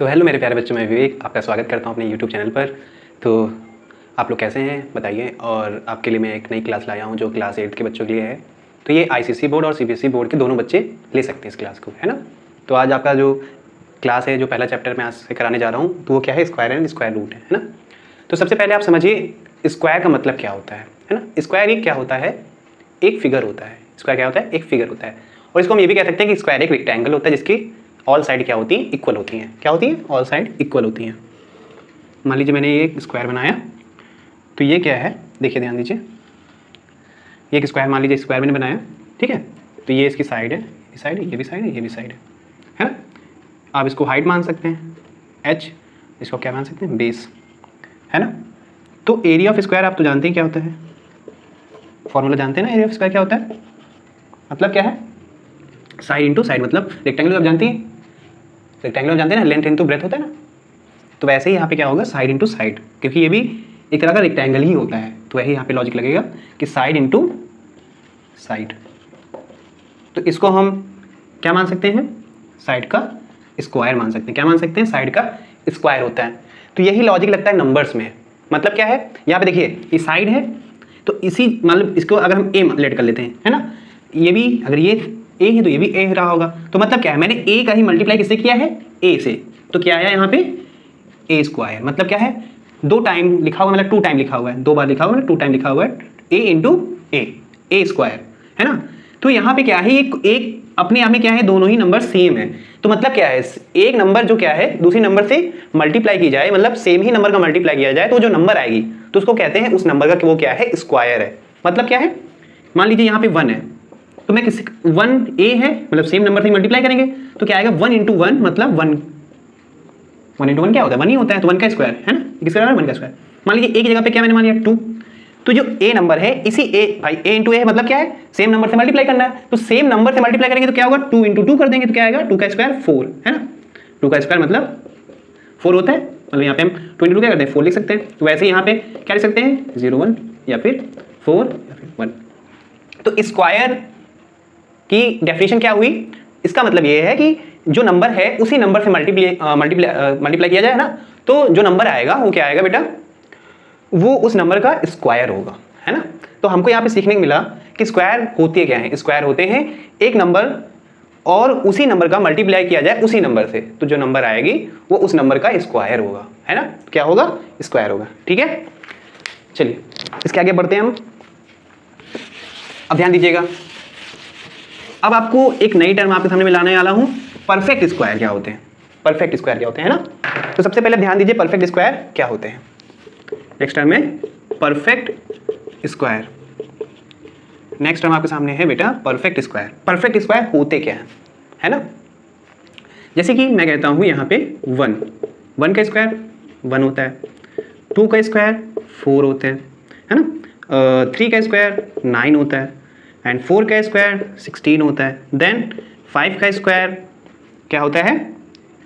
तो हेलो मेरे प्यारे बच्चों, मैं विवेक आपका स्वागत करता हूं अपने यूट्यूब चैनल पर। तो आप लोग कैसे हैं बताइए। और आपके लिए मैं एक नई क्लास लाया हूं जो क्लास 8 के बच्चों के लिए है। तो ये आईसीएसई बोर्ड और सीबीएसई बोर्ड के दोनों बच्चे ले सकते हैं इस क्लास को, है ना। तो आज आपका जो क्लास है, जो पहला चैप्टर मैं आज से कराने जा रहा हूँ, तो वो क्या है, स्क्वायर एंड स्क्वायर रूट है ना। तो सबसे पहले आप समझिए स्क्वायर का मतलब क्या होता है ना। स्क्वायर एक क्या होता है, एक फिगर होता है। स्क्वायर क्या होता है, एक फिगर होता है। और इसको हम ये भी कह सकते हैं कि स्क्वायर एक रेक्टेंगल होता है जिसकी ऑल साइड क्या होती हैं, इक्वल होती हैं। क्या होती हैं, ऑल साइड इक्वल होती हैं। मान लीजिए मैंने ये स्क्वायर बनाया, तो ये क्या है, देखिए ध्यान दीजिए, ये एक स्क्वायर, मान लीजिए स्क्वायर मैंने बनाया, ठीक है। तो ये इसकी साइड है, ये साइड है, ये भी साइड है, ये भी साइड है ना। आप इसको हाइट मान सकते हैं h, इसको क्या मान सकते हैं, बेस, है ना। तो एरिया ऑफ स्क्वायर आप तो जानते हैं क्या होता है, फॉर्मूला जानते हैं ना। एरिया ऑफ स्क्वायर क्या होता है, मतलब क्या है, साइड इंटू साइड। मतलब रेक्टेंगल आप जानते हैं, रेक्टेंगल जानते हैं ना, लेंथ इंटू ब्रेथ होता है ना। तो वैसे ही यहाँ पे क्या होगा, साइड इंटू साइड, क्योंकि ये भी एक तरह का रेक्टेंगल ही होता है। तो वही यहाँ पे लॉजिक लगेगा कि साइड इंटू साइड। तो इसको हम क्या मान सकते हैं, साइड का स्क्वायर मान सकते हैं। क्या मान सकते हैं, साइड का स्क्वायर होता है। तो यही लॉजिक लगता है नंबर्स में। मतलब क्या है, यहाँ पे देखिए ये साइड है, तो इसी मतलब इसको अगर हम ए लेट कर लेते हैं, है ना। ये भी अगर ये ए है तो ये भी ए रहा होगा। तो मतलब क्या है, मैंने ए का ही मल्टीप्लाई किससे किया है, ए से। तो क्या है यहाँ पे, ए स्क्वायर। मतलब क्या है, दो टाइम लिखा हुआ, मतलब टू टाइम लिखा हुआ है, दो बार लिखा हुआ है, टू टाइम लिखा हुआ है, ए इंटू ए स्क्वायर, है ना। तो यहाँ पे क्या है, एक अपने आप में क्या है, दोनों ही नंबर सेम है। तो मतलब क्या है, एक नंबर जो क्या है दूसरी नंबर से मल्टीप्लाई की जाए, मतलब सेम ही नंबर का मल्टीप्लाई किया जाए, तो जो नंबर आएगी तो उसको कहते हैं उस नंबर का वो क्या है, स्क्वायर है। मतलब क्या है, मान लीजिए यहाँ पे 1 है, तो मैं किसी 1 ए है, मतलब सेम नंबर से मल्टीप्लाई करेंगे तो क्या आएगा, 1 इंटू 1 मतलब 1 इंटू 1 क्या होता है, 1 ही होता है। तो 1 का स्क्वायर, है ना, किसका स्क्वायर, 1 का स्क्वायर। मान लीजिए एक जगह पे क्या मैंने मान लिया 2, तो जो ए नंबर है इसी ए भाई ए इंटू ए मतलब क्या है, सेम नंबर से मल्टीप्लाई करना है। तो सेम नंबर से मल्टीप्लाई करेंगे तो क्या होगा, 2 इंटू 2 कर देंगे तो क्या आएगा, 2 का स्क्वायर 4, है ना। 2 का स्क्वायर मतलब 4 होता है। मतलब यहाँ पे हम 2 इंटू 2 क्या करते हैं, 4 लिख सकते हैं। तो वैसे यहाँ पे क्या लिख सकते हैं, 0 1 या फिर 4 या फिर 1। तो स्क्वायर की डेफिनेशन क्या हुई, इसका मतलब ये है कि जो नंबर है उसी नंबर से मल्टीप्लाई किया जाए ना, तो जो नंबर आएगा वो क्या आएगा बेटा, वो उस नंबर का स्क्वायर होगा, है ना। तो हमको यहाँ पे सीखने को मिला कि स्क्वायर होते क्या हैं। स्क्वायर होते हैं एक नंबर और उसी नंबर का मल्टीप्लाई किया जाए उसी नंबर से, तो जो नंबर आएगी वो उस नंबर का स्क्वायर होगा, है ना। क्या होगा, स्क्वायर होगा, ठीक है। चलिए इसके आगे बढ़ते हैं हम। अब ध्यान दीजिएगा, अब आपको एक नई टर्म आपके सामने में लाने वाला हूं, परफेक्ट स्क्वायर क्या होते हैं। परफेक्ट स्क्वायर क्या होते हैं ना। तो सबसे पहले ध्यान दीजिए परफेक्ट स्क्वायर क्या होते हैं। नेक्स्ट टर्म में परफेक्ट स्क्वायर, नेक्स्ट टर्म आपके सामने है बेटा परफेक्ट स्क्वायर। परफेक्ट स्क्वायर होते क्या है ना। जैसे कि मैं कहता हूं यहाँ पे 1 का स्क्वायर 1 होता है, 2 का स्क्वायर 4 होते हैं, है ना। 3 का स्क्वायर 9 होता है, एंड 4 का स्क्वायर 16 होता है। देन 5 का स्क्वायर क्या होता है,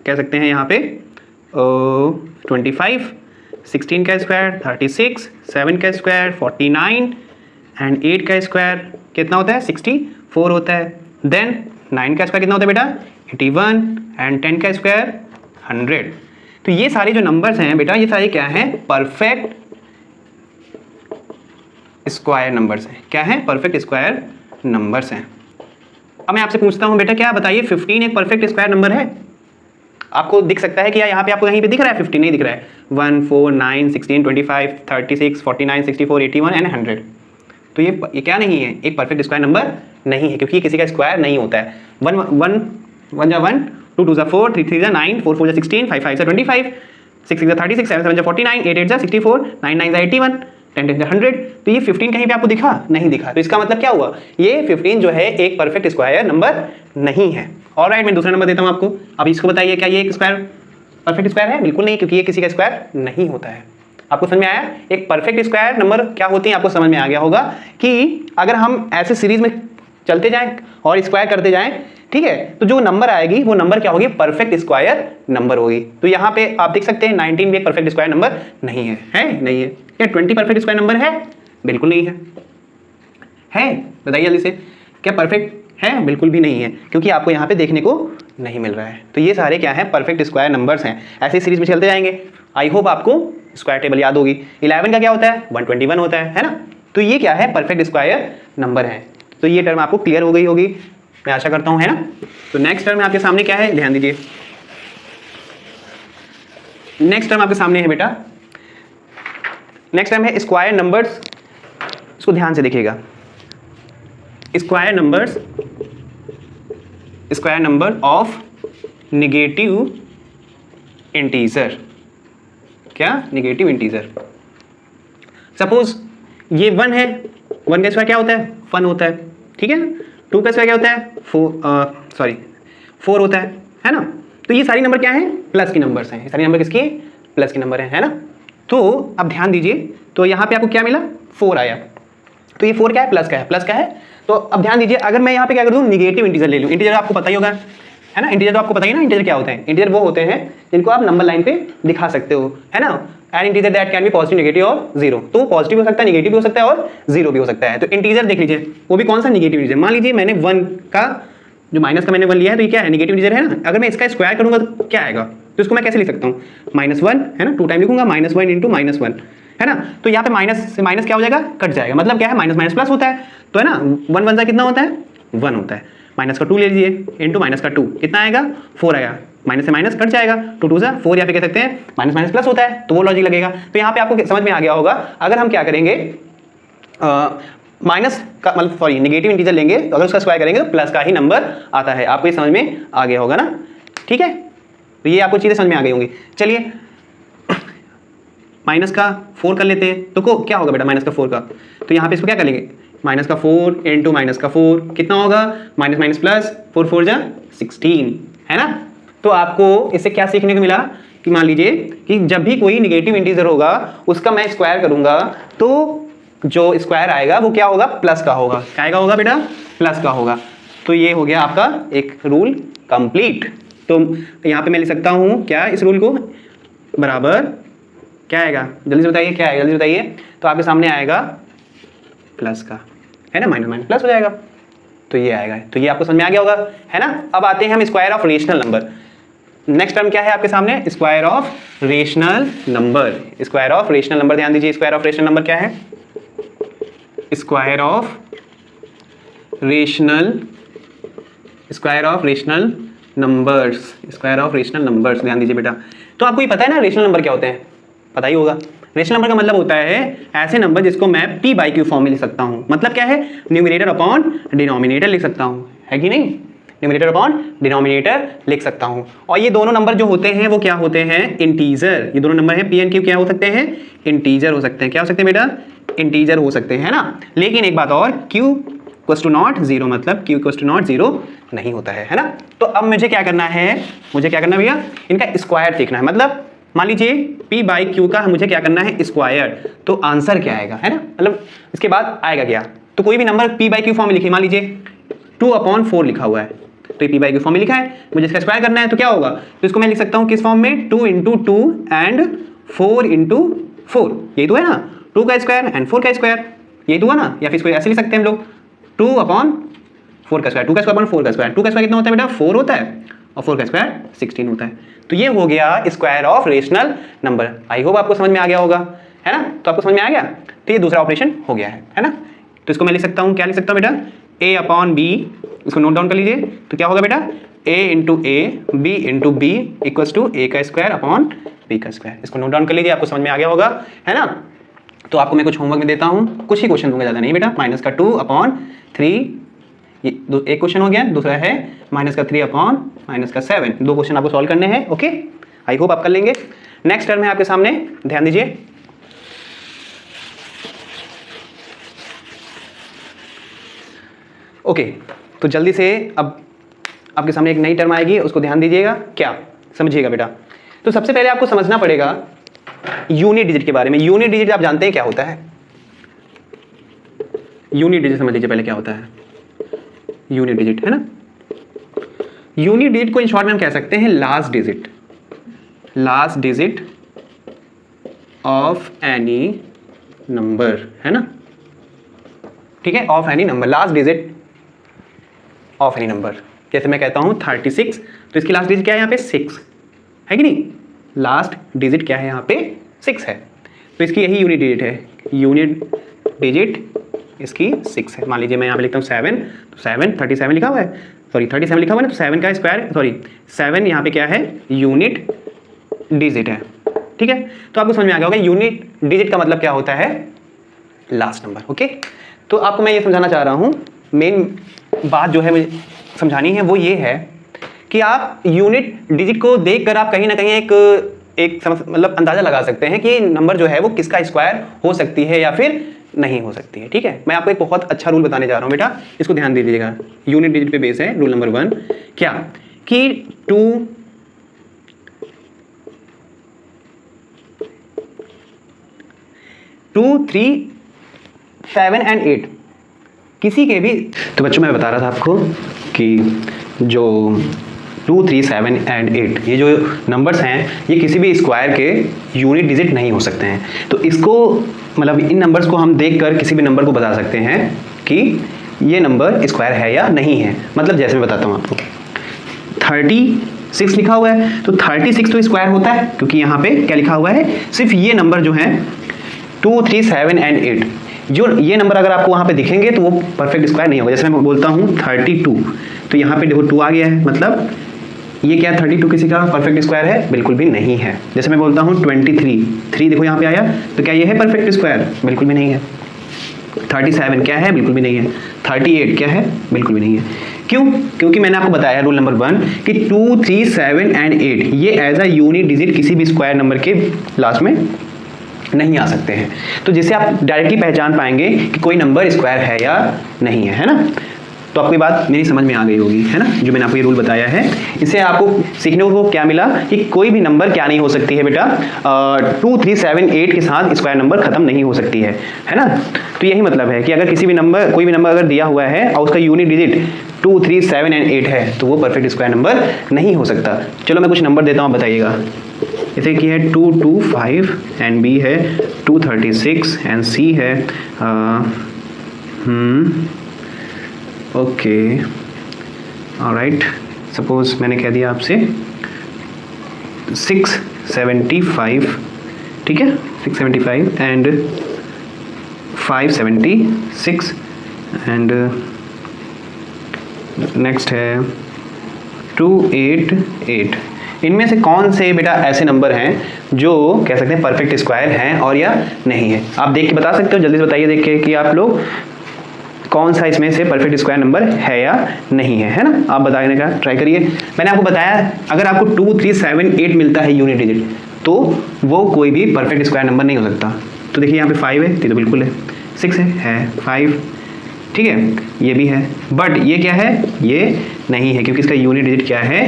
कह सकते हैं यहाँ पे 25, 16 का स्क्वायर 36, 7 का स्क्वायर 49, एंड 8 का स्क्वायर कितना होता है, 64 होता है। देन 9 का स्क्वायर कितना होता है बेटा, 81, एंड 10 का स्क्वायर 100। तो ये सारे जो नंबर्स हैं बेटा, ये सारे क्या हैं, परफेक्ट स्क्वायर नंबर्स हैं। क्या है, परफेक्ट स्क्वायर नंबर्स हैं। अब मैं आपसे पूछता हूं बेटा, क्या बताइए 15 एक परफेक्ट स्क्वायर नंबर है। आपको दिख सकता है कि यहाँ पे आपको कहीं पे दिख रहा है, 15 नहीं दिख रहा है। 1 4 9 16 25 36 49 64 81 एंड 100। तो ये क्या नहीं है, एक परफेक्ट स्क्वायर नंबर नहीं है, क्योंकि ये किसी का स्क्वायर नहीं होता है। 1 1 1 1 2 2 4 3 3 9 4 4 16 5 5 25 6 6 36 7 7 49 8 8 64 9 9 81 10 10 100। तो ये 15 कहीं पे आपको दिखा, नहीं दिखा। तो इसका मतलब क्या हुआ, ये 15 जो है एक परफेक्ट स्क्वायर नंबर नहीं है। ऑलराइट, मैं दूसरा नंबर देता हूं आपको। अब इसको बताइए, क्या ये एक स्क्वायर परफेक्ट स्क्वायर है, बिल्कुल नहीं, क्योंकि ये किसी का स्क्वायर नहीं होता है। आपको समझ में आया, एक परफेक्ट स्क्वायर नंबर क्या होते हैं, आपको समझ में आ गया होगा कि अगर हम ऐसे सीरीज में चलते जाएं और स्क्वायर करते जाएं, ठीक है, तो जो नंबर आएगी वो नंबर क्या होगी, परफेक्ट स्क्वायर नंबर होगी। तो यहाँ पे आप देख सकते हैं 19 भी एक परफेक्ट स्क्वायर नंबर नहीं है, नहीं है। क्या 20 परफेक्ट स्क्वायर नंबर है, बिल्कुल नहीं है बताइए जल्दी से, क्या परफेक्ट है, बिल्कुल भी नहीं है, क्योंकि आपको यहाँ पे देखने को नहीं मिल रहा है। तो ये सारे क्या है, परफेक्ट स्क्वायर नंबर्स हैं। ऐसे सीरीज में चलते जाएंगे। आई होप आपको स्क्वायर टेबल याद होगी। 11 का क्या होता है, 121 होता है ना। तो ये क्या है, परफेक्ट स्क्वायर नंबर है। तो ये टर्म आपको क्लियर हो गई होगी, मैं आशा करता हूँ, है ना। तो नेक्स्ट टर्म आपके सामने क्या है, ध्यान दीजिए। नेक्स्ट टर्म आपके सामने है बेटा, नेक्स्ट टर्म है स्क्वायर नंबर्स। इसको ध्यान से देखिएगा। Square numbers, square number of negative integer. क्या, नेगेटिव इंटीजर। सपोज ये 1 है, 1 का स्क्वायर क्या होता है, 1 होता है, ठीक है। 2 का स्क्वायर क्या होता है, 4 होता है ना। तो ये सारी नंबर क्या है, प्लस की नंबर्स हैं। ये सारी नंबर किसकी, प्लस की नंबर है ना। तो अब ध्यान दीजिए, तो यहाँ पे आपको क्या मिला, 4 आया। तो ये 4 क्या है, प्लस का है, प्लस का है। तो अब ध्यान दीजिए, अगर मैं यहाँ पे क्या कर दूँ, निगेटिव इंटीजर ले लूँ। इंटीजर आपको पता ही होगा, है ना। इंटीजर तो आपको पता ही ना, इंटीजर क्या होते हैं। इंटीजर वो होते हैं जिनको आप नंबर लाइन पे दिखा सकते हो, है ना। N integer that can be positive, negative और जीरो। तो पॉजिटिव हो सकता है, नेगेटिव भी हो सकता है और जीरो भी हो सकता है। तो इंटीजर देख लीजिए, वो भी कौन सा, नेगेटिव इंटीजर। मान लीजिए मैंने 1 का जो माइनस का मैंने 1 लिया है, तो ये क्या है, नेगेटिव इंटीजर है ना। अगर मैं इसका स्क्वायर करूंगा तो क्या आएगा, तो इसको मैं कैसे लिख सकता हूँ, -1 है ना, 2 टाइम लिखूंगा, -1 इंटू -1 है ना। तो यहाँ पे माइनस से माइनस क्या हो जाएगा, कट जाएगा। मतलब क्या है, माइनस माइनस प्लस होता है, तो है ना। 1 1 कितना होता है, 1 होता है। माइनस का 2 ले लीजिए, इंटू माइनस का 2 कितना आएगा, 4 आएगा। माइनस से माइनस कट जाएगा, 2 2 4, या फिर कह सकते हैं माइनस माइनस प्लस होता है, तो वो लॉजिक लगेगा। तो यहाँ पे आपको समझ में आ गया होगा। अगर हम क्या करेंगे, माइनस का मतलब सॉरी नेगेटिव इंटीजर लेंगे, तो अगर उसका स्क्वायर करेंगे तो प्लस का ही नंबर आता है। आपको ये समझ में आ गया होगा ना, ठीक है। तो ये आपको चीज़ें समझ में आ गई होंगी। चलिए माइनस का 4 कर लेते हैं, तो क्या होगा बेटा, माइनस का 4 का। तो यहाँ पे इसको क्या करेंगे, माइनस का 4 इंटू माइनस का 4 कितना होगा, माइनस माइनस प्लस, 4 4 जा 16, है ना। तो आपको इससे क्या सीखने को मिला कि मान लीजिए कि जब भी कोई नेगेटिव इंटीजर होगा उसका मैं स्क्वायर करूंगा, तो जो स्क्वायर आएगा वो क्या होगा, प्लस का होगा। क्या आएगा होगा बेटा, प्लस का होगा। तो ये हो गया आपका एक रूल कंप्लीट। तो यहाँ पे मैं लिख सकता हूँ क्या, इस रूल को बराबर क्या आएगा, जल्दी से बताइए क्या आएगा, जल्दी बताइए। तो आपके सामने आएगा प्लस का, है ना, माइनस माइनस प्लस हो जाएगा, तो ये आएगा। तो ये आपको समझ में आ गया होगा, है ना। अब आते हैं हम square of rational number. Next term क्या है आपके सामने, square of rational number. Square of rational number, ध्यान दीजिए, स्क्वायर ऑफ रेशनल नंबर क्या है, square of rational, square of rational numbers, square of rational numbers, ध्यान दीजिए बेटा। तो आपको ये पता है ना रेशनल नंबर क्या होते हैं, पता ही होगा। रेशनल नंबर का मतलब होता है ऐसे नंबर जिसको मैं p बाई क्यू फॉर्म में लिख सकता हूं। मतलब क्या है, न्यूमरेटर अपॉन डिनोमिनेटर लिख सकता हूं, है कि नहीं। न्यूमरेटर अपॉन डिनोमिनेटर लिख सकता हूं। और ये दोनों नंबर जो होते हैं वो क्या होते हैं, इंटीजर। ये दोनों नंबर है p एंड q, क्या हो सकते हैं, इंटीजर हो सकते हैं। क्या हो सकते हैं बेटा, इंटीजर हो सकते हैं, है ना। लेकिन एक बात और, q इक्वल्स टू नॉट 0, मतलब q इक्वल्स टू नॉट 0 नहीं होता है ना। तो अब मुझे क्या करना है, मुझे क्या करना है भैया, इनका स्क्वायर सीखना है। मतलब मान लीजिए p बाई क्यू का मुझे क्या करना है, स्क्वायर। तो आंसर क्या आएगा, है ना, मतलब इसके बाद आएगा क्या। तो कोई भी number p by Q form में लिखिए, मान लीजिए 2/4 लिखा हुआ है, तो p बाई क्यू फॉर्म में लिखा है, मुझे इसका स्क्वायर करना है, तो क्या होगा, तो इसको मैं लिख सकता हूँ किस फॉर्म में, 2 इंटू 2 एंड 4 इंटू 4, यही तो है ना, 2 का स्क्वायर एंड 4 का स्क्वायर, यही तो हुआ ना। या फिर इसको ऐसे लिख सकते हैं हम लोग, 2/4 का स्क्वायर, 2 का स्क्वायर 4 का स्क्वायर, 2 का स्क्वायर कितना होता है बेटा, 4 होता है, और 4 का स्क्वायर 16 होता है। तो ये हो गया square of rational number. I hope आपको समझ में आ गया होगा, है ना। तो आपको समझ में आ गया, तो ये दूसरा ऑपरेशन हो गया है ना। तो इसको मैं लिख सकता हूँ, क्या लिख सकता हूँ बेटा, a अपॉन b, इसको नोट डाउन कर लीजिए। तो क्या होगा बेटा, a into A, b into B equals to a का स्क्वायर अपॉन b का स्क्वायर। इसको नोट डाउन कर लीजिए, आपको समझ में आ गया होगा, है ना। तो आपको मैं कुछ होमवर्क में देता हूँ, कुछ ही क्वेश्चन दूंगा, ज़्यादा नहीं बेटा। -2/3, ये एक क्वेश्चन हो गया, दूसरा है -3/-7, 2 क्वेश्चन आपको सॉल्व करने हैं। ओके, आई होप आप कर लेंगे। नेक्स्ट टर्म है आपके सामने, ध्यान दीजिए, ओके। तो जल्दी से अब आपके सामने एक नई टर्म आएगी, उसको ध्यान दीजिएगा, क्या समझिएगा बेटा। तो सबसे पहले आपको समझना पड़ेगा यूनिट डिजिट के बारे में। यूनिट डिजिट आप जानते हैं क्या होता है, यूनिट डिजिट समझ लीजिए पहले क्या होता है यूनिट डिजिट, है ना। यूनिट डिजिट को इन शॉर्ट में हम कह सकते हैं last digit, last digit of any number, है ना, ठीक है, of any number, last digit of any number. जैसे मैं कहता हूं 36 तो इसकी लास्ट डिजिट क्या है यहाँ पे 6 है कि नहीं, लास्ट डिजिट क्या है यहाँ पे 6 है, तो इसकी यही यूनिट डिजिट है, यूनिट डिजिट इसकी 6 है। मान लीजिए मैं यहाँ पे लिखता हूँ 7, तो 7 37 लिखा हुआ है, सॉरी 37 लिखा हुआ है ना, तो 7 का स्क्वायर, सॉरी 7 यहाँ पे क्या है, यूनिट डिजिट है। ठीक है, तो आपको समझ में आ गया होगा यूनिट डिजिट का मतलब क्या होता है, लास्ट नंबर। ओके, तो आपको मैं ये समझाना चाह रहा हूँ, मेन बात जो है मुझे समझानी है वो ये है कि आप यूनिट डिजिट को देखकर आप कहीं ना कहीं एक मतलब अंदाजा लगा सकते हैं कि नंबर जो है वो किसका स्क्वायर हो सकती है या फिर नहीं हो सकती है। ठीक है, मैं आपको एक बहुत अच्छा रूल बताने जा रहा हूँ बेटा, इसको ध्यान दे दीजिएगा, यूनिट डिजिट पे बेस है। रूल नंबर 1 क्या कि 2 3 7 एंड 8 किसी के भी, तो बच्चों मैं बता रहा था आपको कि जो 2 3 7 एंड 8 ये जो नंबर्स हैं ये किसी भी स्क्वायर के यूनिट डिजिट नहीं हो सकते हैं। तो इसको मतलब इन नंबर्स को हम देखकर किसी भी नंबर को बता सकते हैं कि ये नंबर स्क्वायर है या नहीं है। मतलब जैसे मैं बताता हूँ आपको, 36 लिखा हुआ है, तो 36 तो स्क्वायर होता है क्योंकि यहाँ पे क्या लिखा हुआ है, सिर्फ ये नंबर जो है 2 3 7 एंड 8 जो ये नंबर अगर आपको वहाँ पे दिखेंगे तो वो परफेक्ट स्क्वायर नहीं होगा। जैसे मैं बोलता हूँ 32, तो यहाँ पे देखो 2 आ गया है, मतलब ये क्या 32 किसी का परफेक्ट स्क्वायर है, बिल्कुल भी नहीं है। जैसे मैं बोलता हूँ 23, 3 देखो यहाँ पे आया, तो क्या ये है परफेक्ट स्क्वायर, बिल्कुल भी नहीं है। 37 क्या है, बिल्कुल भी नहीं है। 38 क्या है, बिल्कुल भी नहीं है। क्यों? क्योंकि मैंने आपको बताया रूल नंबर 1 कि 2 3 7 एंड 8 ये एज अ यूनिट डिजिट किसी भी स्क्वायर नंबर के लास्ट में नहीं आ सकते हैं। तो जिससे आप डायरेक्टली पहचान पाएंगे कि कोई नंबर स्क्वायर है या नहीं है ना। तो आपको ये बात मेरी समझ में आ गई होगी, है ना, जो मैंने आपको ये रूल बताया है। इससे आपको सीखने को क्या मिला कि कोई भी नंबर क्या नहीं हो सकती है बेटा, 2 3 7 8 के साथ स्क्वायर नंबर खत्म नहीं हो सकती है ना। तो यही मतलब है कि अगर किसी भी नंबर, कोई भी नंबर अगर दिया हुआ है और उसका यूनिट डिजिट 2 3 7 एंड 8 है तो वो परफेक्ट स्क्वायर नंबर नहीं हो सकता। चलो मैं कुछ नंबर देता हूँ, बताइएगा। जैसे कि है 225 एंड बी है 236 एंड सी है ओके ऑलराइट, सपोज मैंने कह दिया आपसे 675, ठीक है, 675 एंड 576 एंड नेक्स्ट है 288। इनमें से कौन से बेटा ऐसे नंबर हैं जो कह सकते हैं परफेक्ट स्क्वायर हैं और या नहीं है? आप देख के बता सकते हो, जल्दी से बताइए देख के कि आप लोग कौन सा इसमें से परफेक्ट स्क्वायर नंबर है या नहीं है ना। आप बताने का ट्राई करिए। मैंने आपको बताया अगर आपको 2 3 7 8 मिलता है यूनिट डिजिट तो वो कोई भी परफेक्ट स्क्वायर नंबर नहीं हो सकता। तो देखिए यहाँ पे 5 है, ये तो बिल्कुल है, 6 है 5, ठीक है, ये भी है, बट ये क्या है, ये नहीं है क्योंकि इसका यूनिट डिजिट क्या है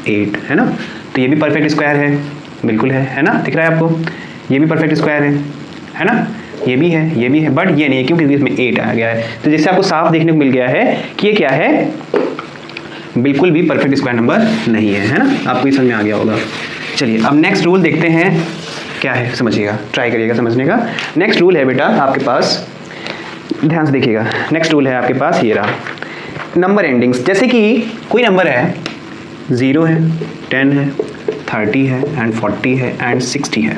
8 है ना। तो ये भी परफेक्ट स्क्वायर है, बिल्कुल है ना, दिख रहा है आपको, ये भी परफेक्ट स्क्वायर है ना, ये भी है, बट ये नहीं है क्योंकि इसमें 8 आ गया है। तो जैसे आपको साफ देखने को मिल गया है कि ये क्या है, बिल्कुल भी परफेक्ट स्क्वायर नंबर नहीं है ना। आपको ये समझ में आ गया होगा। चलिए अब नेक्स्ट रूल देखते हैं क्या है, समझिएगा, ट्राई करिएगा समझने का। नेक्स्ट रूल है बेटा आपके पास, ध्यान से देखिएगा। नेक्स्ट रूल है आपके पास ये रहा, नंबर एंडिंग्स। जैसे कि कोई नंबर है 0 है, 10 है, 30 है एंड 40 है एंड 60 है।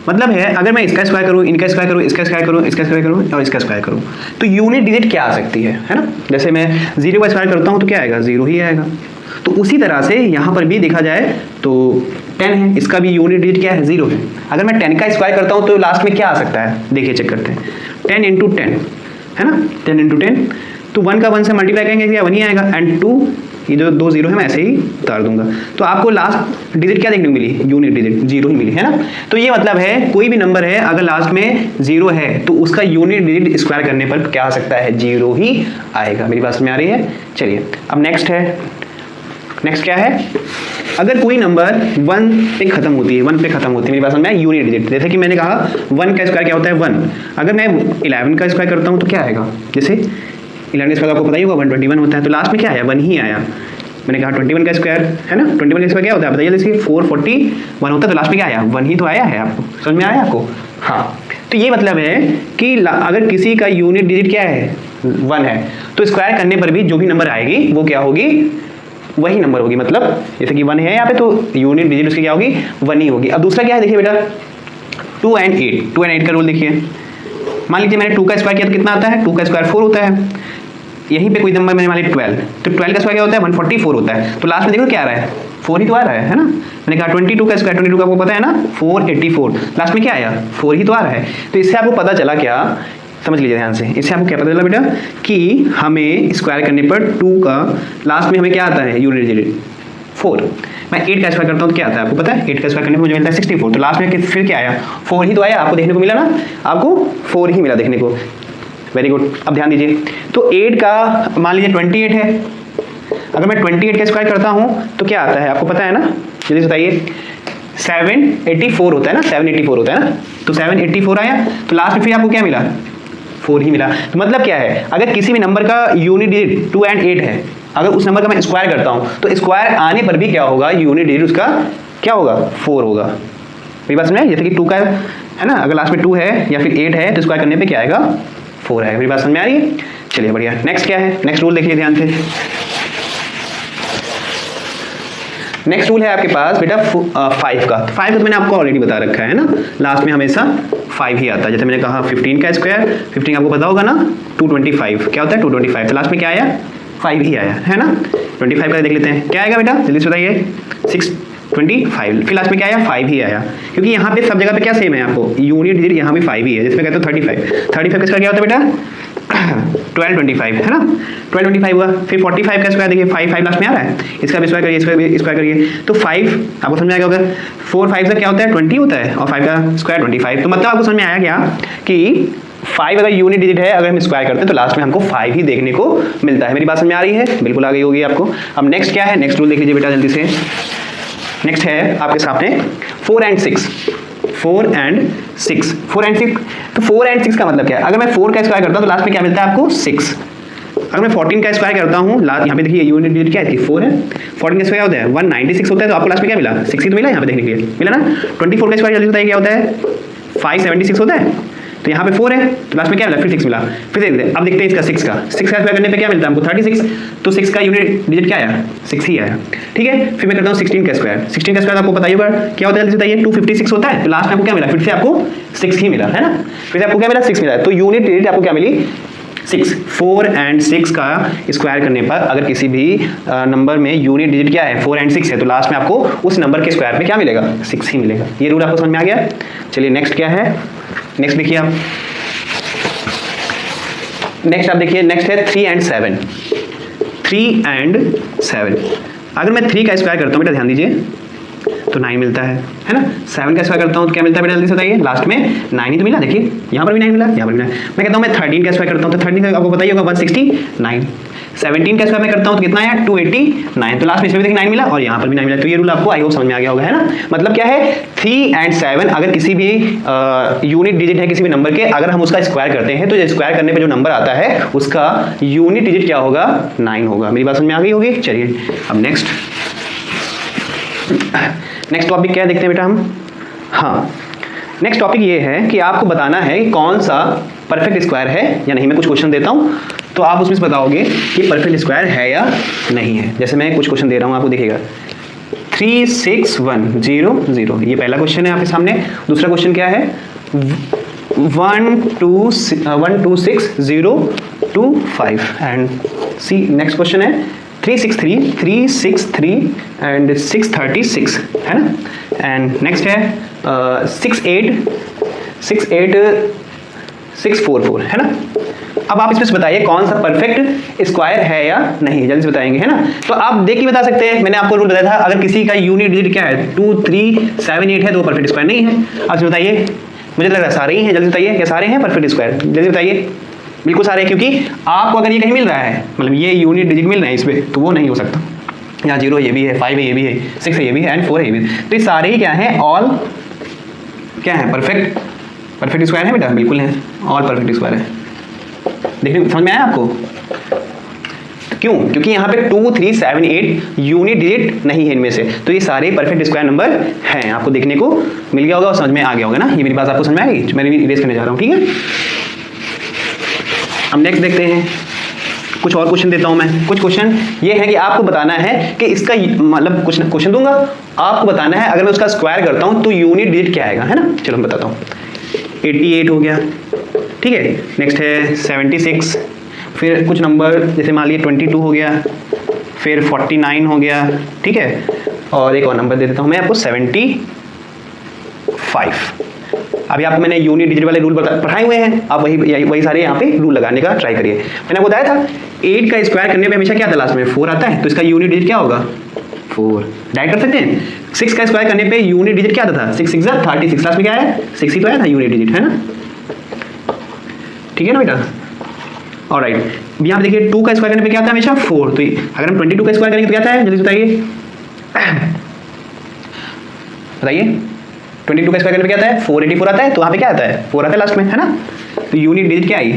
मतलब है अगर मैं इसका स्क्वायर करूँ, इनका स्क्वायर करूँ, इसका स्क्वायर करूँ, इसका स्क्वायर करूँ और इसका स्क्वायर करूँ तो यूनिट डिजिट क्या आ सकती है ना। जैसे मैं 0 का स्क्वायर करता हूँ तो क्या आएगा, 0 ही आएगा। तो उसी तरह से यहाँ पर भी देखा जाए तो 10 है, इसका भी यूनिट डिजिट क्या है, 0 है। अगर मैं 10 का स्क्वायर करता हूँ तो लास्ट में क्या आ सकता है, देखिए चेक करते हैं, 10 × 10 है ना, 10 × 10 तो 1 का 1 से मल्टीप्लाई करेंगे क्या 1 ही आएगा, एंड 2 ये जो 2 0 है मैं ऐसे ही उतार दूंगा। तो आपको लास्ट डिजिट क्या देखने को मिली, यूनिट डिजिट 0 ही मिली है ना। तो ये मतलब है कोई भी नंबर है अगर लास्ट में 0 है तो उसका यूनिट डिजिट स्क्वायर करने पर क्या आ सकता है, 0 ही आएगा। मेरी बात समझ में आ रही है। चलिए अब नेक्स्ट है, नेक्स्ट क्या है, अगर कोई नंबर 1 पे खत्म होती है, 1 पे खत्म होती है, मेरी बात समझ में यूनिट डिजिट। जैसे कि मैंने कहा 1 का स्क्वायर क्या होता है 1, अगर मैं 11 का स्क्वायर करता हूँ तो क्या आएगा, जैसे 11 का स्क्वायर आपको पता ही होगा 121 होता है, तो लास्ट में क्या आया, 1 ही आया। मैंने कहा 21 का स्क्वायर है ना, 21 का स्क्वायर क्या होता है बताइए, जैसे 441 होता है तो लास्ट में क्या आया, 1 ही तो आया है। आपको समझ में आया आपको? हाँ, तो ये मतलब है कि अगर किसी का यूनिट डिजिट क्या है 1 है तो स्क्वायर करने पर भी जो भी नंबर आएगी वो क्या होगी, वही नंबर होगी, मतलब जैसे कि 1 है यहाँ पे तो यूनिट डिजिट उसकी क्या होगी 1 ही होगी। अब दूसरा क्या है देखिए बेटा 2 एंड 8 का रूल देखिए। मान लीजिए मैंने 2 का स्क्वायर किया तो कितना आता है, 2 का स्क्वायर 4 होता है। यहीं पे कोई नंबर मैंने मान लिया 12, तो 12 का स्क्वायर क्या होता है 144 होता है। तो लास्ट में देखो क्या आ रहा है 4 ही तो आ रहा है ना। मैंने कहा 22 का स्क्वायर 22 का आपको पता है ना 484, लास्ट में क्या आया 4 ही तो आ रहा है। तो इससे आपको पता चला क्या, समझ लीजिए ध्यान से, इससे आपको क्या पता चला बेटा कि हमें स्क्वायर करने पर 2 का लास्ट में हमें क्या आता है यूनिट डिजिट 4। मैं 8 का स्क्वायर करता हूँ तो क्या आता है आपको पता है, 8 का स्क्वायर करने पर मुझे मिलता है 64, तो लास्ट में फिर क्या आया 4 ही तो आया। आपको देखने को मिला ना, आपको 4 ही मिला देखने को। Very good. अब ध्यान दीजिए, तो 8 का मान लीजिए 28 है, अगर मैं 28 का स्क्वायर करता हूँ तो क्या आता है आपको पता है ना, जल्दी से बताइए। 784 होता है ना, 784 होता है ना, तो 784 आया, तो लास्ट में फिर आपको क्या मिला 4 ही मिला। तो मतलब क्या है, अगर किसी भी नंबर का यूनिट डिजिट 2 एंड 8 है, अगर उस नंबर का मैं स्क्वायर करता हूँ तो स्क्वायर आने पर भी क्या होगा यूनिट डिजिट उसका क्या होगा 4 होगा। मेरी बात समझ, जैसे कि 2 का है ना, अगर लास्ट में 2 है या फिर 8 है तो स्क्वायर करने पे क्या आएगा 4 आएगा। मेरी बात समझ में आ रही है, चलिए बढ़िया। नेक्स्ट क्या है, नेक्स्ट रूल देखिए ध्यान से। नेक्स्ट रूल है आपके पास बेटा 5 का। 5 का तो मैंने आपको ऑलरेडी बता रखा है ना, लास्ट में हमेशा 5 ही आता है। जैसे मैंने कहा 15 का स्क्वायर, 15 आपको पता होगा ना 225, क्या होता है 225, तो लास्ट में क्या आया 5 ही आया है ना। 25 का देख लेते हैं क्या आएगा बेटा, जल्दी से बताइए 625, फिर लास्ट में क्या आया 5 ही आया, क्योंकि यहाँ पे सब जगह पे क्या सेम है आपको यूनिट डिजिट यहाँ भी 5 ही है। जिसमें कहते हो 35 का क्या होता है बेटा 1225 है ना, 1225 हुआ। फिर 45 का स्क्वायर देखिए 5 लास्ट में आ रहा है, इसका भी स्क्वायर करिए, इसका भी स्क्वायर करिए, तो 5 आपको समझ में आएगा होगा। 4 5 का क्या होता है 20 होता है, और 5 का स्क्वायर 25। तो मतलब आपको समझ में आया क्या कि 5 अगर यूनिट डिजिट है, अगर हम स्क्वायर करते हैं तो लास्ट में हमको 5 ही देखने को मिलता है। मेरी बात समझ में आ रही है, बिल्कुल आ गई होगी आपको। अब नेक्स्ट क्या है, नेक्स्ट रूल देख लीजिए बेटा जल्दी से। नेक्स्ट है आपके सामने 4 एंड 6। 4 एंड 6 तो 4 एंड 6 का मतलब क्या है, अगर मैं 4 का स्क्वायर करता हूँ तो लास्ट में क्या मिलता है आपको 6। अगर मैं 14 का स्क्वायर करता हूँ, यहाँ पे देखिए यूनिट डिजिट क्या है 4 है, 14 का स्क्वायर होता है 196 होता है, तो आपको लास्ट में क्या मिला 6 ही तो मिला यहाँ पे देखने के लिए मिला ना। 24 का स्क्वायर जल्दी बताइए क्या होता है 576 होता है, तो यहाँ पे 4 है तो लास्ट में क्या मिला फिर 6 मिला। फिर देखते हैं, अब देखते हैं इसका 6 का स्क्वायर करने पे क्या मिलता है हमको 36, तो 6 का यूनिट डिजिट क्या आया 6 ही आया, ठीक है। फिर मैं करता हूँ 16 का स्क्वायर। 16 का स्क्वायर आपको बताइए क्या होता है जल्दी बताइए 256 होता है, तो लास्ट में आपको क्या मिला फिर से आपको 6 ही मिला है ना, फिर से आपको क्या मिला 6 मिला, तो यूनिट डिजिट आपको क्या मिली 6। 4 एंड 6 का स्क्वायर करने पर अगर किसी भी नंबर में यूनिट डिजिट क्या है 4 एंड 6 है, तो लास्ट में आपको उस नंबर के स्क्वायर पे क्या मिलेगा 6 ही मिलेगा। ये रूल आपको समझ में आ गया। चलिए नेक्स्ट क्या है, नेक्स्ट देखिए आप, नेक्स्ट आप देखिए, नेक्स्ट है 3 एंड 7। 3 एंड 7, अगर मैं 3 का स्क्वायर करता हूँ बेटा ध्यान दीजिए तो 9 मिलता है ना। 7 का स्क्वायर करता हूँ तो क्या मिलता है बेटा जल्दी से बताइए, लास्ट में 9 ही तो मिला, देखिए यहाँ पर भी 9 मिला, यहाँ पर भी 9। मैं कहता हूँ मैं 13 का स्क्वायर करता हूँ तो 13 का आपको बताइए होगा 169। 17 का स्क्वायर मैं करता हूँ तो कितना आया 289, तो लास्ट में इसमें भी 9 मिला और यहाँ पर भी 9 मिला। तो ये रूल आपको आई होप समझ में आ गया होगा है ना। मतलब क्या है 3 एंड 7, अगर किसी भी यूनिट डिजिट है किसी भी नंबर के, अगर हम उसका स्क्वायर करते हैं तो स्क्वायर करने पर जो नंबर आता है उसका यूनिट डिजिट क्या होगा 9 होगा। मेरी बात समझ में आ गई होगी। चलिए अब नेक्स्ट टॉपिक क्या है देखते हैं बेटा हम। हाँ, नेक्स्ट टॉपिक ये है कि आपको बताना है कि कौन सा परफेक्ट स्क्वायर है या नहीं। मैं कुछ क्वेश्चन देता हूँ तो आप उसमें बताओगे कि परफेक्ट स्क्वायर है या नहीं है। जैसे मैं कुछ क्वेश्चन दे रहा हूँ आपको, देखिएगा 3 6 1 0 0, ये पहला क्वेश्चन है आपके सामने। दूसरा क्वेश्चन क्या है 1 2 6 0 2 5 एंड सी। नेक्स्ट क्वेश्चन है 3 6 3 3 6 3 एंड 6 36 है ना। एंड नेक्स्ट है 6 8 6 8 6 4 4 है ना। अब आप इसमें से बताइए कौन सा परफेक्ट स्क्वायर है या नहीं, जल्दी से बताएंगे है ना। तो आप देख के बता सकते हैं, मैंने आपको रूल बताया था अगर किसी का यूनिट डिजिट क्या है 2 3 7 8 है तो वो परफेक्ट स्क्वायर नहीं है। अब बताइए, मुझे लग रहा है सारे ही हैं, जल्दी बताइए क्या सारे हैं परफेक्ट स्क्वायर, जल्दी बताइए। बिल्कुल सारे हैं, क्योंकि आपको अगर ये कहीं मिल रहा है मतलब ये यूनिट डिजिट मिल रहे हैं इसमें तो वो नहीं हो सकता। यहाँ 0 ये भी है, 5 है ये भी है, 6 है ये भी है एंड 4 है ये भी है। तो ये सारे ही क्या हैं ऑल क्या है परफेक्ट स्क्वायर है बेटा, बिल्कुल है ऑल परफेक्ट स्क्वायर है। देखने समझ में आया आपको क्यों, क्योंकि यहाँ पे 2 3 7 8 यूनिट डिजिट नहीं है इनमें से, तो ये सारे परफेक्ट स्क्वायर नंबर हैं। आपको देखने को मिल गया होगा और समझ में आ गया होगा ना। ये मेरी बात आपको समझ में आ गई, मैं भी इरेज करने जा रहा हूँ, ठीक है। अब नेक्स्ट देखते हैं कुछ और क्वेश्चन देता हूं मैं। कुछ क्वेश्चन ये है कि आपको बताना है कि इसका मतलब कुछ क्वेश्चन दूंगा, आपको बताना है अगर मैं उसका स्क्वायर करता हूं तो यूनिट डिजिट क्या आएगा, है ना। चलो मैं बताता हूं। 88 हो गया, ठीक है। नेक्स्ट है 76, फिर कुछ नंबर जैसे मान लीजिए 22 हो गया, फिर 49 हो गया, ठीक है। और एक और नंबर दे देता हूं मैं आपको 75। अभी आपको मैंने यूनिट डिजिट वाले रूल पढ़ाए हुए हैं, आप वही सारे यहाँ पे रूल लगाने का ट्राई करिए। मैंने आपको बताया था 8 का स्क्वायर करने पे हमेशा क्या आता है, लास्ट में 4 आता है, तो इसका यूनिट डिजिट क्या होगा, 4। डायरेक्ट कर सकते हैं। 6 का स्क्वायर करने पे यूनिट डिजिट क्या आता था, 6 6 36, लास्ट में क्या है 6 ही तो आया था यूनिट डिजिट, है ना। ठीक है ना बेटा। ऑलराइट, यहाँ पे देखिए 2 का स्क्वायर करने पे क्या आता है हमेशा 4, तो अगर हम 22 का स्क्वायर करेंगे तो क्या आता है, जल्दी बताइए बताइए। 22 का स्क्वायर करने पे क्या आता है, 484 आता है, तो वहाँ पे क्या आता है 4 आता है लास्ट में, है ना। तो यूनिट डिजिट क्या आई,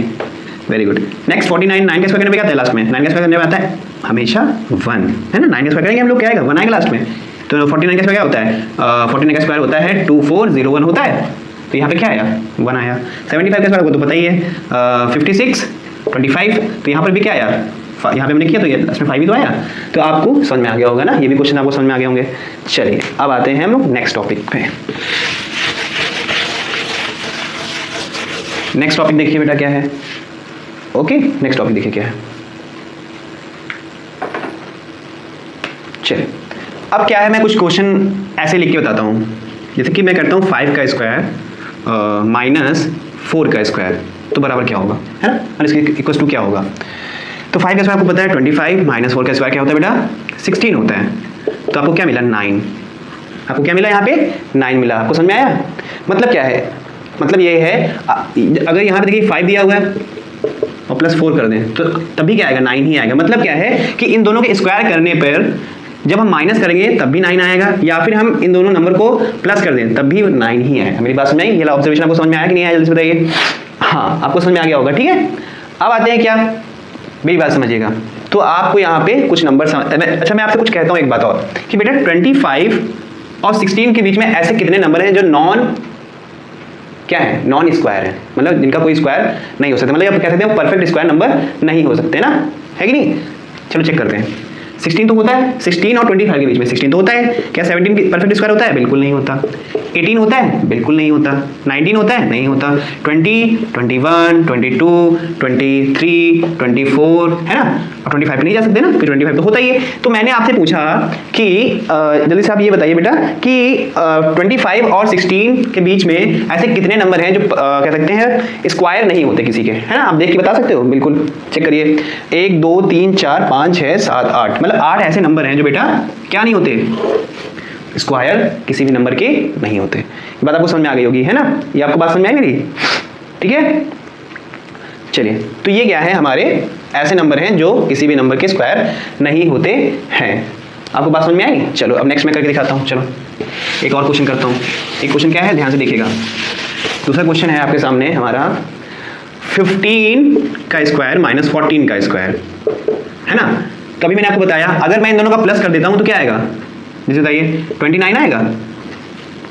वेरी गुड। नेक्स्ट 49, 9 का स्क्वायर करने पे क्या आता है लास्ट में, 9 का स्क्वायर करने पे आता है हमेशा 1, है ना। 9 का स्क्वायर करेंगे हम लोग क्या आएगा, 1 आएगा लास्ट में। तो 49 का स्क्वायर क्या होता है, 49 का स्क्वायर होता है 2401 होता है, तो यहाँ पे क्या आया 1 आया। 75 का स्क्वायर को तो पता ही है 56 25, तो यहाँ पर भी क्या आया, यहाँ पे हमने किया तो ये लास्ट में 5 ही तो आया। तो आपको समझ में आ गया होगा ना, ये भी क्वेश्चन आपको समझ में आ गए होंगे। चलिए अब आते हैं हम लोग नेक्स्ट टॉपिक पे। नेक्स्ट टॉपिक देखिए बेटा क्या है, ओके। नेक्स्ट टॉपिक देखिए क्या है। चलिए अब क्या है, मैं कुछ क्वेश्चन ऐसे लिख के बताता हूँ, जैसे कि मैं करता हूँ 5 का स्क्वायर माइनस 4 का स्क्वायर, तो बराबर क्या होगा, है ना, और इसके इक्वल टू क्या होगा। तो 5 का स्क्वायर आपको पता है 25, माइनस 4 का स्क्वायर क्या होता है बेटा 16 होता है, तो आपको क्या मिला 9। आपको क्या मिला यहाँ पे 9 मिला। आपको समझ में आया, मतलब क्या है, मतलब ये है अगर यहाँ पे देखिए 5 दिया हुआ है और प्लस 4 कर दें तो तभी क्या आएगा 9 ही आएगा। मतलब क्या है कि इन दोनों के स्क्वायर करने पर जब हम माइनस करेंगे तब भी 9 आएगा, या फिर हम इन दोनों नंबर को प्लस कर दें तब भी 9 ही आएगा। मेरी बात समझ में आई, ये ऑब्जर्वेशन आपको समझ में आया कि नहीं आया, जल्दी से बताइए। हाँ आपको समझ में आ गया होगा, ठीक है। अब आते हैं क्या, मेरी बात समझिएगा। तो आपको यहाँ पे कुछ नंबर अच्छा मैं आपसे कुछ कहता हूँ एक बात और, कि बेटा 25 और 16 के बीच में ऐसे कितने नंबर हैं जो नॉन क्या है, नॉन स्क्वायर है, मतलब जिनका कोई स्क्वायर नहीं हो सकता, मतलब आप कह सकते हैं परफेक्ट स्क्वायर नंबर नहीं हो सकते ना, है कि नहीं। चलो चेक करते हैं। 16 तो होता है, 16 और 25 के बीच में 16 तो होता है। क्या 17 परफेक्ट स्क्वायर होता है, बिल्कुल नहीं होता। 18 होता है, बिल्कुल नहीं होता। 19 होता है, नहीं होता। 20, 21, 22, 23, 24, है ना। और 25 पे नहीं जा सकते ना, फिर 25 तो होता ही है। तो मैंने आपसे पूछा कि जल्दी से आप ये बताइए बेटा कि 25 और 16 के बीच में ऐसे कितने नंबर हैं जो कह सकते हैं स्क्वायर नहीं होते किसी के, है ना। आप देख के बता सकते हो, बिल्कुल चेक करिए। 1 2 3 4 5 6 7 8, मतलब 8 ऐसे नंबर हैं जो बेटा क्या नहीं होते, स्क्वायर किसी भी नंबर के नहीं होते। ये बात आपको समझ में आ गई होगी, है ना। ये आपको बात समझ में आई मेरी, ठीक है। चलिए तो ये क्या है, हमारे ऐसे नंबर हैं जो किसी भी नंबर के स्क्वायर नहीं होते हैं। आपको बात समझ में आई। चलो अब नेक्स्ट मैं करके दिखाता हूँ। चलो एक और क्वेश्चन करता हूँ। एक क्वेश्चन क्या है, ध्यान से देखिएगा। दूसरा क्वेश्चन है आपके सामने हमारा 15 का स्क्वायर माइनस 14 का स्क्वायर, है ना। कभी मैंने आपको बताया अगर मैं इन दोनों का प्लस कर देता हूँ तो क्या आएगा, जैसे बताइए 29 आएगा।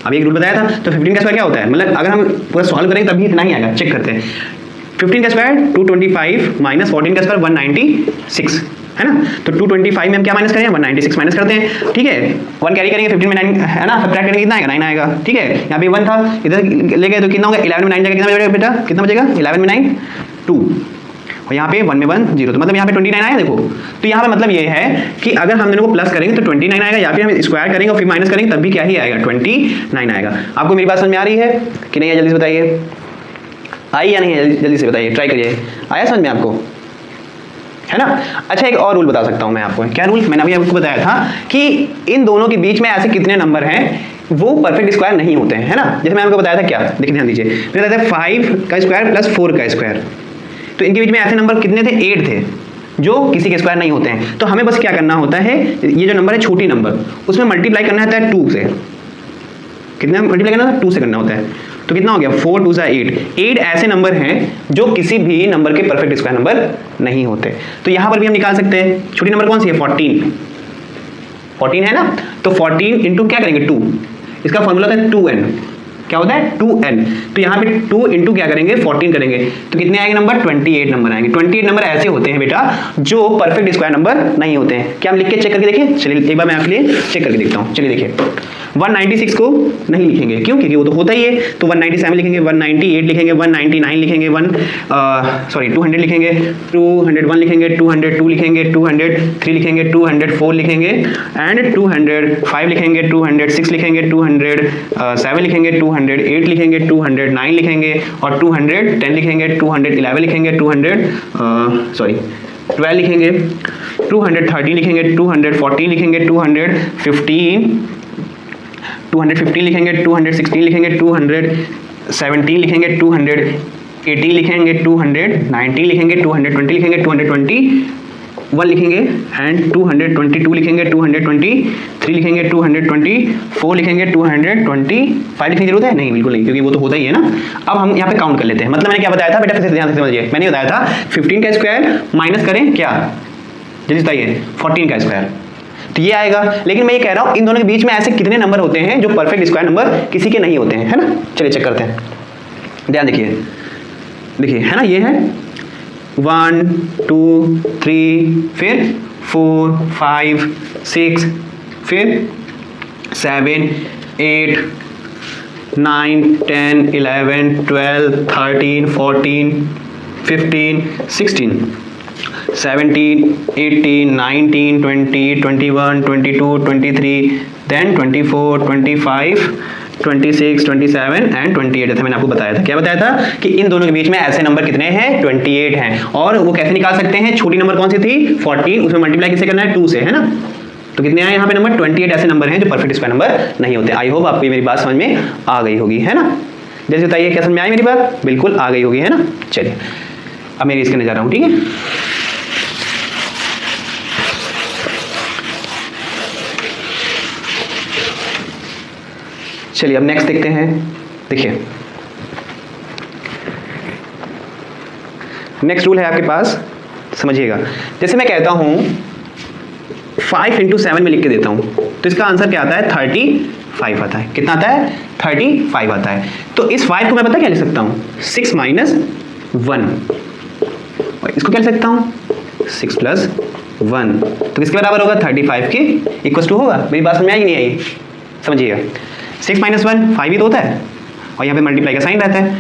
अभी एक रूल बताया था। तो 15 का स्क्वायर क्या होता है, मतलब अगर हम पूरा सॉल्व करेंगे तभी इतना ही आएगा। चेक करते हैं। 15 का स्क्वायर 225 माइनस 14 का स्क्वायर 196, है ना। तो 225 में हम क्या माइनस करें, 196 माइनस करते हैं, ठीक है। 1 कैरी करेंगे 15 में 9, है ना। सब्ट्रैक्ट करेंगे कितना आएगा, 9 आएगा, ठीक है। यहाँ पे 1 था, इधर ले गए तो कितना होगा, 11 में 9 जाएगा, कितना बचेगा बेटा, कितना बचेगा 11 में 9 2, और यहाँ पे 1 में 1 0, तो मतलब यहाँ पे 29 आया। देखो तो यहाँ पे मतलब ये है कि अगर हम दोनों को प्लस करेंगे तो 29 आएगा, या फिर हम स्क्वायर करेंगे और फिर माइनस करेंगे तब भी क्या ही आएगा, 29 आएगा। आपको मेरी बात समझ में आ रही है कि नहीं है, जल्दी से बताइए। आई या नहीं है, जल्दी से बताइए, ट्राई करिए। आया समझ में आपको, है ना। अच्छा एक और रूल बता सकता हूँ मैं आपको। क्या रूल, मैंने अभी आपको बताया था कि इन दोनों के बीच में ऐसे कितने नंबर हैं वो परफेक्ट स्क्वायर नहीं होते हैं, है ना। जैसे मैंने आपको बताया था, क्या देखिए ध्यान दीजिए, मैंने बताया था 5 का स्क्वायर प्लस 4 का स्क्वायर, तो इनके बीच में ऐसे नंबर कितने थे, 8 थे जो किसी के स्क्वायर नहीं होते हैं। तो हमें बस क्या करना होता है, ये जो नंबर है छोटी नंबर, उसमें मल्टीप्लाई करना होता है 2 से। कितना मल्टीप्लाई करना होता है, 2 से करना होता है। तो कितना हो गया, 4 2 8। 8 ऐसे नंबर हैं जो किसी भी नंबर के परफेक्ट स्क्वायर नंबर नहीं होते। तो यहाँ पर भी हम निकाल सकते हैं। छोटी नंबर कौन सी है, 14 है ना। तो 14 इंटू क्या करेंगे 2, इसका फॉर्मूला होता है 2n, क्या होता है 2n। तो यहाँ पे 2 इंटू क्या करेंगे 14 करेंगे तो कितने आएंगे नंबर 28 नंबर आएंगे। 28 नंबर ऐसे होते हैं बेटा जो परफेक्ट स्क्वायर नंबर नहीं होते हैं। क्या हम लिख के चेक करके देखें? चलिए एक बार मैं आपके लिए चेक करके देखता हूँ। चलिए देखिए 196 को नहीं लिखेंगे, क्यों? क्योंकि वो तो होता ही है। तो 197 लिखेंगे, 198 लिखेंगे, 199 लिखेंगे, 200 लिखेंगे, 201 लिखेंगे, 202 लिखेंगे, 203 लिखेंगे, 204 लिखेंगे एंड 205 लिखेंगे, 206 लिखेंगे, 207 लिखेंगे, 208 लिखेंगे, 209 लिखेंगे और 210 लिखेंगे, 211 लिखेंगे, 12 लिखेंगे, 230 लिखेंगे, 240 लिखेंगे, 215 लिखेंगे, 216 लिखेंगे, 217 लिखेंगे, 218 लिखेंगे, 219 लिखेंगे, 220 लिखेंगे, 221 लिखेंगे एंड 222 लिखेंगे, 223 लिखेंगे, 224 लिखेंगे, 225 लिखने की जरूरत है? नहीं, बिल्कुल नहीं, क्योंकि वो तो होता ही है ना। अब हम यहाँ पे काउंट कर लेते हैं। मतलब मैंने क्या बताया था बेटा, फिर से ध्यान से समझिए। मैंने बताया था 15 का स्क्वायर माइनस करें क्या, जल्दी बताइए, 14 का स्क्वायर, तो ये आएगा। लेकिन मैं ये कह रहा हूँ इन दोनों के बीच में ऐसे कितने नंबर होते हैं जो परफेक्ट स्क्वायर नंबर किसी के नहीं होते हैं, है ना। चलिए चेक करते हैं, ध्यान देखिए, देखिए है ना, ये है 1 2 3 फिर 4 5 6 फिर 7 8 9 10 11 12 13 14 15 16 17 18 19 20 21 22 23 then 24 25 26 27 एंड 28 जैसे मैंने आपको बताया था। क्या बताया था कि इन दोनों के बीच में ऐसे नंबर कितने हैं 28 हैं। और वो कैसे निकाल सकते हैं? छोटी नंबर कौन सी थी 14, उसमें मल्टीप्लाई किससे करना है 2 से, है ना। तो कितने आए यहाँ पे नंबर 28 ऐसे नंबर हैं जो परफेक्ट स्क्वायर नंबर नहीं होते। आई होप आपको मेरी बात समझ में आ गई होगी, है ना। जैसे बताइए क्या समझ में आई मेरी बात? बिल्कुल आ गई होगी, है ना। चलिए अब मैं इरेज करने जा रहा हूँ, ठीक है। चलिए अब नेक्स्ट देखते हैं। देखिए नेक्स्ट रूल है आपके पास, समझिएगा। जैसे मैं कहता हूं 5 × 7 में लिख के देता हूं तो इसका आंसर क्या आता है 35 आता है। कितना आता है 35 आता है। तो इस 5 को मैं पता क्या लिख सकता हूं 6 - 1 और इसको क्या लिख सकता हूं 6 + 1 तो किसके बराबर होगा 35 के इक्वल टू होगा। मेरी बात समझ में आई नहीं आई? समझिएगा 6 - 1 5 ही तो होता है और यहाँ पे मल्टीप्लाई का साइन रहता है।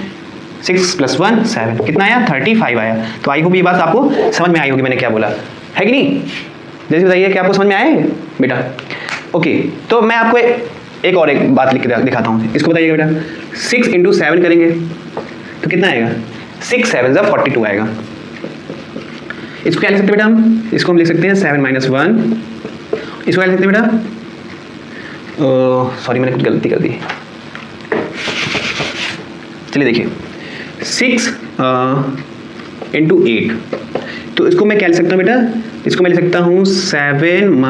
6 + 1 7 कितना आया 35 आया। तो आई होप ये बात आपको समझ में आई होगी मैंने क्या बोला है कि नहीं। जैसे बताइए कि आपको समझ में आया बेटा। ओके तो मैं आपको एक और एक बात लिख के दिखाता हूँ। इसको बताइएगा बेटा 6 × 7 करेंगे तो कितना आएगा 6 × 7 = 42 आएगा। इसको क्या लिख सकते हैं बेटा हम? इसको हम लिख सकते हैं 7 - 1। इसको क्या लिख सकते हैं बेटा? सॉरी मैंने कुछ गलती कर दी। चलिए देखिए 6 × 8 तो इसको मैं क्या लिख सकता हूँ बेटा? इसको मैं लिख सकता हूँ 7 -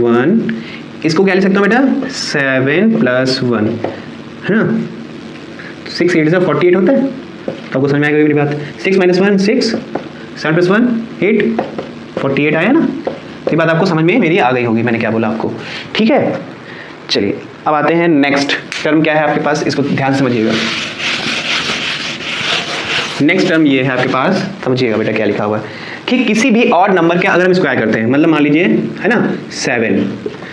1। इसको क्या लिख सकता हूँ बेटा 7 + 1, है ना। 6 × 8 = 48 होता है। तो आपको समझ में आएगा मेरी बात। 6 - 1 6, 7 + 1 8, 48 आया ना। तो ये बात आपको समझ में मेरी आ गई होगी मैंने क्या बोला आपको, ठीक है। चलिए अब आते हैं नेक्स्ट टर्म क्या है आपके पास, इसको ध्यान से समझिएगा। नेक्स्ट टर्म ये है आपके पास, समझिएगा बेटा क्या लिखा हुआ है कि किसी भी ऑड नंबर के अगर हम स्क्वायर करते हैं, मतलब मान लीजिए है ना 7,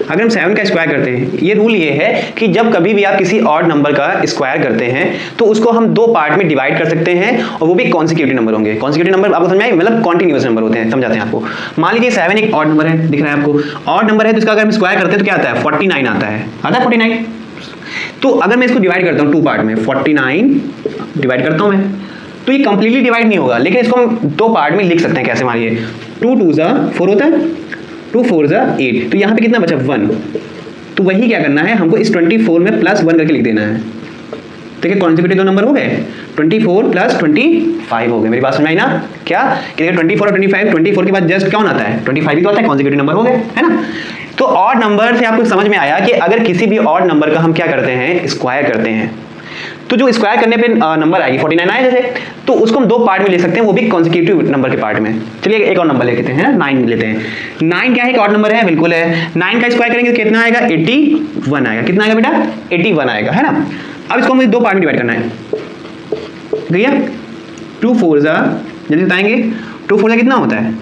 अगर हम 7 का स्क्वायर करते हैं, ये रूल ये है कि जब कभी भी आप किसी ऑड नंबर का स्क्वायर करते हैं तो उसको हम 2 पार्ट में डिवाइड कर सकते हैं और वो भी कॉन्सिक्यूटिव नंबर होंगे। कॉन्सिक्यूटिव नंबर आपको समझ में आई? मतलब कॉन्टिन्यूअस नंबर होते हैं। समझाते हैं आपको। मान लीजिए 7 एक ऑड नंबर है, दिख रहा है आपको। ऑड नंबर है तो इसका अगर हम स्क्वायर करते हैं तो क्या आता है 49 आता है। 49। तो अगर मैं इसको डिवाइड करता हूँ 2 पार्ट में 49 डिवाइड करता हूँ मैं, तो ये कंप्लीटली डिवाइड नहीं होगा, लेकिन इसको हम 2 पार्ट में लिख सकते हैं। कैसे? मानिए 2 × 2 = 4 होता है, 2 × 4 = 8। तो यहाँ पे कितना बचा 1। तो वही क्या करना है हमको इस 24 में +1 करके लिख देना है। ठीक है, कॉन्सिक्यूटिव 2 नंबर हो गए 24 + 25 हो गए। मेरी बात समझ आई ना? क्या कि 24 और 25, 24 के बाद जस्ट कौन आता है 25 ही तो आता है, कॉन्सिक्यूटिव नंबर हो गए, है ना। तो ऑड नंबर से आपको समझ में आया कि अगर किसी भी ऑड नंबर का हम क्या करते हैं स्क्वायर करते हैं तो जो स्क्वायर करने पे नंबर आएगी 49 आए जैसे, तो उसको हम 2 पार्ट में ले सकते हैं, वो भी कॉन्सिक्यूटिव नंबर के पार्ट में। चलिए एक और नंबर लेते हैं ना 9 लेते हैं। 9 क्या है एक ऑड नंबर है, बिल्कुल है। 9 का स्क्वायर करेंगे तो कितना आएगा 81 आएगा। कितना आएगा बेटा 81 आएगा, है ना। अब इसको मुझे 2 पार्ट में डिवाइड करना है, भैया 2 4 जल्दी बताएंगे, 2 4 कितना होता है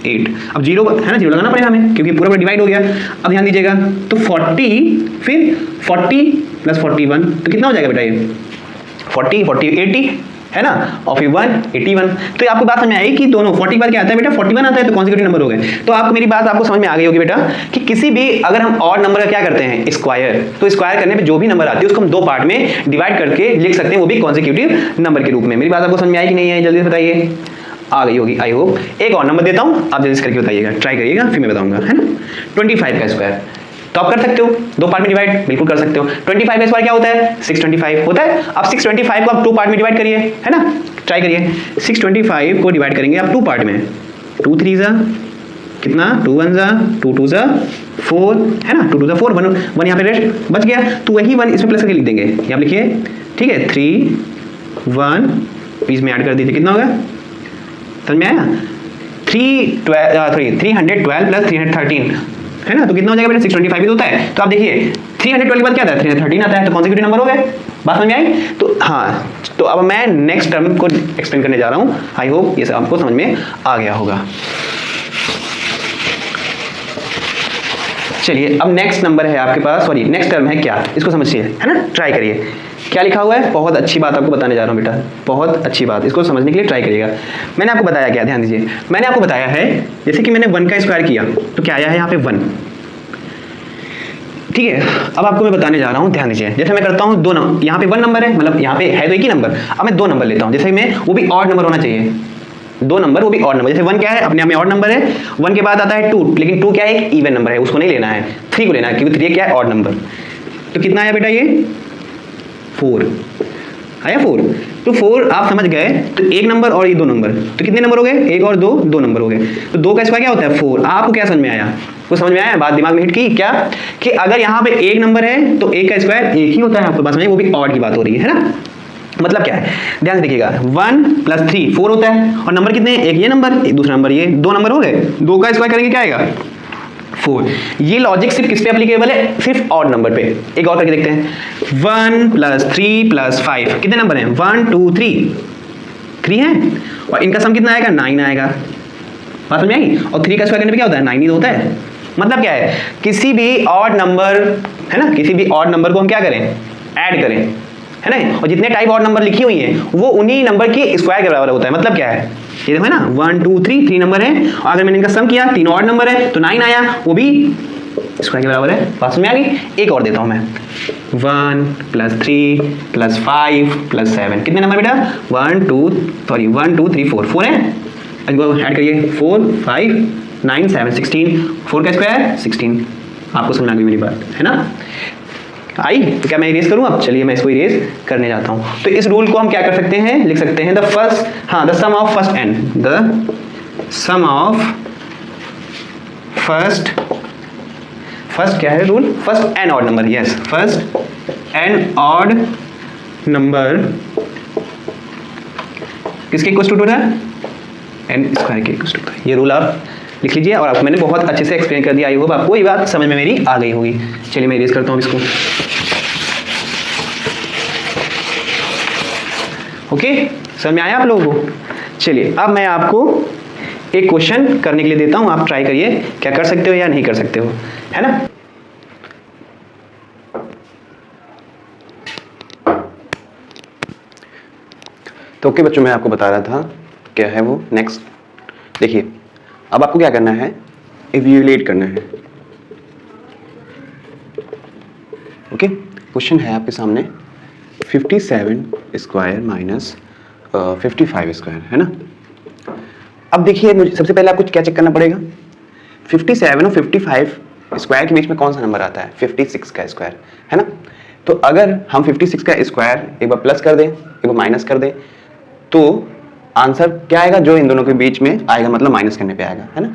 8। अब 0 है ना, 0 लगाना पड़ेगा हमें क्योंकि पूरा डिवाइड हो गया। अब ध्यान दीजिएगा, तो 40 फिर 40 + 41 तो कितना हो जाएगा बेटा ये 40 40 80 है ना, और फिर 1 81। तो आपको बात समझ में आई कि दोनों 40 बाद क्या आता है बेटा 41 आता है, तो कॉन्सेक्यूटिव नंबर हो गए। तो आपको मेरी बात आपको समझ में आ गई होगी बेटा कि किसी भी अगर हम ऑड नंबर का क्या करते हैं स्क्वायर, तो स्क्वायर करने पे जो भी नंबर आती है उसको हम 2 पार्ट में डिवाइड करके लिख सकते हैं, वो भी कॉन्सेक्यूटिव नंबर के रूप में। मेरी बात आपको समझ में आई कि नहीं आई, जल्दी से बताइए, आ गई होगी आई होप। एक और नंबर देता हूँ, आप जल्दी से करके बताइएगा, ट्राई करिएगा, फिर मैं बताऊंगा, है ना। 25 का स्क्वायर तो आप कर सकते हो 2 पार्ट में डिवाइड, बिल्कुल कर सकते हो। 25 का स्क्वायर क्या होता है 625 होता है। अब 625 को आप 2 पार्ट में डिवाइड करिए, है ना, ट्राई करिए। 625 को डिवाइड करेंगे आप 2 पार्ट में, 2 3 कितना, 2 1 2 2 4 है ना, 2 2 4 1 यहाँ पे रेस्ट बच गया, तो वही 1 इसमें प्लस करके लिख देंगे, यहाँ लिखिए, ठीक है। 3 1 इसमें ऐड कर दीजिए, कितना होगा समझ में आया, 312 + 313 है ना, तो कितना हो जाएगा बेटा 625 ही होता है। तो आप देखिए 312 के बाद क्या आता है 313 आता है, तो कॉन्सेक्यूटिव नंबर हो गए। बात समझ में आई। तो हाँ, तो अब मैं नेक्स्ट टर्म को एक्सप्लेन करने जा रहा हूँ, आई होप ये सब आपको समझ में आ गया होगा। चलिए अब नेक्स्ट नंबर है आपके पास, सॉरी नेक्स्ट टर्म है क्या, इसको समझिए, है ना, ट्राई करिए क्या लिखा हुआ है। बहुत अच्छी बात आपको बताने जा रहा हूँ बेटा, बहुत अच्छी बात, इसको समझने के लिए ट्राई करिएगा। मैंने आपको बताया क्या, ध्यान दीजिए, मैंने आपको बताया है जैसे कि मैंने 1 का स्क्वायर किया तो क्या आया है यहाँ पे 1, ठीक है। अब आपको मैं बताने जा रहा हूँ, ध्यान दीजिए, जैसे मैं करता हूँ 2 नंबर, यहाँ पे 1 नंबर है, मतलब यहाँ पे है तो एक ही नंबर, अब मैं 2 नंबर लेता हूँ, जैसे मैं वो भी ऑड नंबर होना चाहिए, 2 नंबर वो भी ऑड नंबर, जैसे 1 क्या है अपने आप में ऑड नंबर है, 1 के बाद आता है 2, लेकिन 2 क्या है एक इवन नंबर है, उसको नहीं लेना है, 3 को लेना है क्योंकि 3 क्या है ऑड नंबर। तो कितना आया बेटा ये 4 आया 4, तो 4 आप समझ गए, तो एक नंबर और ये 2 नंबर, तो कितने नंबर हो गए, एक और 2 नंबर हो गए। तो 2 का स्क्वायर क्या होता है 4। आपको क्या समझ में आया, वो समझ में आया, बात दिमाग में हिट की क्या, कि अगर यहाँ पे एक नंबर है तो एक का स्क्वायर एक ही होता है, आपको बात समझ, वो भी ऑड की बात हो रही है ना। मतलब क्या है, ध्यान से देखिएगा, 1 + 3 4 होता है, और नंबर कितने, एक ये नंबर एक दूसरा नंबर, ये 2 नंबर हो गए, 2 का स्क्वायर करेंगे क्या आएगा 4। ये लॉजिक सिर्फ किस पे एप्लीकेबल है, सिर्फ ऑड नंबर पे। एक और करके देखते हैं, 1 + 3 + 5 कितने नंबर हैं 1 2 3 हैं, और इनका सम कितना आएगा 9 आएगा, बात समझ में आई। और 3 का स्क्वायर करने पे क्या होता है 9 ही होता है। मतलब क्या है, किसी भी ऑड नंबर है ना, किसी भी ऑड नंबर को हम क्या करें ऐड करें, है ना, और जितने टाइप ऑड नंबर लिखी हुई हैं वो उन्हीं नंबर की स्क्वायर के बराबर होता है। मतलब क्या है, ये देखो है ना 1 2 3 नंबर है, और अगर मैंने इनका सम किया 3 ऑड नंबर है तो 9 आया, वो भी स्क्वायर के बराबर है, बात में आ गई। एक और देता हूं मैं, 1 + 3 + 5 + 7 कितने नंबर बेटा 1 2 3 4 है, इनको ऐड करिए 4 5 9 7 16, 4 का स्क्वायर 16। आपको समझ आ गई मेरी बात, है ना, आई। तो क्या मैं इरेज करूं अब, चलिए मैं इसको इरेज करने जाता हूं। तो इस रूल को हम क्या कर सकते हैं, लिख सकते हैं the sum of first n, the sum of first क्या है rule, first n odd number, yes first n odd number किसके इक्वल टू होता है एन स्क्वायर के इक्वल टू होता है। ये रूल आप लिख लीजिए, और आपको मैंने बहुत अच्छे से एक्सप्लेन कर दिया, आई होप आपको ये बात समझ में मेरी आ गई होगी। चलिए मैं इरेज करता हूँ इसको, ओके समझ में आया आप लोगों को। चलिए अब मैं आपको एक क्वेश्चन करने के लिए देता हूं, आप ट्राई करिए क्या कर सकते हो या नहीं कर सकते हो, है ना। तो ओके बच्चों, मैं आपको बता रहा था क्या है वो नेक्स्ट। देखिए अब आपको क्या करना है, इवैल्यूएट करना है, ओके। क्वेश्चन है आपके सामने 57 स्क्वायर माइनस 55 स्क्वायर, है ना। अब देखिए मुझे सबसे पहले आपको क्या चेक करना पड़ेगा, 57 और 55 स्क्वायर के बीच में कौन सा नंबर आता है 56 का स्क्वायर, है ना। तो अगर हम 56 का स्क्वायर एक बार प्लस कर दें एक बार माइनस कर दें तो आंसर क्या आएगा, जो इन दोनों के बीच में आएगा, मतलब माइनस करने पे आएगा, है ना।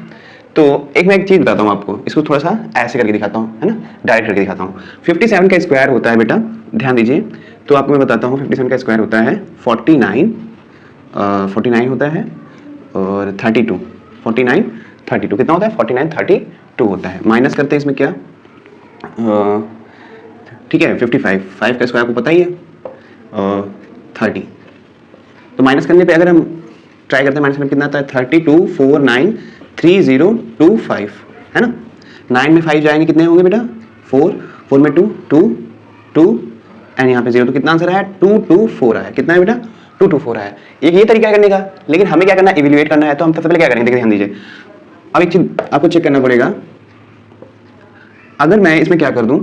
तो मैं एक चीज बताता हूँ आपको, इसको थोड़ा सा ऐसे करके दिखाता हूँ, है ना, डायरेक्ट करके दिखाता हूँ। 57 का स्क्वायर होता है बेटा, ध्यान दीजिए, तो आपको मैं बताता हूँ 57 का स्क्वायर होता है 49 होता है, और 32 49 32 कितना होता है 49 32 होता है। माइनस करते हैं इसमें क्या, ठीक है 55 का स्क्वायर आपको पता ही है 30। तो माइनस करने पे अगर हम ट्राई करते हैं माइनस करने कितना आता है 32493025 है ना। 9 में 5 जाएंगे कितने होंगे बेटा 4, 4 में 2 2 2 एंड यहाँ पे 0, तो कितना आंसर आया 224 आया। कितना है बेटा 224 आया। एक ये तरीका है करने का, लेकिन हमें क्या करना है इवेल्युएट करना है। तो हम सबसे पहले क्या करेंगे देखिए ध्यान दीजिए। अब एक चीज आपको चेक करना पड़ेगा, अगर मैं इसमें क्या कर दूं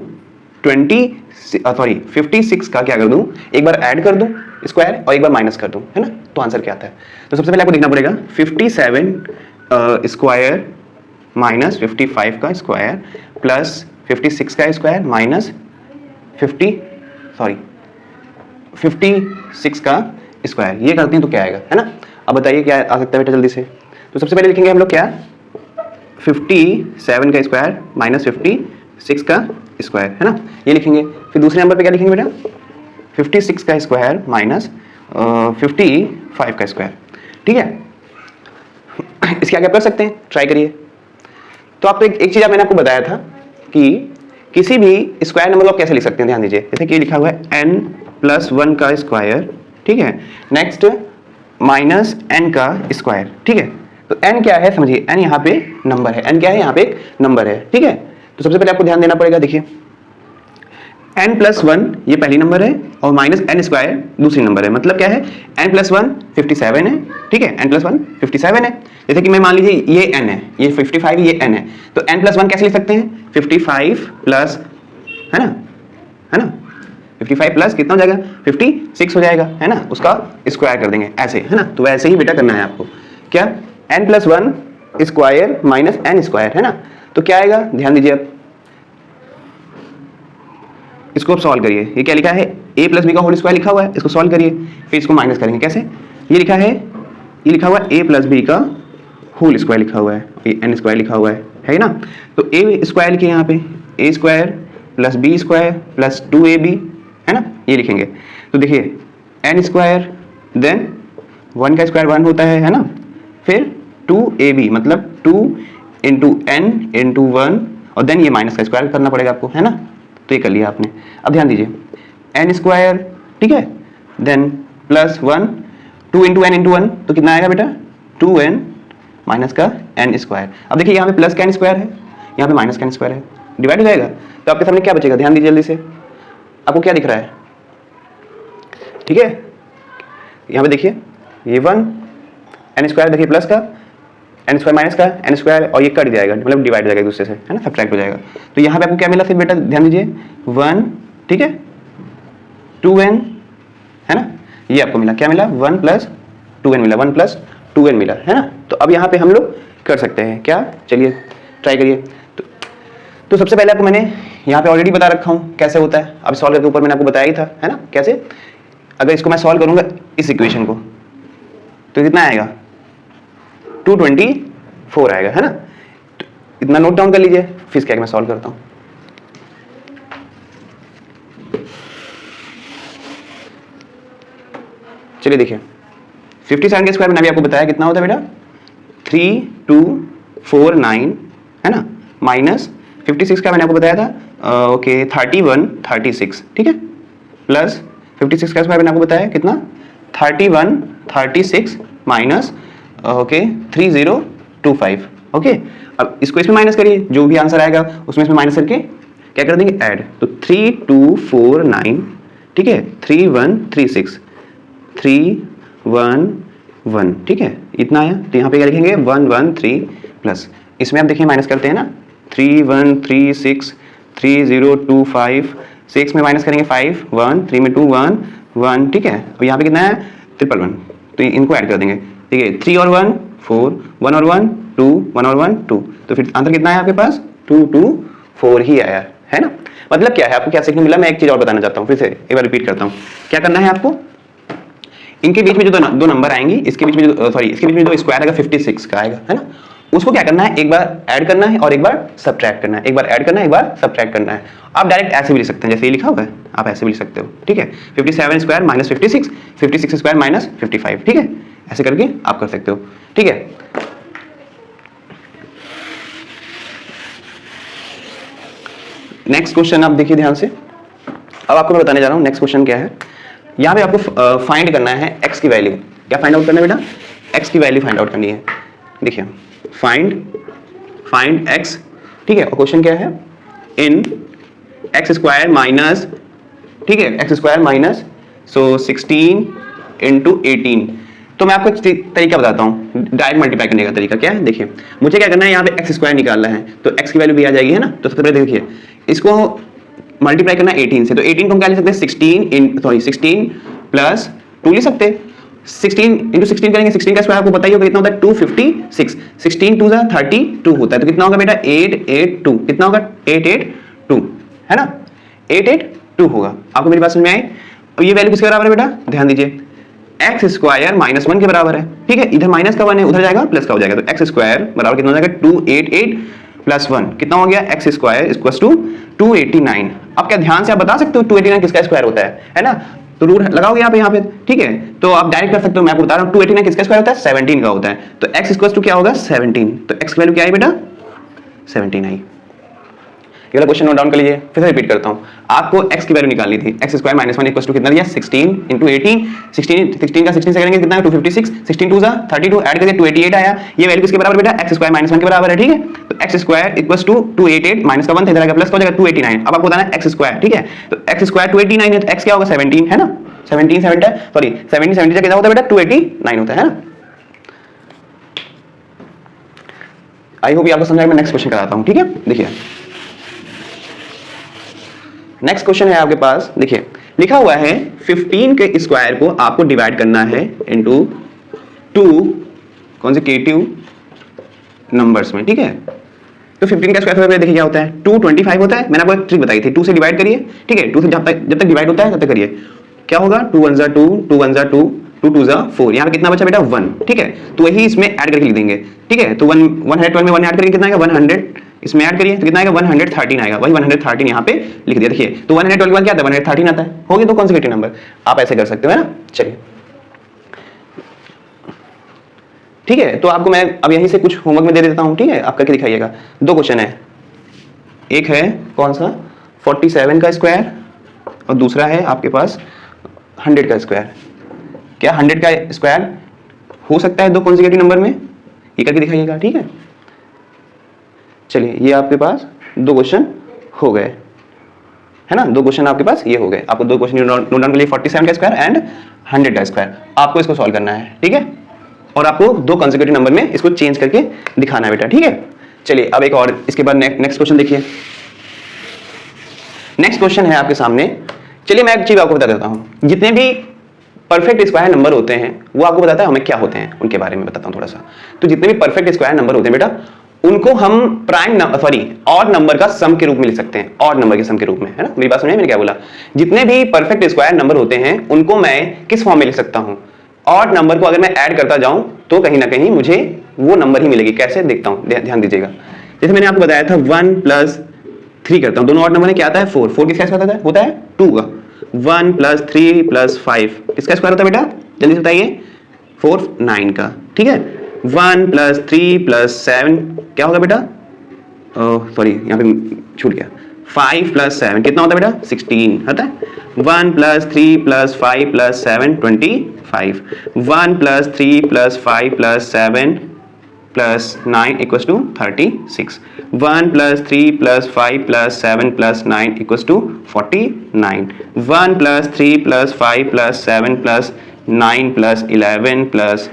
56 का क्या कर दूं, एक बार ऐड कर दूं स्क्वायर और एक बार माइनस कर दूं, है ना, तो आंसर क्या आता है। तो सबसे पहले आपको देखना पड़ेगा 57 स्क्वायर माइनस 55 का स्क्वायर प्लस 56 का स्क्वायर माइनस 56 का स्क्वायर, ये करते हैं तो क्या आएगा, है ना। अब बताइए क्या आ सकता है बेटा जल्दी से। तो सबसे पहले लिखेंगे हम लोग क्या 57 का स्क्वायर माइनस 56 का स्क्वायर, है ना, ये लिखेंगे। फिर दूसरे नंबर पे क्या लिखेंगे बेटा 56 का स्क्वायर माइनस 55 का स्क्वायर, ठीक है। इसके आगे आप कर सकते हैं, ट्राई करिए। तो आप एक चीज मैंने आपको बताया था कि किसी भी स्क्वायर नंबर को आप कैसे लिख सकते हैं, ध्यान दीजिए। जैसे कि लिखा हुआ है n+1 का स्क्वायर, ठीक है, नेक्स्ट माइनस n का स्क्वायर, ठीक है। तो n क्या है समझिए, n यहाँ पे नंबर है, n क्या है यहाँ पे एक नंबर है, ठीक है। तो सबसे पहले आपको ध्यान देना पड़ेगा, देखिए n+1 ये पहली नंबर है और माइनस n स्क्वायर दूसरी नंबर है। मतलब क्या है n+1 57 है, ठीक है, n+1 57 है। जैसे कि मैं मान लीजिए ये n है, ये 55 ये n है, तो n+1 कैसे लिख सकते हैं 55 प्लस, है ना 55 प्लस कितना हो जाएगा 56 हो जाएगा, है ना, उसका स्क्वायर कर देंगे ऐसे, है ना। तो वैसे ही बेटा करना है आपको, क्या n+1 square minus n square, है ना। तो क्या आएगा ध्यान दीजिए, अब इसको आप सॉल्व करिए। ये क्या लिखा है a प्लस बी का होल स्क्वायर लिखा हुआ है, इसको सॉल्व करिए, फिर इसको माइनस करेंगे कैसे। ये लिखा है, ये लिखा हुआ है a प्लस बी का होल स्क्वायर लिखा हुआ है, ये n स्क्वायर लिखा हुआ है ना। तो a स्क्वायर लिखे यहाँ पे a square plus b square plus 2ab, है ना, ये लिखेंगे। तो देखिए n स्क्वायर देन 1 का स्क्वायर 1 होता है ना, फिर 2ab मतलब 2 इंटू n इंटू 1 और देन ये माइनस का स्क्वायर करना पड़ेगा आपको, है ना। तो ये कर लिया आपने। अब ध्यान दीजिए n स्क्वायर, ठीक है, then plus 1 2 into n into 1 तो कितना आएगा बेटा 2n माइनस का n स्क्वायर। अब देखिए यहाँ पे प्लस का n स्क्वायर है, यहाँ पे माइनस का n स्क्वायर है, डिवाइड हो जाएगा। तो आपके सामने क्या बचेगा, ध्यान दीजिए जल्दी से, आपको क्या दिख रहा है, ठीक है, यहाँ पे देखिए ये 1 n स्क्वायर देखिए प्लस का n स्क्वायर माइनस का n स्क्वायर और ये कट जाएगा, मतलब डिवाइड हो जाएगा एक दूसरे से, है ना, सब्ट्रैक्ट हो जाएगा। तो यहाँ पे आपको क्या मिला फिर बेटा ध्यान दीजिए 1, ठीक है, 2n, है ना, ये आपको मिला, क्या मिला 1 प्लस 2n मिला, 1 प्लस 2n मिला, है ना। तो अब यहाँ पे हम लोग कर सकते हैं क्या, चलिए ट्राई करिए। तो सबसे पहले आपको मैंने यहाँ पे ऑलरेडी बता रखा हूँ कैसे होता है, अब सॉल्व करके ऊपर मैंने आपको बताया ही था, है ना, कैसे। अगर इसको मैं सॉल्व करूँगा इस इक्वेशन को तो कितना आएगा 224 आएगा, है ना। तो इतना नोट डाउन कर लीजिए, फिर इसके आगे मैं सॉल्व करता हूँ। चलिए देखिए 57 के स्क्वायर मैंने अभी आपको बताया कितना होता है बेटा 3249, है ना, माइनस 56 का मैंने आपको बताया था ओके 3136, ठीक है, प्लस 56 का स्क्वायर मैंने आपको बताया कितना 3136 माइनस ओके 3025, ओके। अब इसको इसमें माइनस करिए, जो भी आंसर आएगा उसमें इसमें माइनस करके क्या कर देंगे ऐड। तो 3249, ठीक है, 3136 311, ठीक है, इतना आया। तो यहाँ पे क्या लिखेंगे 113 प्लस, इसमें आप देखिए माइनस करते हैं ना 3136 3025, 6 में माइनस करेंगे 5 1 3 में 2 1 1, ठीक है। अब यहाँ पे कितना है 111, तो इनको ऐड कर देंगे, ठीक है, 3 और 1 4 1 और 1 2 1 और 1 2, तो फिर आंसर कितना है आपके पास 224 ही आया, है ना। मतलब क्या है आपको क्या सीखने मिला, मैं एक चीज और बताना चाहता हूँ, फिर से एक बार रिपीट करता हूँ। क्या करना है आपको, इनके बीच में जो दो नंबर आएंगी, इसके बीच में जो इसके बीच में जो स्क्वायर आएगा 56 का आएगा, है ना, उसको क्या करना है एक बार ऐड करना है और एक बार सब्ट्रैक्ट करना है, एक बार ऐड करना है एक बार सब्ट्रैक्ट करना है। आप डायरेक्ट ऐसे भी लिख सकते हैं जैसे ये लिखा हुआ है, आप ऐसे भी लिख सकते हो, ठीक है, 57 स्क्वायर माइनस 56 56 स्क्वायर माइनस 55, ठीक है, ऐसे करके आप कर सकते हो, ठीक है। नेक्स्ट क्वेश्चन आप देखिए ध्यान से, अब आपको मैं बताने जा रहा हूँ नेक्स्ट क्वेश्चन क्या है। यहाँ पे आपको फाइंड करना है x की वैल्यू। क्या फाइंड आउट करना है बेटा? x की वैल्यू फाइंड आउट करनी है। देखिए फाइंड x, ठीक है, और क्वेश्चन क्या है? इन x स्क्वायर माइनस, ठीक है, x स्क्वायर माइनस 16 इंटू 18। तो मैं आपको एक तरीका बताता हूँ डायरेक्ट मल्टीप्लाई करने का तरीका। क्या है? देखिए मुझे क्या करना है, यहाँ पे x स्क्वायर निकालना है, तो x की वैल्यू भी आ जाएगी, है ना। तो सबसे पहले देखिए इसको मल्टीप्लाई करना 18 से, तो 18 को हम क्या ले सकते हैं? 16 प्लस 2 ले सकते हैं। 16 इंटू 16 करेंगे, 16 का स्क्वायर आपको पता ही होगा कितना होता है? 256। 16 2 32 होता है, तो कितना होगा बेटा? 882। कितना होगा? 882, है ना, 882 होगा। आपको मेरी बात समझ में आई? अब ये वैल्यू किसके बराबर है बेटा? ध्यान दीजिए, एक्स स्क्वायर माइनस 1 के बराबर है, ठीक है। इधर माइनस का 1 है, उधर जाएगा प्लस का हो जाएगा, तो एक्स स्क्वायर बराबर कितना हो जाएगा? 288 प्लस 1 कितना हो गया? X square equals to 289। अब क्या ध्यान से आप बता सकते हो 289 किसका स्क्वायर होता है ना? तो रूल लगाओगे यहाँ पे, ठीक है। तो आप डायरेक्ट कर सकते हो, मैं आपको बता रहा हूँ 289 किसका स्क्वायर होता है? 17 का होता है। तो एक्स इक्वल्स टू क्या होगा? 17। तो एक्स की वैल्यू क्या है बेटा? 17 आई। ये वाला क्वेश्चन नोट डाउन कर लीजिए, फिर से रिपीट करता हूँ। आपको x की वैल्यू निकालनी थी, x square minus 1 equals to कितना दिया? 16 इंटू 18। 16 का 16 से करेंगे कितना है? 256। 16 2 32 ऐड करके 288 आया। ये वैल्यू किसके बराबर बेटा? x स्क्वायर माइनस 1 के बराबर है, ठीक है। तो x square equals to 288 minus का 1 था, इधर आएगा प्लस का हो जाएगा 289। अब आपको बताना है x स्क्वायर, ठीक है। तो x स्क्वायर 289 है, तो x क्या होगा? 17, है ना। 17 70 कितना होता है बेटा? 289 होता है ना। आई होप आपको समझ आएगा। मैं नेक्स्ट क्वेश्चन कराता हूँ, ठीक है। देखिए नेक्स्ट क्वेश्चन है आपके पास, देखिए लिखा हुआ है 15 के स्क्वायर को आपको डिवाइड करना है इनटू 2 कॉन्सेक्यूटिव नंबर्स में, ठीक है। तो 15 का स्क्वायर देखिए क्या होता है? 225 होता है। मैंने आपको एक ट्रिक बताई थी, 2 से डिवाइड करिए, ठीक है। 2 से जब तक डिवाइड होता है तब तक करिए। क्या होगा? 2 1 जा 2, 2 1 जा 2, 2 2 जा 4। यहाँ पे कितना बचा बेटा? 1, ठीक है। तो वही इसमें ऐड करके लिख देंगे, ठीक है। तो 112 में 1 ऐड करेंगे, कितना आएगा? 100। इसमें ऐड करिए तो कितना आएगा? 113 आएगा। वही 113 यहाँ पे लिख दिया। देखिए तो 112 क्या आता है? 113 आता है। हो गए दो कॉन्सेक्यूटिव नंबर। आप ऐसे कर सकते हो, है ना। चलिए ठीक है। तो आपको मैं अब यहीं से कुछ होमवर्क में दे देता हूँ, ठीक है। आप करके दिखाइएगा। 2 क्वेश्चन है, एक है कौन सा? 47 का स्क्वायर, और दूसरा है आपके पास 100 का स्क्वायर। क्या 100 का स्क्वायर हो सकता है 2 कॉन्सेक्यूटिव नंबर में? ये करके दिखाइएगा, ठीक है। चलिए ये आपके पास 2 क्वेश्चन हो गए, है ना। 2 क्वेश्चन आपके पास ये हो गए। आपको 2 क्वेश्चन नोट डाउन के लिए 47 का स्क्वायर एंड 100 का स्क्वायर आपको इसको सॉल्व करना है, ठीक है। और आपको 2 कॉन्सेक्यूटिव नंबर में इसको चेंज करके दिखाना है बेटा, ठीक है। चलिए अब एक और इसके बाद नेक्स्ट क्वेश्चन देखिए। नेक्स्ट क्वेश्चन है आपके सामने। चलिए मैं एक चीज आपको बता देता हूँ, जितने भी परफेक्ट स्क्वायर नंबर होते हैं वो आपको बताता है हमें क्या होते हैं, उनके बारे में बताता हूँ थोड़ा सा। तो जितने भी परफेक्ट स्क्वायर नंबर होते हैं बेटा, उनको हम ऑड नंबर का सम के रूप में लिख सकते हैं, ऑड नंबर के सम के रूप में, है ना। मेरी बात समझे मैंने क्या बोला? जितने भी परफेक्ट स्क्वायर नंबर होते हैं उनको मैं किस फॉर्म में लिख सकता हूं? ऑड नंबर को अगर मैं ऐड करता जाऊं तो कहीं ना कहीं मुझे वो नंबर ही मिलेगी। कैसे? देखता हूं, ध्यान दीजिएगा। जैसे मैंने आपको बताया था 1 + 3 करता हूं, दोनों ऑड नंबर में क्या आता है? 4। 4 किसका स्क्वायर होता है? 2 का। 1 + 3 + 5 किसका स्क्वायर होता है बेटा? जल्दी से बताइए। 4 9 का, ठीक है। 1 + 3 + 7 क्या होगा बेटा? सॉरी यहाँ पे छूट गया। 5 + 7 कितना होता है बेटा? 16 होता है। 1 + 3 + 5 + 7 25। 1 + 3 + 5 + 7 + 9 = 36। 1 + 3 + 5 + 7 + 9 = 49। 1 + 3 + 5 + 7 + 9 + 11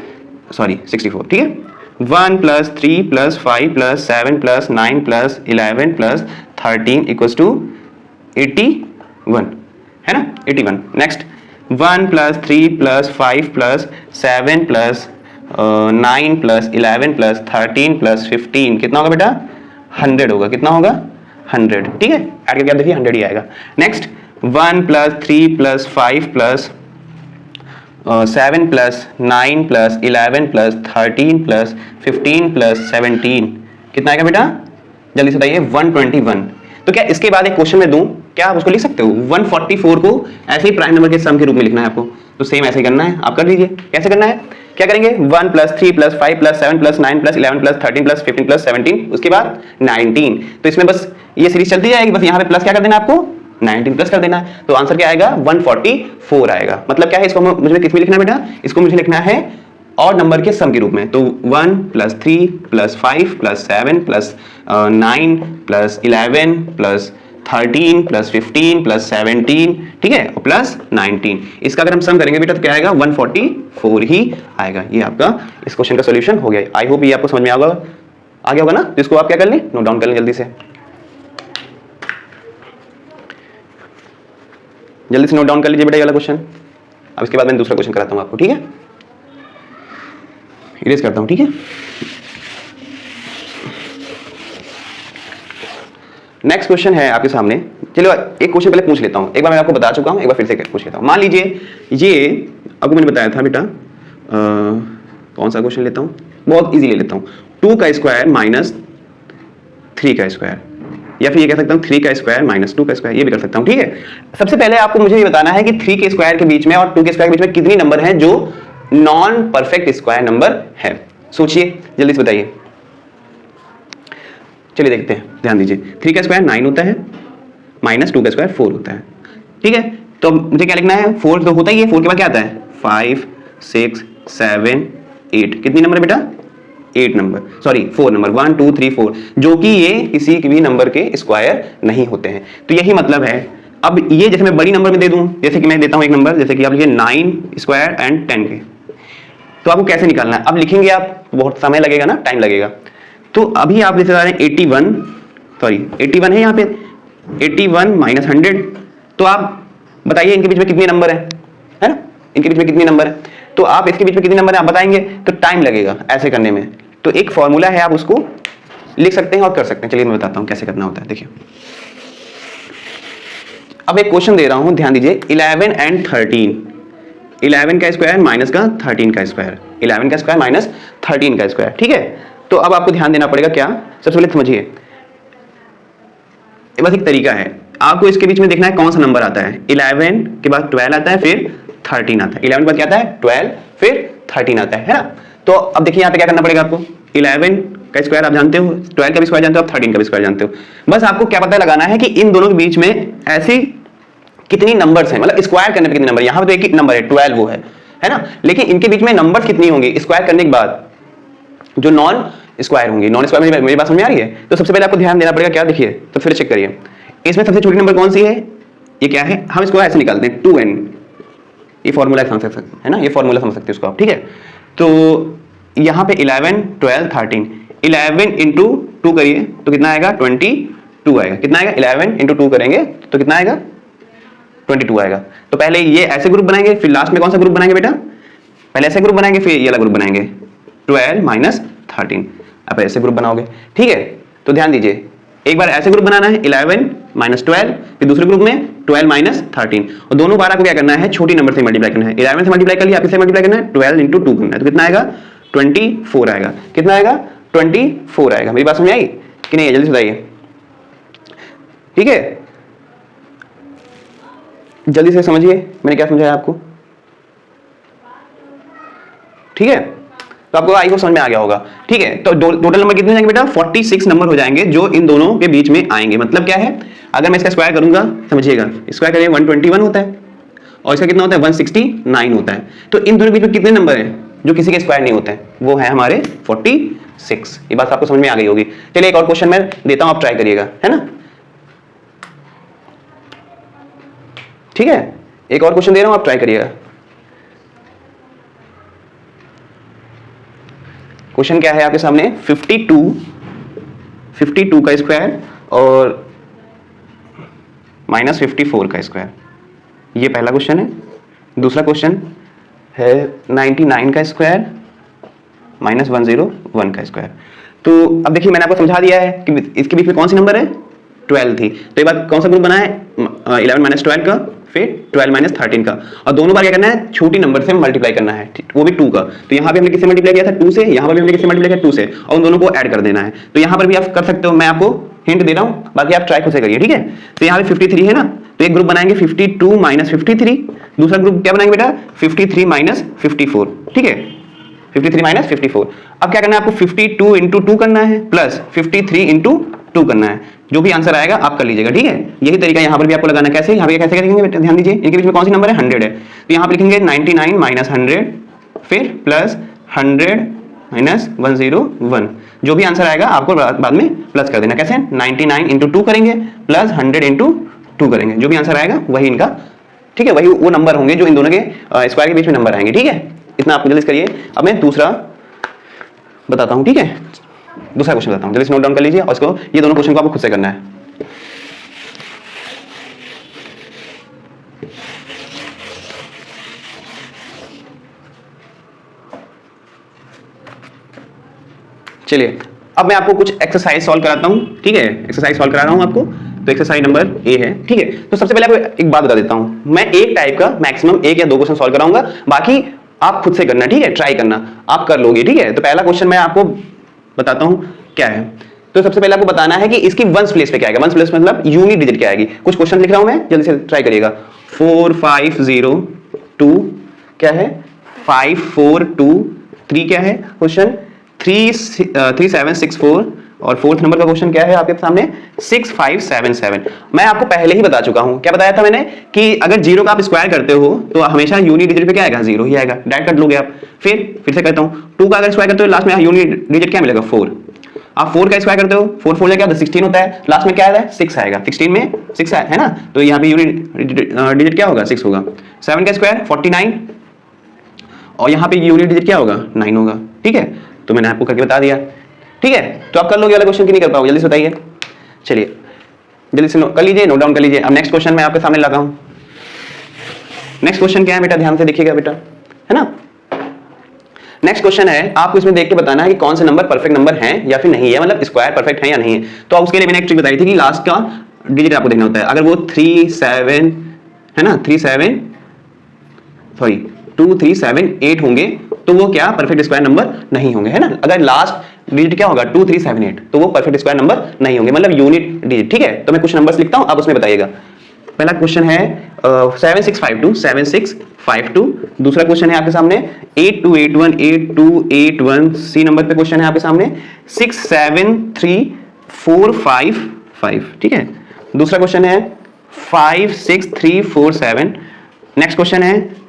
64, ठीक है। 1 + 3 + 5 + 7 + 9 + 11 + 13 = 81, है ना। 81। नेक्स्ट 1 + 3 + 5 + 7 + 9 + 11 + 13 + 15 कितना होगा बेटा? 100 होगा। कितना होगा? 100, ठीक है। ऐड करके आप देखिए 100 ही आएगा। नेक्स्ट 1 + 3 + 5 + 7 + 9 + 11 + 13 + 15 + 17 कितना आएगा बेटा? जल्दी से बताइए। 121। तो क्या इसके बाद एक क्वेश्चन में दूं, क्या आप उसको लिख सकते हो? 144 को ऐसे ही प्राइम नंबर के सम के रूप में लिखना है आपको। तो सेम ऐसे ही करना है, आप कर लीजिए। कैसे करना है? क्या करेंगे? 1 + 3 + 5 + 7 + 9 + 11 + 13 + 15 + 17 उसके बाद 19। तो इसमें बस ये सीरीज चलती जाएगी। बस यहाँ पे प्लस क्या कर देना आपको? 19 प्लस कर देना है, तो आंसर क्या आएगा 144 आएगा। मतलब क्या है, इसको मुझे किस में लिखना है बेटा, इसको मुझे लिखना है और नंबर के सम के रूप में। तो 1 + 3 + 5 + 7 + 9 + 11 + 13 + 15 + 17, ठीक है, और प्लस 19। इसका अगर हम सम करेंगे बेटा तो क्या आएगा 144 ही आएगा। ये आपका इस क्वेश्चन का सॉल्यूशन हो गया। आई होप ये आपको समझ में आ गया होगा ना। तो इसको आप क्या कर लें, नोट डाउन कर लें जल्दी से, जल्दी से नोट डाउन कर लीजिए बेटा ये वाला क्वेश्चन। अब इसके बाद मैं दूसरा क्वेश्चन कराता हूं आपको, ठीक है, इरेज करता हूं, ठीक है। नेक्स्ट क्वेश्चन है आपके सामने। चलो एक क्वेश्चन पहले पूछ लेता हूं, एक बार मैं आपको बता चुका हूं, एक बार फिर से पूछ लेता हूं। मान लीजिए ये आपको मैंने बताया था बेटा, कौन सा क्वेश्चन लेता हूं, बहुत इजी ले लेता हूं, 2 का स्क्वायर माइनस 3 का स्क्वायर, या फिर ये कह सकता हूं 3 का स्क्वायर माइनस 2 का स्क्वायर, ये भी कर सकता हूं, ठीक है। सबसे पहले आपको मुझे ये बताना है कि 3 के स्क्वायर के बीच में और 2 के स्क्वायर के बीच में कितनी नंबर हैं जो नॉन परफेक्ट स्क्वायर नंबर है। सोचिए जल्दी से बताइए। चलिए देखते हैं, ध्यान दीजिए। 3 का स्क्वायर 9 होता है, माइनस 2 का स्क्वायर 4 होता है, ठीक है। तो मुझे क्या लिखना है, 4 तो होता ही है, 4 के बाद क्या आता है 5 6 7 8, कितनी नंबर है बेटा 8 नंबर, सॉरी 4 नंबर, 1 2 3 4, जो कि ये किसी भी नंबर के स्क्वायर नहीं होते हैं। तो यही मतलब है। अब ये जैसे मैं बड़ी नंबर में दे दूं, जैसे कि मैं देता हूं एक नंबर, जैसे कि आप लिखिए 9 स्क्वायर एंड 10 के, तो आपको कैसे निकालना है, अब लिखेंगे आप, बहुत समय लगेगा ना, टाइम लगेगा। तो अभी आप जैसे आ रहे हैं 81, सॉरी 81 है यहाँ पे, 81 माइनस 100, तो आप बताइए इनके बीच में कितने नंबर है ना, इनके बीच में कितने नंबर है, तो आप इसके बीच में कितने नंबर है आप बताएंगे, तो टाइम लगेगा ऐसे करने में। तो एक फॉर्मूला है, आप उसको लिख सकते हैं और कर सकते हैं। चलिए मैं बताता हूं कैसे करना होता है, देखिए। अब एक क्वेश्चन दे रहा हूं, ध्यान दीजिए, 11 एंड 13, 11 का स्क्वायर माइनस का 13 का स्क्वायर, 11 का स्क्वायर माइनस 13 का स्क्वायर, ठीक है। तो अब आपको ध्यान देना पड़ेगा क्या, सबसे पहले समझिए, बस एक तरीका है, आपको इसके बीच में देखना है कौन सा नंबर आता है। 11 के बाद 12 आता है, फिर 13 आता है, 11 के बाद क्या आता है 12, फिर 13 आता है ना। तो अब देखिए यहाँ पे क्या करना पड़ेगा आपको, 11 का स्क्वायर आप जानते हो, 12 का भी स्क्वायर जानते हो, आप 13 का भी स्क्वायर जानते हो। बस आपको क्या पता लगाना है कि इन दोनों के बीच में ऐसी कितनी नंबर्स हैं, मतलब स्क्वायर करने पे कितने नंबर, यहाँ पे तो एक ही नंबर है 12 वो है ना, लेकिन इनके बीच में नंबर्स कितनी होंगी स्क्वायर करने के बाद जो नॉन स्क्वायर होंगी। नॉन स्क्वायर मेरी बात समझ में आ रही है। तो सबसे पहले आपको ध्यान देना पड़ेगा, क्या देखिए, तो फिर चेक करिए, इसमें सबसे छोटी नंबर कौन सी है, ये क्या है, हम इसको ऐसे निकालते हैं 2n, ये फॉर्मूला समझ सकते हैं ना, ये फॉर्मूला समझ सकते हैं उसको आप, ठीक है। तो यहाँ पे 11 12 13, 11 इंटू 2 करिए तो कितना आएगा 22 आएगा, कितना आएगा 11 इंटू 2 करेंगे तो कितना आएगा 22 आएगा। तो पहले ये ऐसे ग्रुप बनाएंगे, फिर लास्ट में कौन सा ग्रुप बनाएंगे बेटा, पहले ऐसे ग्रुप बनाएंगे, फिर ये वाला ग्रुप बनाएंगे 12 माइनस 13, आप ऐसे ग्रुप बनाओगे, ठीक है। तो ध्यान दीजिए, एक बार ऐसे ग्रुप बनाना है 11 माइनस 12, फिर दूसरे ग्रुप में 12 माइनस 13, और दोनों बार आपको क्या करना है छोटी नंबर से मल्टीप्लाई करना है। 11 से मल्टीप्लाई कर लिया, आप इससे मल्टीप्लाई करना है 12 इंटू 2 करना है, तो कितना आएगा 24 आएगा, कितना आएगा 24 आएगा। मेरी बात समझ आई कि नहीं, जल्दी बताइए, ठीक है, जल्दी से समझिए मैंने क्या समझाया आपको, ठीक है। तो आपको आई को समझ में आ गया होगा, ठीक है। तो टोटल नंबर कितने हो जाएंगे बेटा 46 नंबर हो जाएंगे जो इन दोनों के बीच में आएंगे। मतलब क्या है, अगर मैं इसका स्क्वायर करूंगा, समझिएगा, स्क्वायर करेंगे 121 होता है और इसका कितना होता है 169 होता है। तो इन दोनों के बीच में कितने नंबर हैं जो किसी के स्क्वायर नहीं होते हैं, वो है हमारे 46। ये बात आपको समझ में आ गई होगी। चलिए एक और क्वेश्चन मैं देता हूं, आप ट्राई करिएगा, है ना, ठीक है। एक और क्वेश्चन दे रहा हूं, आप ट्राई करिएगा। क्वेश्चन क्या है आपके सामने, 52 का स्क्वायर और माइनस 54 का स्क्वायर, ये पहला क्वेश्चन है। दूसरा क्वेश्चन है 99 का स्क्वायर माइनस 101 का स्क्वायर। तो अब देखिए मैंने आपको समझा दिया है कि इसके बीच में कौन सी नंबर है 12 थी, तो ये बात कौन सा ग्रुप बना है 11 माइनस 12 का, फिर 12 माइनस 13 का, और दोनों बार क्या करना है छोटी नंबर से मल्टीप्लाई करना है, वो भी 2 का। तो यहाँ पे हमने किससे मल्टीप्लाई किया था 2 से, यहाँ पर भी हमने किससे मल्टीप्लाई किया 2 से, और उन दोनों को ऐड कर देना है। तो यहाँ पर भी आप कर सकते हो, मैं आपको हिंट दे रहा हूँ, बाकी आप ट्राई खुद से करिए, ठीक है। तो यहाँ पे 53 है ना, तो एक ग्रुप बनाएंगे 52 माइनस 53, दूसरा ग्रुप क्या बनाएंगे बेटा 53 माइनस 54, ठीक है, 53 माइनस 54। अब क्या करना है आपको 52 इंटू 2 करना है प्लस 53 इंटू 2 करना है। जो भी आंसर आएगा आप कर लीजिएगा, ठीक है। यही तरीका यहाँ पर भी आपको लगाना है। कैसे? यहाँ पे कैसे करेंगे बेटा, ध्यान दीजिए, इनके बीच में कौन सी नंबर है, 100 है, तो यहाँ पे लिखेंगे 99 माइनस 100 फिर प्लस 100 माइनस 101। जो भी आंसर आएगा आपको बाद में प्लस कर देना। कैसे? 99 इंटू 2 करेंगे प्लस 100 इंटू 2 करेंगे। जो भी आंसर आएगा वही इनका, ठीक है, वही वो नंबर होंगे जो इन दोनों के स्क्वायर के बीच में नंबर आएंगे, ठीक है। इतना आप जल्दी से करिए। अब मैं दूसरा बताता हूँ, ठीक है, दूसरा क्वेश्चन बताता हूँ, जल्दी से नोट डाउन कर लीजिए और इसको, ये दोनों क्वेश्चन को आपको खुद से करना है। चलिए अब मैं आपको कुछ एक्सरसाइज सॉल्व कराता हूँ, ठीक है। एक्सरसाइज सॉल्व करा रहा हूँ आपको। तो एक्सरसाइज नंबर ए है, ठीक है। तो सबसे पहले आपको एक बात बता देता हूँ, मैं एक टाइप का मैक्सिमम 1 या 2 क्वेश्चन सॉल्व कराऊंगा, बाकी आप खुद से करना, ठीक है, ट्राई करना, आप कर लोगे, ठीक है। तो पहला क्वेश्चन मैं आपको बताता हूँ क्या है। तो सबसे पहले आपको बताना है कि इसकी वंस प्लेस पे क्या आएगा। वंस प्लेस मतलब यूनिट डिजिट क्या आएगी। कुछ क्वेश्चन लिख रहा हूं मैं, जल्दी से ट्राई करिएगा। 4502 क्या है, 5423 क्या है क्वेश्चन, 3764 और फोर्थ नंबर का क्वेश्चन क्या है आपके सामने, 6577। मैं आपको पहले ही बता चुका हूं, क्या बताया था मैंने, कि अगर 0 का आप स्क्वायर करते हो तो हमेशा यूनिट डिजिट पे क्या आएगा, 0 ही आएगा, डायरेक्ट कर लोगे आप। फिर से कहता हूं, 2 का अगर स्क्वायर करते हो लास्ट में यूनिट डिजिट क्या मिलेगा, 4। आप 4 का स्क्वायर करते हो, 4 4 क्या होता है, 16 होता है, लास्ट में क्या आएगा, 6 आएगा, 16 में 6 है ना, तो यहाँ पे यूनिट डिजिट क्या होगा, 6 होगा। 7 का स्क्वायर 49 और यहाँ पे यूनिट डिजिट क्या होगा, 9 होगा, ठीक है। तो मैंने आपको करके बता दिया, ठीक है। तो आप कर लोगे वाला क्वेश्चन की नहीं कर पाओगे, जल्दी से बताइए। चलिए जल्दी से कर लीजिए, नोट डाउन कर लीजिए। अब नेक्स्ट क्वेश्चन मैं आपके सामने लगा हूं। नेक्स्ट क्वेश्चन क्या है बेटा, ध्यान से देखिएगा बेटा, है ना। नेक्स्ट क्वेश्चन है, आपको इसमें देख के बताना है कि कौन से नंबर परफेक्ट नंबर हैं या फिर नहीं है, मतलब स्क्वायर परफेक्ट है या नहीं है। तो उसके लिए मैंने एक ट्रिक बताई थी कि लास्ट का डिजिट आपको देखना होता है। अगर वो 2 3 7 8 होंगे तो वो क्या परफेक्ट स्क्वायर नंबर नहीं होंगे, है ना। अगर लास्ट डिजिट क्या होगा 2 3 7 8 तो वो परफेक्ट स्क्वायर नंबर नहीं होंगे, मतलब यूनिट डिजिट, ठीक है। तो मैं कुछ नंबर्स लिखता हूं, आप उसमें बताइएगा। पहला क्वेश्चन है 7652। दूसरा क्वेश्चन है आपके सामने 8281 सी नंबर पे क्वेश्चन है आपके सामने 673455, ठीक है। दूसरा क्वेश्चन है 56347। नेक्स्ट क्वेश्चन है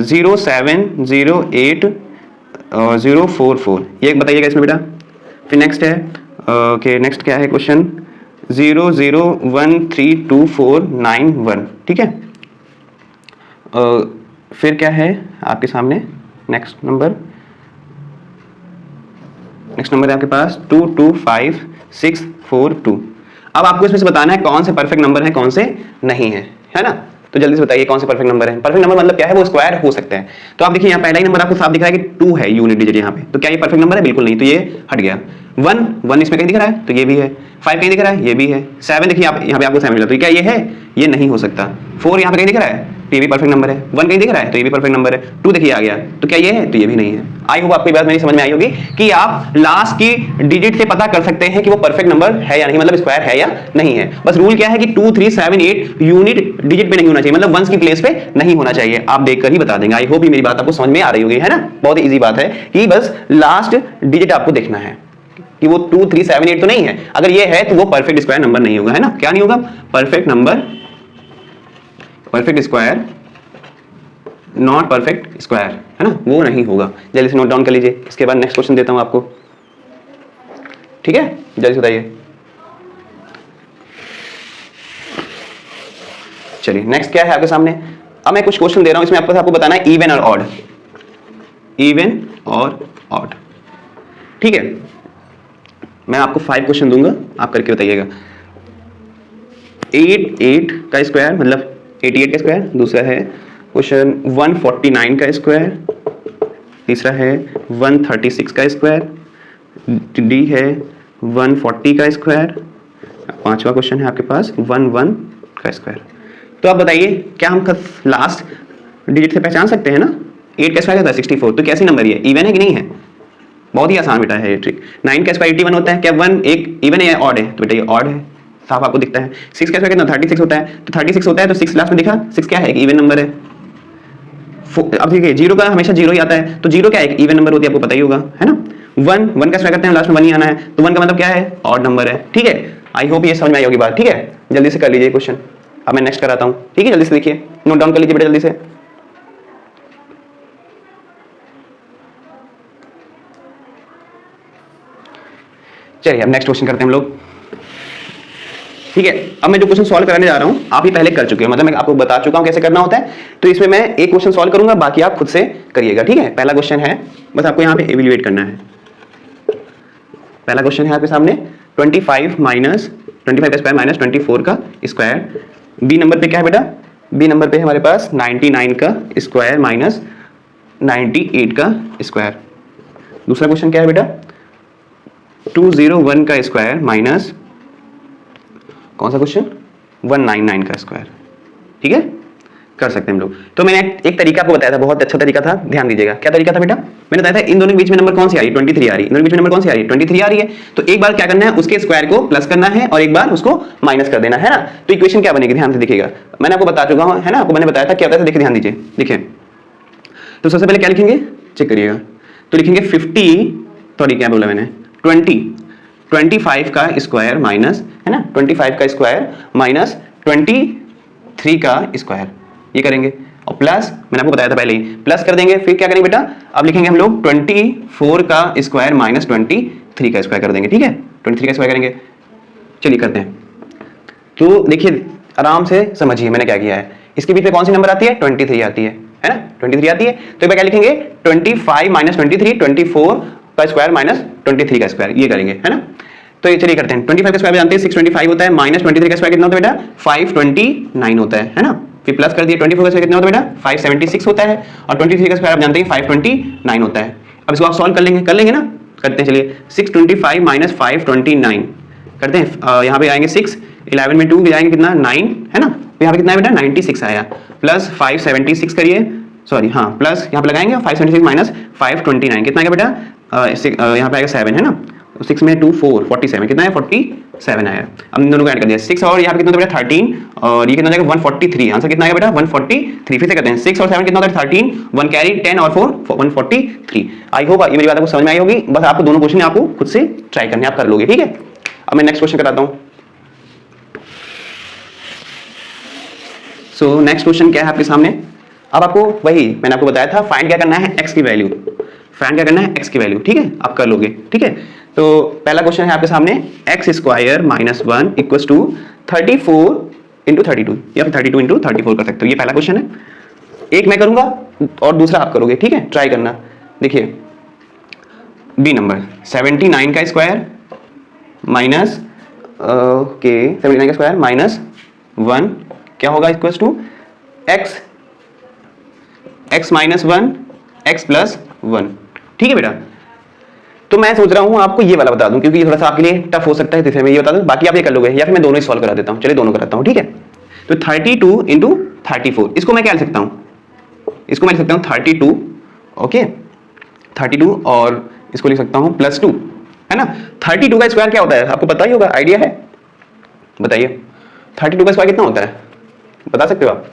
0708044, ये बताइएगा इसमें बेटा। फिर नेक्स्ट है नेक्स्ट क्या है क्वेश्चन 0013249 ठीक है। फिर क्या है आपके सामने नेक्स्ट नंबर है आपके पास 225642। अब आपको इसमें से बताना है कौन से परफेक्ट नंबर है कौन से नहीं है ना। तो जल्दी से बताइए कौन से परफेक्ट नंबर है। परफेक्ट नंबर मतलब क्या है, वो स्क्वायर हो सकते हैं। तो आप देखिए यहाँ पहला ही नंबर आपको साफ दिख रहा है कि 2 है यूनिट डिजिट यहाँ पे, तो क्या ये परफेक्ट नंबर है, बिल्कुल नहीं, तो ये हट गया। 1 इसमें कहीं दिख रहा है तो ये भी है, 5 कहीं दिख रहा है ये भी है, 7 देखिए आप यहाँ पे आपको 7 मिला तो क्या ये है, ये नहीं हो सकता। 4 यहाँ पे कहीं दिख रहा है तो ये भी परफेक्ट नंबर है, 1 कहीं दिख रहा है तो ये भी परफेक्ट नंबर है, 2 देखिए आ गया तो क्या ये है, तो ये भी नहीं है। आई होप आपको बात मेरी समझ में आई होगी कि आप लास्ट की डिजिट से पता कर सकते हैं कि वो परफेक्ट नंबर है या नहीं, मतलब स्क्वायर है या नहीं है। बस रूल क्या है कि 2 3 7 8 यूनिट डिजिट पे नहीं होना चाहिए, मतलब वंस की प्लेस पे नहीं होना चाहिए। आप देखकर ही बता देंगे। आई होप मेरी बात आपको समझ में आ रही होगी, है ना। बहुत ही इजी बात है कि बस लास्ट डिजिट आपको देखना है कि वो 2 3 7 8 तो नहीं है। अगर ये है तो वो परफेक्ट स्क्वायर नंबर नहीं होगा, है ना। क्या नहीं होगा, perfect number, perfect square, not perfect square, है ना, वो नहीं होगा। जल्दी से नोट डाउन कर लीजिए। इसके बाद नेक्स्ट क्वेश्चन देता हूं आपको, ठीक है। जल्दी से बताइए। चलिए नेक्स्ट क्या है आपके सामने। अब मैं कुछ क्वेश्चन दे रहा हूं, इसमें आपको बताना है इवन और ऑड, इवन और ऑड, ठीक है। मैं आपको 5 क्वेश्चन दूंगा, आप करके बताइएगा। 8 का स्क्वायर मतलब 88 का स्क्वायर, दूसरा है क्वेश्चन 149 का स्क्वायर, तीसरा है 136 का स्क्वायर, डी है 140 का स्क्वायर, पांचवा क्वेश्चन है आपके पास 11 का स्क्वायर। तो आप बताइए क्या हम लास्ट डिजिट से पहचान सकते हैं ना। 8 का स्क्वायर होता है 64, तो कैसी नंबर है, इवन है कि नहीं है। बहुत ही आसान बेटा है ये ट्रिक। 9 का स्क्वायर 81 होता है, क्या 1 एक इवन है या ऑड है, तो बेटा ये ऑड है, साफ आपको दिखता है। 6 का स्क्वायर कितना 36 होता है, तो 36 होता है तो 6 लास्ट में दिखा, 6 क्या है, इवन नंबर है। अब देखिए 0 का हमेशा 0 ही आता है, तो 0 क्या है, इवन नंबर होती है, आपको पता ही होगा, है ना। वन का स्क्वायर करते हैं लास्ट में 1 ही आना है, तो 1 का मतलब क्या है, ऑड नंबर है। ठीक है, आई होप ये समझ में आई होगी बात। ठीक है, जल्दी से कर लीजिए क्वेश्चन। अब मैं नेक्स्ट कराता हूँ। ठीक है, जल्दी से देखिए, नोट डाउन कर लीजिए बेटा जल्दी से। चलिए अब नेक्स्ट क्वेश्चन करते हैं हम लोग। ठीक है, अब मैं जो क्वेश्चन सॉल्व कराने जा रहा हूं आप ही पहले कर चुके हो, मतलब मैं आपको बता चुका हूं कैसे करना होता है। तो इसमें मैं एक क्वेश्चन सॉल्व करूंगा, बाकी आप खुद से करिएगा। ठीक है, पहला क्वेश्चन है, बस आपको यहां पे इवैल्यूएट करना है। पहला क्वेश्चन है आपके सामने 25 का स्क्वायर माइनस 24 का स्क्वायर। बी नंबर पे क्या है बेटा, बी नंबर पे है हमारे पास 99 का स्क्वायर माइनस 98 का स्क्वायर। दूसरा क्वेश्चन क्या है बेटा, 201 का स्क्वायर माइनस कौन सा क्वेश्चन, 199 का स्क्वायर। ठीक है, कर सकते हैं हम लोग। तो मैंने एक तरीका आपको बताया था, बहुत अच्छा तरीका था, ध्यान दीजिएगा। क्या तरीका था बेटा, मैंने बताया था इन दोनों के बीच में नंबर कौन सी आ रही है, 23 आ रही है। इन दोनों के बीच में नंबर कौन सी आ रही है, 23 आ रही है। तो एक बार क्या करना है, उसके स्क्वायर को प्लस करना है और एक बार उसको माइनस कर देना है ना। तो इक्वेशन क्या बनेगी, ध्यान से देखिएगा, मैंने आपको बता चुका हूँ है ना, आपको मैंने बताया था क्या होता है। देखिए ध्यान दीजिए, देखिए तो सबसे पहले क्या लिखेंगे, चेक करिएगा। तो लिखेंगे 50, सॉरी क्या बोला मैंने, 25 का स्क्वायर माइनस, है ना, 25 का स्क्वायर माइनस 23 का स्क्वायर, ये करेंगे। और प्लस मैंने आपको बताया था पहले ही, प्लस कर देंगे। फिर क्या करेंगे बेटा, अब लिखेंगे हम लोग 24 का स्क्वायर माइनस 23 का स्क्वायर कर देंगे। ठीक है, 23 का स्क्वायर करेंगे। चलिए करते हैं। तो देखिए आराम से समझिए मैंने क्या किया है। इसके बीच में कौन सी नंबर आती है, 23 आती है ना, 23 आती है। तो एक बार क्या लिखेंगे, 25 माइनस 23, 24 का स्क्वायर माइनस 23 का स्क्वायर, ये करेंगे है ना। तो ये चलिए करते हैं। 25 का स्क्वायर जानते हैं 625 होता है, माइनस 23 का स्क्वायर कितना होता है बेटा, 529 होता है ना। फिर प्लस कर दिए, 24 का स्क्वायर कितना होता है बेटा, 576 होता है, और 23 का स्क्वायर आप जानते हैं 529 होता है। अब इसको आप सॉल्व कर लेंगे ना, करते हैं। चलिए 625 माइनस 529 करते हैं। यहाँ पे आएंगे 6, 11 में 2 जाएंगे कितना, 9 है ना। यहाँ पे कितना है बेटा, 96 आया, प्लस 576 करिए, सॉरी हाँ, प्लस यहाँ पे लगाएंगे 576 माइनस 529 कितना आएगा बेटा, यहाँ पे आएगा 7 है ना। 6 में 2 4 47 कितना है, 47 आया। अब इन दोनों को ऐड कर दिया, 6 और यहाँ पे कितना होता है बेटा 13, और ये कितना जाएगा 143। आंसर कितना आएगा बेटा 143। फिर से करते हैं, 6 और 7 कितना होता है 13, 1 कैरी 10 और 4 143। आई होप ये मेरी बात आपको समझ में आई होगी। बस आपको दोनों क्वेश्चन आपको खुद से ट्राई करने, आप कर लोगे। ठीक है, अब मैं नेक्स्ट क्वेश्चन कराता हूँ। सो नेक्स्ट क्वेश्चन क्या है आपके सामने। अब आपको वही मैंने आपको बताया था, फाइंड क्या करना है, एक्स की वैल्यू। फाइंड क्या करना है, एक्स की वैल्यू। ठीक है, आप कर लोगे। ठीक है, तो पहला क्वेश्चन है आपके सामने, x square minus 1 equal to 34 into 32, या फिर 32 इंटू 34 कर सकते हो। ये पहला क्वेश्चन है, एक मैं करूंगा और दूसरा आप करोगे। ठीक है, ट्राई करना। देखिए बी नंबर 79 का स्क्वायर माइनस ओके 79 का स्क्वायर माइनस 1 क्या होगा, equal to x minus 1 x plus 1। ठीक है बेटा, तो मैं सोच रहा हूं आपको ये वाला बता दूं, क्योंकि ये थोड़ा सा आपके लिए टफ हो सकता है, तो मैं ये बता दूं, बाकी आप ये कर लोगे, या फिर मैं दोनों ही सॉल्व करा देता हूं। चलिए दोनों कराता हूं। ठीक है, तो 32 इंटू 34, इसको मैं क्या लिख सकता हूं, इसको मैं लिख सकता हूं 32, ओके 32, और इसको लिख सकता हूं प्लस 2, है ना। 32 का स्क्वायर क्या होता है आपको पता ही होगा, आइडिया है, बताइए 32 का स्क्वायर कितना होता है, बता सकते हो आप।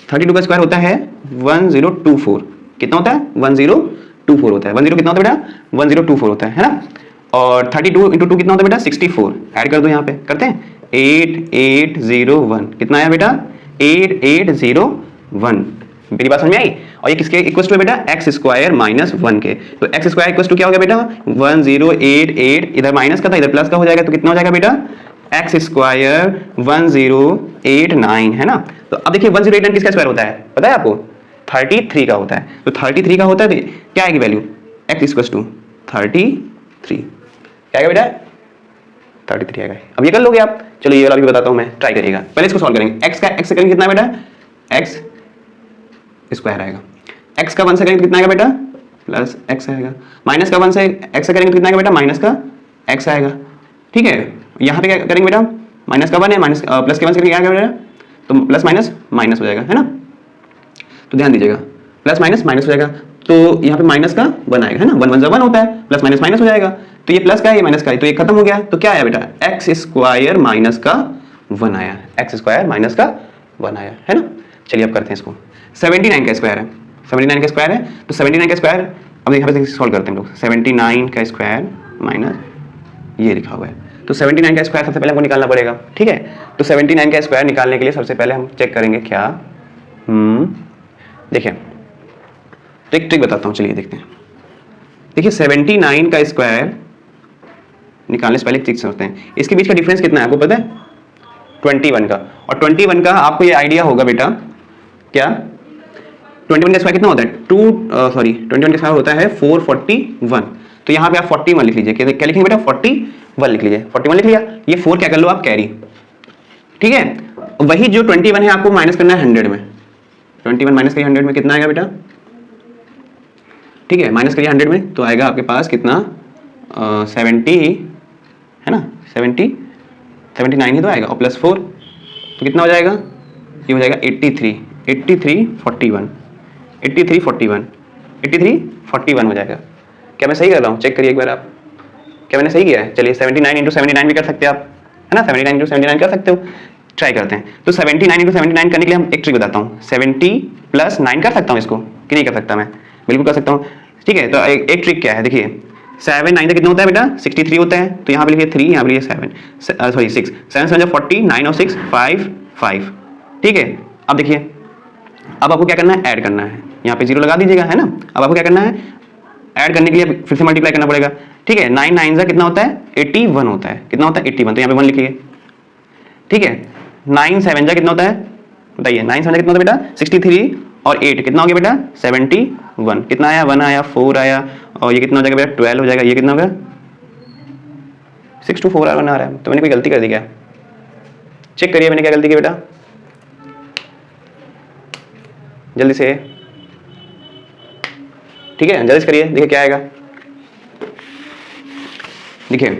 32 का स्क्वायर होता है 1024, कितना होता है 1024 होता है। 10 कितना होता है बेटा, 1024 होता है ना। और 32 इंटू 2 कितना होता है बेटा 64, ऐड कर दो यहाँ पे, करते हैं 8801, कितना आया बेटा 8801। मेरी बात समझ में आई। और ये किसके इक्वल टू है बेटा, एक्स स्क्वायर माइनस 1 के। तो एक्स स्क्वायर इक्वल टू क्या हो गया बेटा 1088, इधर माइनस का था इधर प्लस का हो जाएगा, तो कितना हो जाएगा बेटा एक्स स्क्वायर 1089, है ना। तो अब देखिए 1089 किसका स्क्वायर होता है पता है आपको, 33 का होता है। तो 33 का होता है, तो क्या आएगी वैल्यू, एक्स इक्वल टू 33, क्या आएगा बेटा 33 आएगा। अब ये कर लोगे आप। चलो ये वाला भी बताता हूं मैं, ट्राई करिएगा। पहले इसको सॉल्व करेंगे, एक्स से करेंगे कितना बेटा, एक्स स्क्वायर आएगा। एक्स का 1 से करेंगे कितना आएगा बेटा, प्लस एक्स आएगा। माइनस का 1 से एक्स से करेंगे तो कितना आएगा बेटा, माइनस का एक्स आएगा। ठीक है, यहाँ पे क्या करेंगे बेटा, माइनस का 1 है, माइनस प्लस के 1 से करेंगे क्या आएगा बेटा, तो प्लस माइनस माइनस हो जाएगा, है ना। तो ध्यान दीजिएगा, प्लस माइनस माइनस हो जाएगा, तो यहाँ पे माइनस का 1 आएगा, है ना। 1 1 1 होता है, प्लस माइनस माइनस हो जाएगा, तो ये प्लस का है, ये माइनस का है, तो ये खत्म हो गया। तो क्या आया बेटा, एक्स स्क्वायर माइनस का 1 आया, एक्स स्क्वायर माइनस का 1 आया, है ना। चलिए अब करते हैं इसको। 79 का स्क्वायर है, 79 का स्क्वायर है, तो 79 का स्क्वायर अब यहाँ पे सॉल्व करते हैं हम लोग। 79 का स्क्वायर माइनस ये लिखा हुआ है, तो 79 का स्क्वायर सबसे पहले हमको निकालना पड़ेगा, ठीक है। तो 79 का स्क्वायर निकालने के लिए सबसे पहले हम चेक करेंगे क्या, देखिए तो एक ट्रिक बताता हूँ, चलिए देखते हैं। देखिए 79 का स्क्वायर निकालने से पहले एक ट्रिक समझते हैं। इसके बीच का डिफरेंस कितना है आपको पता है? 21 का। और 21 का आपको ये आइडिया होगा बेटा, क्या 21 का स्क्वायर कितना होता है? 21 का स्क्वायर होता है 441। तो यहाँ पे आप 41 लिख लीजिए। क्या लिखेंगे बेटा? 41 लिख लीजिए। 41 लिख लिया, ये 4 क्या कर लो आप, कैरी, ठीक है। वही जो 21 है आपको माइनस करना है 100 में। 21 माइनस करिए 100 में, कितना आएगा बेटा? ठीक है, माइनस करिए 100 में, तो आएगा आपके पास कितना, 70 है ना, 79 ही तो आएगा, और प्लस 4 तो कितना हो जाएगा? ये हो जाएगा 83 हो जाएगा। क्या मैं सही कर रहा हूँ? चेक करिए एक बार आप, क्या मैंने सही किया है? चलिए 79 इंटू 79 भी कर सकते हैं आप, है ना, 79 इंटू 79 कर सकते हो। ट्राई करते हैं। तो 79 इंटू 79 करने के लिए हम एक ट्रिक बताता हूँ। 70 प्लस 9 कर सकता हूँ इसको कि नहीं कर सकता? मैं बिल्कुल कर सकता हूँ, ठीक है। तो एक ट्रिक क्या है, देखिए 7 9 कितना होता है बेटा? 63 होता है। तो यहाँ पे लिखिए 3, यहाँ पे लिखिए 6, 7 7 40, 9 और 6 5, ठीक है। अब देखिए, अब आपको क्या करना है? ऐड करना है। यहाँ पे 0 लगा दीजिएगा, है ना। अब आपको क्या करना है? ऐड करने के लिए फिर से मल्टीप्लाई करना पड़ेगा, ठीक है। 9 9 कितना होता है? 81 होता है। कितना होता है? 81। तो यहाँ पे 1 लिखिए, ठीक है। 9 7 कितना होता है? बताइए, 9 7 कितना होता है बेटा? 63 और 8 कितना हो गया बेटा? 71। कितना आया? 1 आया, 4 आया, और ये कितना हो जाएगा बेटा? 12 हो जाएगा। ये कितना होगा? 6 to 4 1 आ रहा है। तो मैंने कोई गलती कर दी क्या? चेक करिए मैंने क्या गलती की बेटा, जल्दी से, ठीक है, जल्दी से करिए। देखिए क्या आएगा, देखिए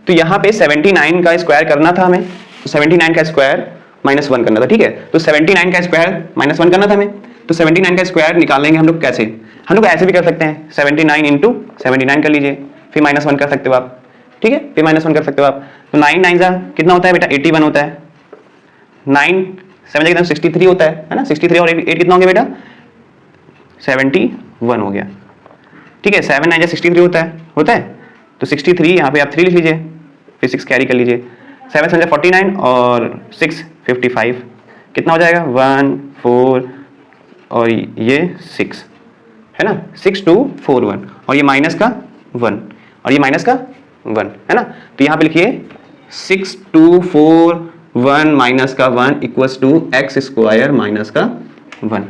तो यहाँ पे 79 का स्क्वायर करना था हमें, तो 79 का स्क्वायर माइनस 1 करना था, ठीक है। तो 79 का स्क्वायर माइनस 1 करना था हमें, तो 79 का स्क्वायर निकालेंगे हम लोग कैसे? हम लोग ऐसे भी कर सकते हैं, 79 इंटू 79 कर लीजिए, फिर माइनस 1 कर सकते हो आप, ठीक है, फिर माइनस 1 कर सकते हो आप। तो 9 9 कितना होता है बेटा? 81 होता है। 9 7 कितना? 63 होता है ना। 63 और 8 कितना हो गया बेटा? 71 हो गया, ठीक है। 7 9 63 होता है। तो 63 यहाँ पे आप 3 लिख लीजिए, फिर 6 कैरी कर लीजिए। 7 7 49 और 6 55 कितना हो जाएगा? 1 4 और ये 6 है ना, 6 2 4 1, और ये माइनस का 1 और ये माइनस का 1 है ना। तो यहाँ पे लिखिए 6 2 4 1 माइनस का 1 equals to x square minus का 1,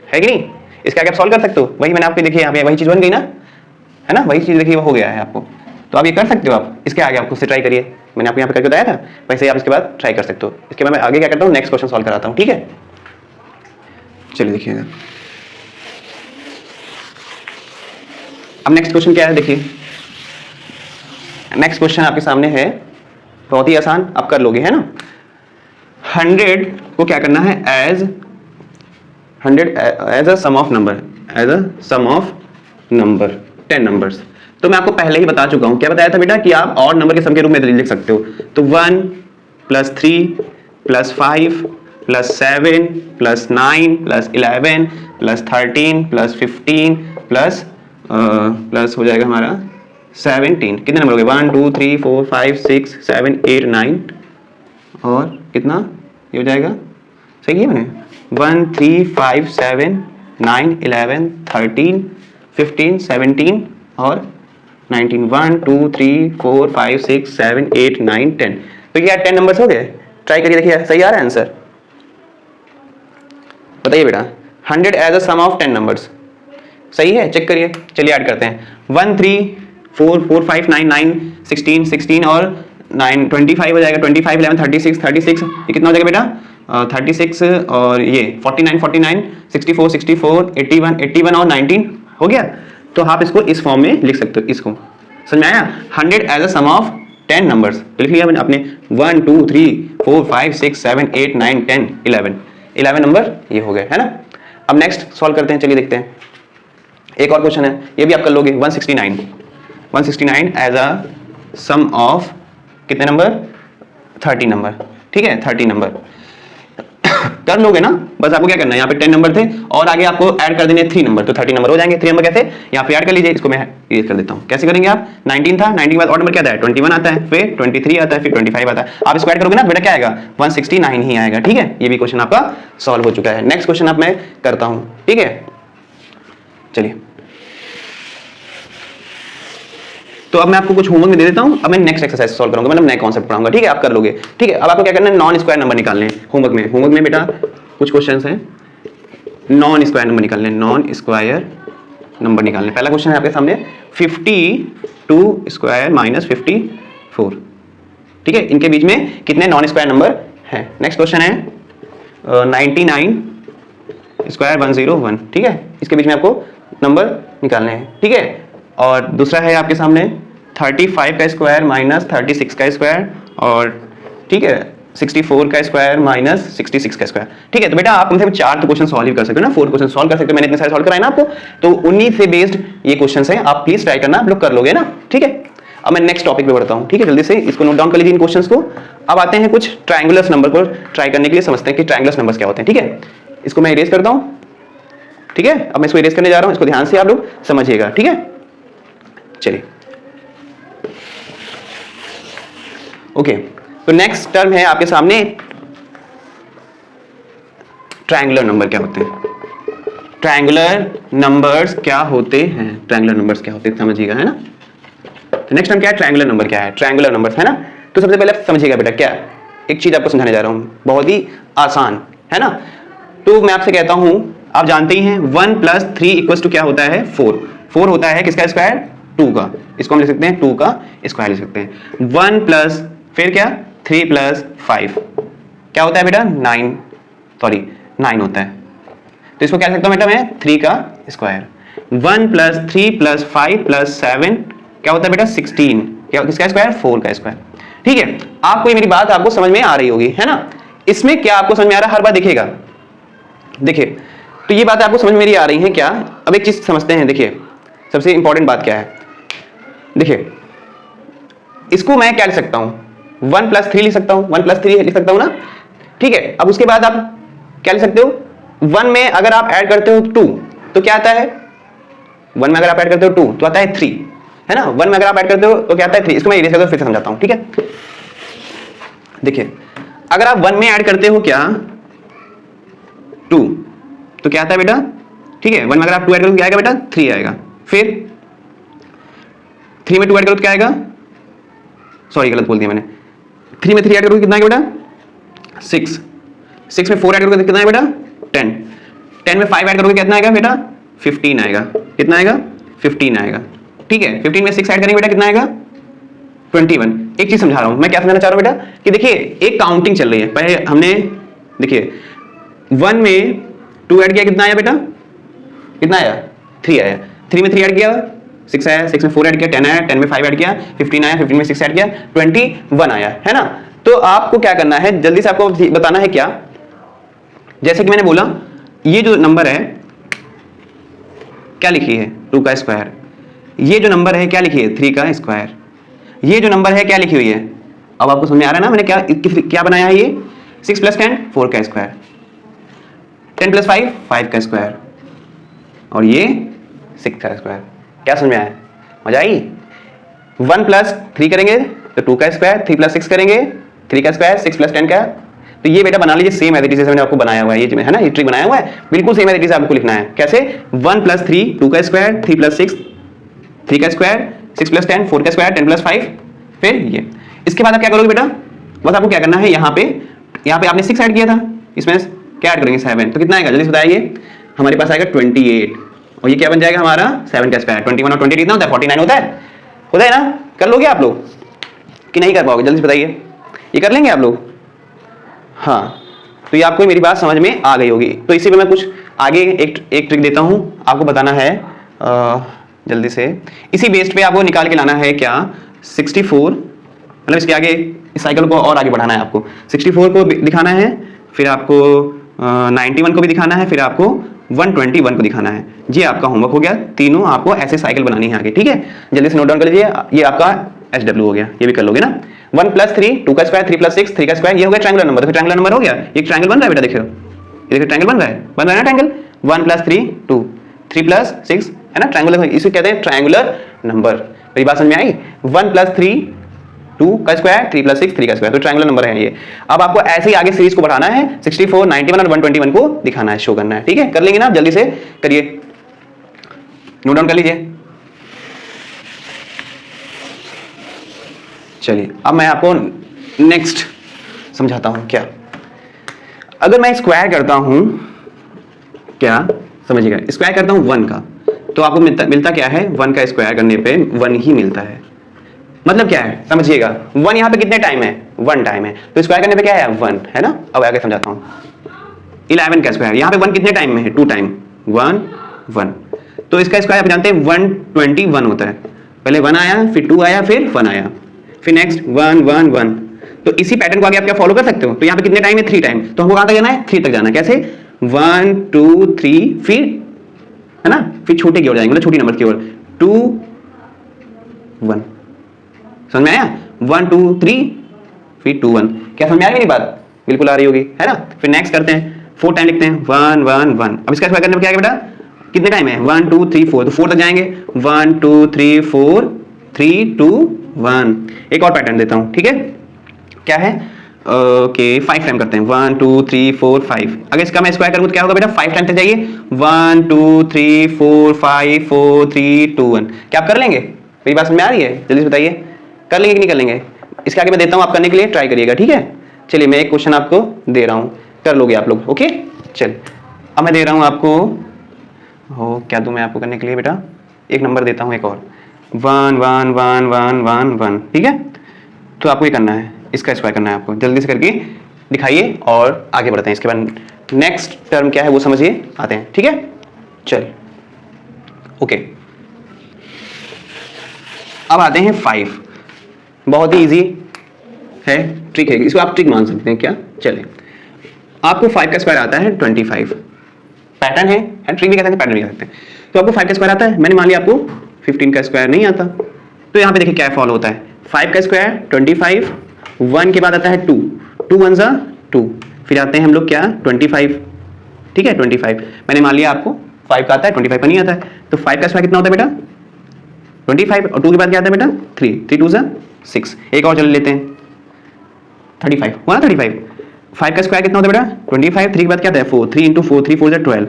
है कि नहीं? इसका आगे आप सॉल्व कर सकते हो। वही मैंने आपको देखिए यहाँ पे वही चीज़ बन गई ना, है ना, वही चीज़ देखिए हो गया है आपको। तो आप ये कर सकते हो। आप इसके आगे आप खुद से ट्राई करिए, मैंने आपको यहाँ पे करके बताया था, वैसे ही आप इसके बाद ट्राई कर सकते हो। इसके बाद मैं आगे क्या करता हूँ, नेक्स्ट क्वेश्चन सॉल्व कराता हूँ, ठीक है। चलिए देखिएगा, अब नेक्स्ट क्वेश्चन क्या है, देखिए नेक्स्ट क्वेश्चन आपके सामने है, बहुत ही आसान, आप कर लोगे, है ना। 100 को क्या करना है? As 100 as a sum of number, as a sum of number 10 numbers. तो मैं आपको पहले ही बता चुका हूं, क्या बताया था बेटा, कि आप और नंबर के सम के रूप में लिख सकते हो। तो 1 + 3 + 5 + 7 + 9 + 11 + 13 + 15 प्लस हो जाएगा हमारा 17। कितने नंबर हो गए? 1 2 3 4 5 6 7 8 9 और कितना ये हो जाएगा? सही है मैंने? 1 3 5 7 9 11 13 15 17 और 19। 1 2 3 4 5 6 7 8 9 10। तो क्या 10 नंबर्स हो गए? ट्राई करिए, देखिए सही आ रहा है आंसर, बताइए बेटा। 100 as a sum of 10 numbers, सही है, चेक करिए। चलिए ऐड करते हैं। 1 3 4 4 5 9 9 16 16 और 9 25 हो जाएगा। 25 11 36 36, ये कितना हो जाएगा बेटा? 36 और ये 49 49 64 64 81 81 और 19 हो गया। तो आप इसको इस फॉर्म में लिख सकते हो, इसको समझ में आया? 100 as a sum of 10 numbers लिख लिया मैंने अपने। 1 2 3 4 5 6 7 8 9 10 11 नंबर ये हो गए, है ना। अब नेक्स्ट सॉल्व करते हैं, चलिए देखते हैं। एक और क्वेश्चन है, ये भी आप कर लोगे। 169 एज अ सम ऑफ कितने नंबर? 30 नंबर, ठीक है, 30 नंबर। कर लोगे ना, बस आपको क्या करना है, यहाँ पे 10 नंबर थे और आगे आपको ऐड कर देने 3 नंबर, तो 30 नंबर हो जाएंगे। 3 नंबर कैसे, यहाँ पे ऐड कर लीजिए, इसको मैं इरेज कर देता हूँ। कैसे करेंगे आप, 19 था, 19 के बाद और नंबर क्या आता है, 21 आता है, फिर 23 आता है, फिर 25 आता है। आप इसको ऐड करोगे ना बेटा क्या आएगा, 169 ही आएगा। ठीक है, ये भी क्वेश्चन आपका सॉल्व हो चुका है। नेक्स्ट क्वेश्चन अब मैं करता हूँ। ठीक है, चलिए तो अब मैं आपको कुछ होमवर्क में दे देता हूं। अब मैं नेक्स्ट एक्सरसाइज सॉल्व करूंगा, मतलब नया कॉन्सेप्ट पढ़ाऊंगा। ठीक है, आप कर लोगे। ठीक है, अब आपको क्या करना है, नॉन स्क्वायर नंबर निकालने हैं होमवर्क में। होमवर्क में बेटा कुछ क्वेश्चंस हैं, नॉन स्क्वायर नंबर निकालने हैं, नॉन स्क्वायर नंबर निकालने। पहला क्वेश्चन है आपके सामने 52 स्क्वायर माइनस 54। ठीक है, इनके बीच में कितने नॉन स्क्वायर नंबर हैं। नेक्स्ट क्वेश्चन है 99 स्क्वायर 101। ठीक है, इसके बीच में आपको नंबर निकालने हैं। ठीक है, और दूसरा है आपके सामने 35 का स्क्वायर माइनस 36 का स्क्वायर, और ठीक है 64 का स्क्वायर माइनस 66 का स्क्वायर। ठीक है, तो बेटा आप कम से कम 4 तो क्वेश्चन सॉल्व कर सकते हो ना, 4 क्वेश्चन सॉल्व कर सकते हो। मैंने इतने सारे सॉल्व कराए ना आपको, तो उन्हीं से बेस्ड ये क्वेश्चन है, आप प्लीज ट्राई करना, आप लोग कर लोगे ना। ठीक है, अब मैं नेक्स्ट टॉपिक पे बढ़ता हूँ। ठीक है, जल्दी से इसको नोट डाउन कर लीजिए इन क्वेश्चंस को। अब आते हैं कुछ ट्रायंगुलर नंबर को ट्राई करने के लिए, समझते हैं कि ट्रायंगुलर नंबर्स क्या होते हैं। ठीक है, इसको मैं इरेज करता हूँ। ठीक है, अब मैं इसको इरेज करने जा रहा हूँ, इसको ध्यान से आप लोग समझिएगा। ठीक है, चलिए ओके, तो नेक्स्ट टर्म है आपके सामने ट्रायंगुलर नंबर क्या होते हैं। ट्रायंगुलर नंबर्स क्या होते हैं, ट्रायंगुलर नंबर्स क्या होते हैं समझिएगा, है ना। तो नेक्स्ट टर्म क्या है, ट्रायंगुलर नंबर क्या है, ट्रायंगुलर नंबर्स, है ना। तो सबसे पहले समझिएगा बेटा क्या है, एक चीज आपको समझाने जा रहा हूं, बहुत ही आसान है ना। तो मैं आपसे कहता हूं, आप जानते ही हैं 1 + 3 = क्या होता है, 4। 4 होता है किसका स्क्वायर, 2 का। इसको हम लिख सकते हैं 2 का स्क्वायर लिख सकते हैं। 1 प्लस फिर क्या 3 + 5 क्या होता है बेटा 9 होता है। तो इसको क्या लिख सकता हूं बेटा मैं 3 का स्क्वायर। 1 + 3 + 5 + 7 क्या होता है बेटा 16, क्या किसका स्क्वायर 4 का स्क्वायर। ठीक है, आपको ये मेरी बात आपको समझ में आ रही होगी, है ना। इसमें क्या आपको समझ में आ रहा है, हर बार देखिएगा, देखिए तो ये बात आपको समझ में मेरी आ रही है क्या। अब एक चीज समझते हैं, देखिए सबसे इंपॉर्टेंट बात क्या है, देखिए इसको मैं क्या लिख सकता हूं 1 + 3 लिख सकता हूं, 1 + 3 लिख सकता हूं ना। ठीक है, अब उसके बाद आप क्या लिख सकते हो, 1 में अगर आप ऐड करते हो 2 तो क्या आता है, 1 में अगर आप ऐड करते हो 2 तो आता है 3, है ना। 1 में अगर आप ऐड करते हो तो क्या आता है 3। इसको मैं इरेज करके फिर से समझाता हूं। ठीक है, देखिए अगर आप 1 में ऐड करते हो क्या 2 तो क्या आता है बेटा, ठीक है 1 में अगर आप 2 ऐड करोगे क्या आएगा बेटा 3 आएगा। फिर 3 में 2 ऐड करो तो क्या आएगा, सॉरी गलत बोल दिया मैंने, 3 में 3 ऐड करोगे कितना आएगा बेटा 6। 6 में 4 ऐड करोगे कितना आएगा बेटा 10। 10 में 5 ऐड करोगे कितना आएगा बेटा 15 आएगा। कितना आएगा 15 आएगा। ठीक है, 15 में 6 ऐड करेंगे बेटा कितना आएगा 21। एक चीज समझा रहा हूं मैं, क्या समझाना चाह रहा हूं बेटा कि देखिए एक काउंटिंग चल रही है। पहले हमने देखिए 1 में 2 ऐड किया कितना आया बेटा, कितना आया 3 आया। 3 में 3 ऐड किया 6 आया, 6 में 4 ऐड किया 10 आया, 10 में 5 ऐड किया 15 आया, 15 में 6 ऐड किया 21 आया, है ना। तो आपको क्या करना है, जल्दी से आपको बताना है क्या, जैसे कि मैंने बोला ये जो नंबर है क्या लिखी है 2 का स्क्वायर, ये जो नंबर है क्या लिखी है 3 का स्क्वायर, ये जो नंबर है क्या लिखी हुई है। अब आपको समझ में आ रहा है ना मैंने क्या बनाया है, ये 6 + 10 4 का स्क्वायर, 10 + 5 5 का स्क्वायर, और ये 6 का स्क्वायर। क्या समझ में आया, मजा आई। 1 + 3 करेंगे तो 2 का स्क्वायर, 3 + 6 करेंगे 3 का स्क्वायर, 6 + 10 का। तो ये बेटा बना लीजिए सेम एज इट इज जैसे मैंने आपको बनाया हुआ है, ये है ना, ये ट्रिक बनाया हुआ है बिल्कुल सेम एज इट इज आपको लिखना है। कैसे 1 + 3 2 का स्क्वायर, 3 + 6 3 का स्क्वायर, 6 + 10 4 का स्क्वायर, 10 + 5 फिर ये। इसके बाद आप क्या करोगे बेटा, बस आपको क्या करना है, यहाँ पे आपने 6 ऐड किया था, इसमें क्या ऐड करेंगे 7, तो कितना आएगा जल्दी से बताइए, हमारे पास आएगा 28, और ये क्या बन जाएगा हमारा 7 का स्क्वायर। 21 और 28 कितना होता है 49 होता है ना। कर लोगे आप लोग कि नहीं कर पाओगे, जल्दी से बताइए, ये कर लेंगे आप लोग। हाँ, तो ये आपको मेरी बात समझ में आ गई होगी। तो इसी पे मैं कुछ आगे एक ट्रिक देता हूँ, आपको बताना है जल्दी से, इसी बेस्ड पे आपको निकाल के लाना है क्या 64, मतलब इसके आगे इस साइकिल को और आगे बढ़ाना है आपको। 64 को दिखाना है, फिर आपको 91 को भी दिखाना है, फिर आपको 121 को दिखाना है। ये आपका होमवर्क हो गया, तीनों आपको ऐसे साइकिल बनानी है आगे। ठीक है, जल्दी से नोट डाउन कर लीजिए, ये आपका SW हो गया, ये भी कर लोगे ना। 1 प्लस 3 2 का स्क्वायर, 3 प्लस 6 3 का स्क्वायर, ये हो गया ट्रायंगुलर नंबर। तो फिर ट्रायंगुलर नंबर हो गया, ये ट्रायंगल बन रहा है बेटा, देखियो ये देखिए ट्रायंगल बन रहा है ना ट्रायंगल। 1 प्लस 3 2 3 प्लस 6 है ना ट्रायंगुलर, इसे कहते हैं ट्रायंगुलर नंबर। मेरी बात समझ में आई? 1 प्लस 3 2 का स्क्वायर, 3 प्लस 6 3 का स्क्वायर, तो ट्रायंगुलर नंबर है ये। अब आपको ऐसे ही आगे सीरीज को बढ़ाना है, 64 91 और 121 को दिखाना है, शो करना है, ठीक है? कर लेंगे ना, जल्दी से करिए, नोट डाउन कर लीजिए। चलिए अब मैं आपको नेक्स्ट समझाता हूं। क्या अगर मैं स्क्वायर करता हूं, क्या समझिएगा, स्क्वायर करता हूं 1 का, तो आपको मिलता क्या है? 1 का स्क्वायर करने पे 1 ही मिलता है। मतलब क्या है समझिएगा, 1 यहाँ पे कितने टाइम है? 1 टाइम है, तो स्क्वायर करने पे क्या है? 1 है ना। अब आगे समझाता हूँ। 11 का स्क्वायर, यहाँ पे 1 कितने टाइम में है? 2 टाइम, 1 1, तो इसका स्क्वायर आप जानते हैं 121 होता है। पहले 1 आया, फिर 2 आया, फिर 1 आया, फिर नेक्स्ट 1 1 1। तो इसी पैटर्न को आगे आप क्या फॉलो कर सकते हो? तो यहाँ पे कितने टाइम है? 3 टाइम, तो हमको कहाँ तक जाना है? 3 तक जाना है। कैसे? 1 2 3, फिर है ना, फिर छोटे की ओर जाएंगे, मतलब छोटी नंबर की ओर, 2 1। समझ में आया? 1 2 3 फिर 2 1। क्या समझ में आ रही मेरी बात? बिल्कुल आ रही होगी, है ना। फिर नेक्स्ट करते हैं, 4 टाइम लिखते हैं, 1 1 1। अब इसका स्क्वायर करने में क्या है बेटा? कितने टाइम है? 1 2 3 4, तो 4 तक जाएंगे, 1 2 3 4 3 2 1। एक और पैटर्न देता हूं, ठीक है? क्या है? ओके 5 टाइम करते हैं, 1 2 3 4 5। अगर इसका मैं स्क्वायर करूं तो क्या होगा बेटा? 5 टाइम तक जाइए, 1 2 3 4 5 4 3 2 1। क्या आप कर लेंगे? मेरी बात समझ में आ रही है? जल्दी से बताइए, कर लेंगे कि नहीं कर लेंगे? इसके आगे मैं देता हूं, आप करने के लिए ट्राई करिएगा, ठीक है? चलिए मैं एक क्वेश्चन आपको दे रहा हूं, कर लोगे आप लोग, ओके? चलिए अब मैं दे रहा हूं आपको, हो क्या दूं मैं आपको करने के लिए बेटा? एक नंबर देता हूं, एक और, 1 1 1 1 1 1, ठीक है? तो आपको ये करना है, इसका स्क्वायर करना है आपको, जल्दी से करके दिखाइए और आगे बढ़ते हैं। इसके बाद नेक्स्ट टर्म क्या है वो समझिए, आते हैं, ठीक है? चलिए ओके, अब आते हैं 5। बहुत ही इजी है, ट्रिक है, इसको आप ट्रिक मान सकते हैं क्या? चलिए आपको 5 का स्क्वायर आता है 25, पैटर्न है, ट्रिक भी कहते हैं, पैटर्न भी कहते हैं। तो आपको 5 का स्क्वायर आता है, मैंने मान लिया आपको 15 का स्क्वायर नहीं आता, तो यहाँ पे देखिए क्या फॉलो होता है, 5 का स्क्वायर 25, 1 के बाद आता है 2 2 1 जा 2, फिर आते हैं हम लोग क्या? 25, ठीक है? 25 मैंने मान लिया आपको 5 का आता है, 25 का नहीं आता है, तो 5 का स्क्वायर कितना होता है बेटा? 25, और 2 के बाद क्या आता है बेटा? 3 3 2 जा 6। एक और चल लेते हैं, 35 हुआ ना? 35 5 का स्क्वायर कितना होता है बेटा? 25, 3 के बाद क्या आता है? 4 3 इंटू 4 3 4 जा 12,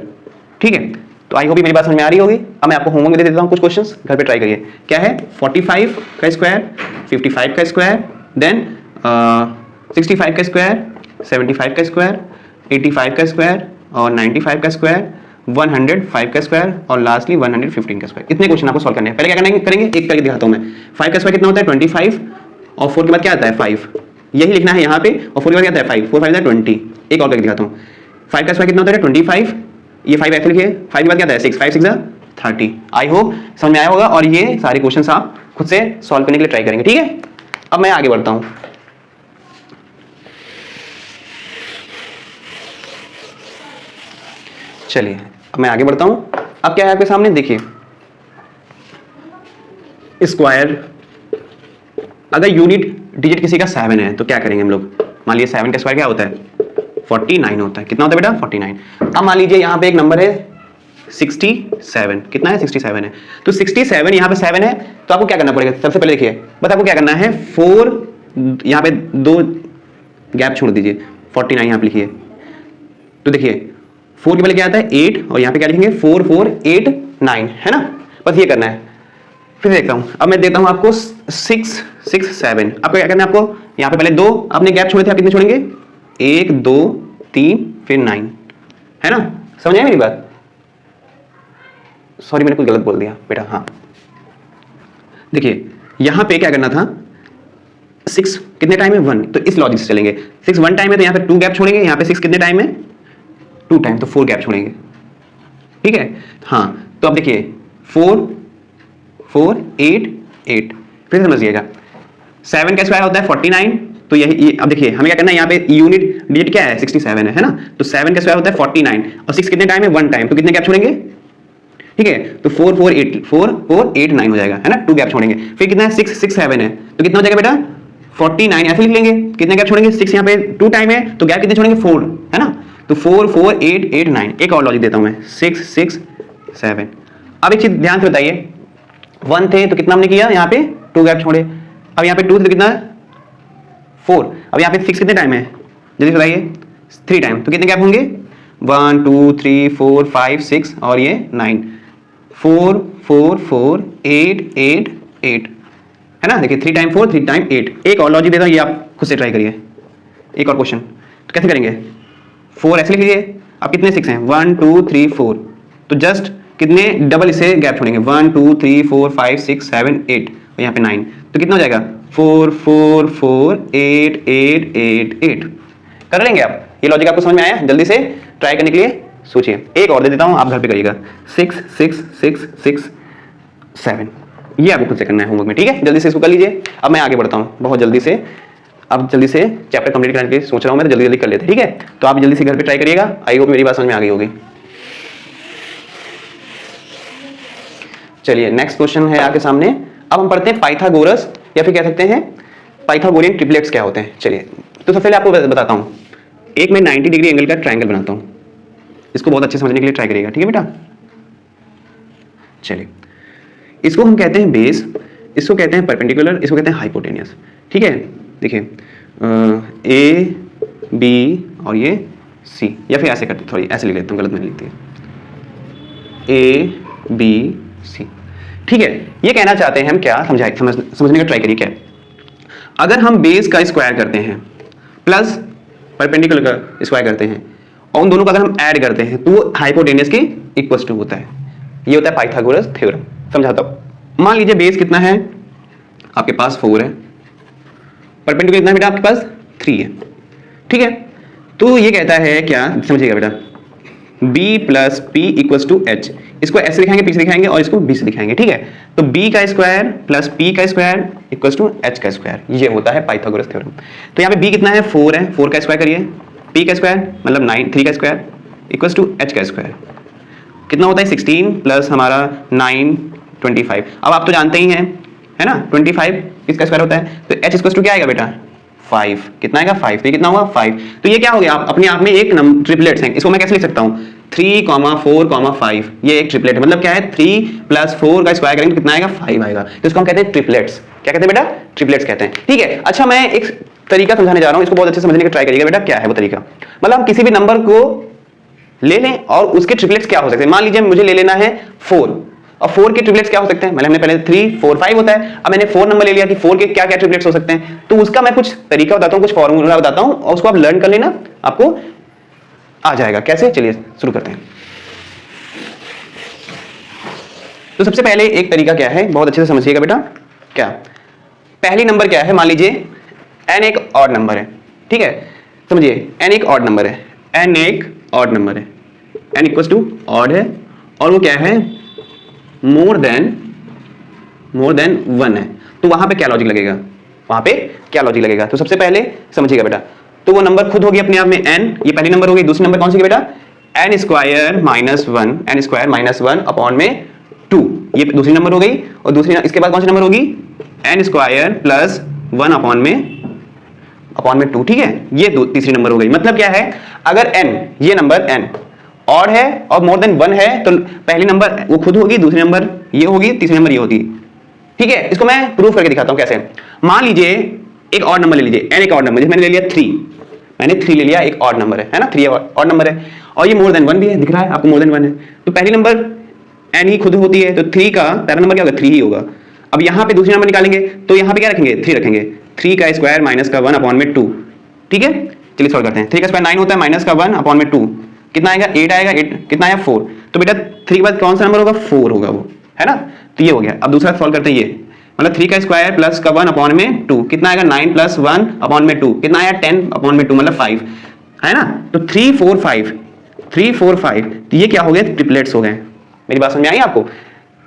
ठीक है? तो आई होप मेरी बात समझ में आ रही होगी। अब मैं आपको होमवर्क दे देता हूँ, कुछ क्वेश्चंस घर पे ट्राई करिए। क्या है? 45 का स्क्वायर, 55 का स्क्वायर, देन 65 का स्क्वायर, 75 का स्क्वायर, 85 का स्क्वायर और 95 का स्क्वायर, 105 का स्क्वायर और लास्टली 115 का स्क्वायर। इतने क्वेश्चन आपको सॉल्व करने हैं। पहले क्या करेंगे, एक करके दिखाता हूँ मैं। 5 का स्क्वायर कितना होता है? 25, और 4 के बाद क्या आता है? 5, यही लिखना है यहाँ पे, और 4 के बाद क्या आता है? 5 4 5 20। एक और करके दिखाता हूँ। 5 का स्क्वायर कितना होता है? 25, ये 5 ऐसे लिखिए, 5 के बाद क्या आता है? 6 5 6 30। आई होप समझ में आया होगा, और ये सारे क्वेश्चंस आप खुद से सॉल्व करने के लिए ट्राई करेंगे, ठीक है? अब मैं आगे बढ़ता हूँ। चलिए अब मैं आगे बढ़ता हूं। अब क्या है आपके सामने, देखिए स्क्वायर, अगर यूनिट डिजिट किसी का 7 है तो क्या करेंगे हम लोग? मान लीजिए 7 का स्क्वायर क्या होता है? 49 होता है। कितना होता है बेटा? 49। अब मान लीजिए यहाँ पे एक नंबर है 67, कितना है? 67 है। तो 67 यहाँ पे 7 है, तो आपको क्या करना पड़ेगा? सबसे पहले देखिए, बस आपको क्या करना है, 4 यहाँ पे 2 गैप छोड़ दीजिए, 49 यहाँ पे लिखिए। तो देखिए 4 के पहले क्या आता है? 8, और यहाँ पे क्या लिखेंगे? 4 4 8 9, है ना? बस ये करना है। फिर देखता हूँ, अब मैं देता हूँ आपको 6 6 7। आपको क्या करना है? आपको यहाँ पे पहले 2 आपने गैप छोड़े थे, आप कितने छोड़ेंगे? 1 2 3 फिर 9, है ना? समझ आए मेरी बात? सॉरी मैंने कुछ गलत बोल दिया बेटा। हाँ देखिए यहाँ पे क्या करना था, 6 कितने टाइम है? 1, तो इस लॉजिक से चलेंगे। 6 1 टाइम है, तो यहाँ पे 2 गैप छोड़ेंगे। यहाँ पे 6 कितने टाइम है? 2 टाइम, तो 4 गैप छोड़ेंगे, ठीक है? हाँ तो अब देखिए 4 4 8 8, फिर समझिएगा 7 का स्क्वायर होता है 49, तो यही अब देखिए हमें क्या करना है, यहाँ पे यूनिट डिजिट क्या है? 67 है ना? तो 7 का स्क्वायर होता है 49, और 6 कितने टाइम है? 1 टाइम, तो कितने गैप छोड़ेंगे? ठीक है, तो 4 4 8 9 हो जाएगा, है ना? 2 गैप छोड़ेंगे। फिर कितना है? 6 6 7 है, तो कितना हो जाएगा बेटा? 49 ऐसे लिख लेंगे। कितने गैप छोड़ेंगे? 6 यहाँ पे 2 टाइम है तो गैप कितने छोड़ेंगे? 4, है ना। तो 4 4 8 8 9। एक और लॉजिक देता हूं मैं, 6 6 7। अब एक चीज ध्यान से बताइए, 1 थे तो कितना हमने किया? यहाँ पे 2 गैप छोड़े। अब यहाँ पे 2 थे तो कितना है? 4। अब यहाँ पे 6 कितने टाइम है? जल्दी बताइए। 3 टाइम, तो कितने गैप होंगे? 1 2 3 4 5 6 और ये 9। 4 4 4 8 8 8, है ना। देखिए 3 टाइम 4 3 टाइम 8। एक और लॉजिक देता हूं, ये आप खुद से ट्राई करिए। एक और क्वेश्चन, तो कैसे करेंगे? 4 ऐसे लिख लीजिए। अब कितने 6 हैं? 1 2 3 4, तो जस्ट कितने डबल इसे गैप छोड़ेंगे? 1 2 3 4 5 6 7 8 और यहाँ पे 9, तो कितना हो जाएगा? 4 4 4 8 8 8 8। कर लेंगे आप? ये लॉजिक आपको समझ में आया? जल्दी से ट्राई करने के लिए सोचिए। एक और दे देता हूँ, आप घर पे करिएगा। 6 6 6 6 7, ये आपको खुद से करना है होमवर्क में, ठीक है। जल्दी से इसको कर लीजिए। अब मैं आगे बढ़ता हूँ बहुत जल्दी से। अब जल्दी से चैप्टर कंप्लीट करने के लिए सोच रहा हूँ मैं, तो जल्दी जल्दी कर लेते हैं, ठीक है। तो आप जल्दी से घर पे ट्राई करिएगा। आई होप मेरी बात समझ में आ गई होगी। चलिए नेक्स्ट क्वेश्चन है आपके सामने। अब हम पढ़ते हैं पाइथागोरस, या फिर कह सकते हैं पाइथागोरियन ट्रिपलेट्स क्या होते हैं। चलिए तो सबसे पहले आपको बताता हूँ, एक मैं 90 डिग्री एंगल का ट्रायंगल बनाता हूँ। इसको बहुत अच्छे समझने के लिए ट्राई करिएगा, ठीक है बेटा। चलिए, इसको हम कहते हैं बेस, इसको कहते हैं परपेंडिकुलर, इसको कहते हैं हाइपोटेनियस, ठीक है। देखिए ए बी और ये सी, या फिर ऐसे करते, थोड़ी ऐसे लिख लेता हूँ, गलत मैंने लिख दिया। ए बी सी, ठीक है। ये कहना चाहते हैं हम क्या, समझने का ट्राई करिए क्या। अगर हम बेस का स्क्वायर करते हैं प्लस परपेंडिकुलर का स्क्वायर करते हैं और उन दोनों का अगर हम ऐड करते हैं तो वो हाइपोटेनियस के इक्वल टू होता है। ये होता है पाइथागोरस थ्योरम। समझाता हूं। मान लीजिए बेस कितना है आपके पास? 4 है। परपेंडिकुलर कितना है बेटा आपके पास? 3 है, ठीक है। तो ये कहता है क्या, समझिएगा बेटा, b plus p equal to h. इसको ऐसे दिखाएंगे, पी से दिखाएंगे और इसको b से दिखाएंगे, ठीक है। तो b का स्क्वायर प्लस p का स्क्वायर इक्वल टू h का स्क्वायर, ये होता है पाइथागोरस थ्योरम। तो यहाँ पे b कितना है? 4 है। 4 का स्क्वायर करिए, p का स्क्वायर मतलब 9, 3 का स्क्वायर इक्वल टू h का स्क्वायर कितना होता है? 16 प्लस हमारा 9 25। अब आप तो जानते ही हैं, है ना, 25 किसका स्क्वायर होता है? तो h इक्वल टू क्या आएगा बेटा? 5। कितना आएगा? 5। तो ये कितना हुआ? 5। तो ये क्या हो गया? आप अपने आप में एक ट्रिपलेट्स हैं। इसको मैं कैसे लिख सकता हूँ? 3, 4, 5। ये एक ट्रिपलेट है। मतलब क्या है? 3 प्लस 4 का स्क्वायर करेंगे तो कितना आएगा? 5 आएगा। तो इसको हम कहते हैं ट्रिपलेट्स। क्या कहते हैं बेटा? ट्रिपलेट्स कहते हैं, ठीक है। अच्छा, मैं एक तरीका समझाने जा रहा हूँ, इसको बहुत अच्छे से समझने का ट्राई करिएगा बेटा। क्या है वो तरीका? मतलब हम किसी भी नंबर को ले लें और उसके ट्रिपलेट्स क्या हो सकते हैं। मान लीजिए मुझे ले लेना है 4, और 4 के ट्रिपलेट्स क्या हो सकते हैं? मतलब हमने पहले 3 4 5 होता है। अब मैंने 4 नंबर ले लिया कि 4 के क्या क्या ट्रिपलेट्स हो सकते हैं। तो उसका मैं कुछ तरीका बताता हूँ, कुछ फॉर्मूला बताता हूँ, और उसको आप लर्न कर लेना, आपको आ जाएगा। कैसे? चलिए शुरू करते हैं। तो सबसे पहले एक तरीका क्या है, बहुत अच्छे से समझिएगा बेटा। क्या पहली नंबर क्या है? मान लीजिए n एक ऑड नंबर है, ठीक है। समझिए n एक ऑड नंबर है, n एक ऑड नंबर है, n इक्वल टू ऑड है, और वो क्या है? मोर देन 1 है। तो वहां पे क्या लॉजिक लगेगा? वहां पे क्या लॉजिक लगेगा? तो सबसे पहले समझिएगा बेटा, तो वो नंबर खुद होगी अपने आप में n, ये पहली नंबर होगी। दूसरी नंबर कौन सी बेटा? n square minus 1, n square minus 1 upon में 2, ये दूसरी नंबर हो गई। और दूसरी इसके बाद कौन सी नंबर होगी? n स्क्वायर प्लस 1 अपॉन में 2, ठीक है। ये तीसरी नंबर हो गई। मतलब क्या है? अगर n, ये नंबर n ऑड है और मोर देन 1 है तो पहली नंबर वो खुद होगी, दूसरी नंबर ये होगी, तीसरी नंबर ये होगी, ठीक है। इसको मैं प्रूफ करके दिखाता हूं कैसे। मान लीजिए एक ऑड नंबर ले लीजिए, n एक ऑड नंबर, जैसे मैंने ले लिया 3, मैंने 3 ले लिया, एक ऑड नंबर है ना, 3 ऑड नंबर है, और ये मोर देन 1 भी है, दिख रहा है आपको मोर देन 1 है। तो पहली नंबर n ही खुद होती है, तो 3 का पहला नंबर क्या होगा? 3 ही होगा। अब यहाँ पे दूसरी नंबर निकालेंगे तो यहाँ पे क्या रखेंगे? 3 रखेंगे। 3 का स्क्वायर माइनस का 1 अपॉन में 2, ठीक है। चलिए सॉल्व करते हैं। 3 का स्क्वायर 9 होता है, माइनस का 1 अपॉन में 2 कितना आएगा? 8 आएगा। 8 कितना आया? 4। तो बेटा 3 के बाद कौन सा नंबर होगा? 4 होगा वो, है ना। तो ये हो गया। अब दूसरा सॉल्व करते हैं। ये मतलब 3 का स्क्वायर प्लस का 1 अपॉन में 2 कितना आएगा? 9 प्लस 1 अपॉन में 2 कितना आया? 10 अपॉन में 2 मतलब 5, है ना। तो 3 4 5, 3 4 5, तो ये क्या हो गए? ट्रिपलेट्स हो गए। मेरी बात समझ में आई आपको?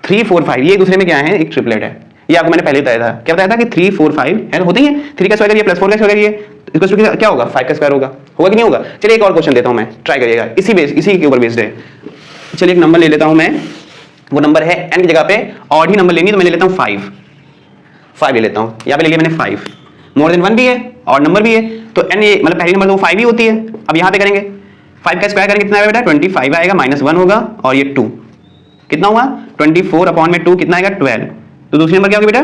3 4 5 ये दूसरे में क्या है? एक ट्रिपलेट है। ये आपको मैंने पहले बताया था। क्या बताया था कि 3 4 5 है, होते ही है। 3 का स्क्वायर करिए प्लस 4 का स्क्वायर करिए, इक्वल टू क्या होगा? 5 का स्क्वायर होगा कि नहीं होगा? चलिए एक और क्वेश्चन देता हूं मैं, ट्राई करिएगा। इसी के ऊपर बेस्ड है। चलिए एक नंबर ले लेता हूं मैं, वो नंबर है n की जगह पे ऑड ही नंबर लेनी, तो मैं ले लेता हूं 5 ले लेता हूं। यहां पे ले लिया मैंने 5। मोर देन 1 भी है और नंबर भी है, तो n ये मतलब पहली नंबर तो 5 ही होती है। अब यहाँ पे करेंगे 5 का स्क्वायर करेंगे कितना आएगा बेटा 25 आएगा, -1 होगा और ये 2 कितना हुआ 24 अपॉन में 2 कितना आएगा 12, तो दूसरी नंबर क्या होगी बेटा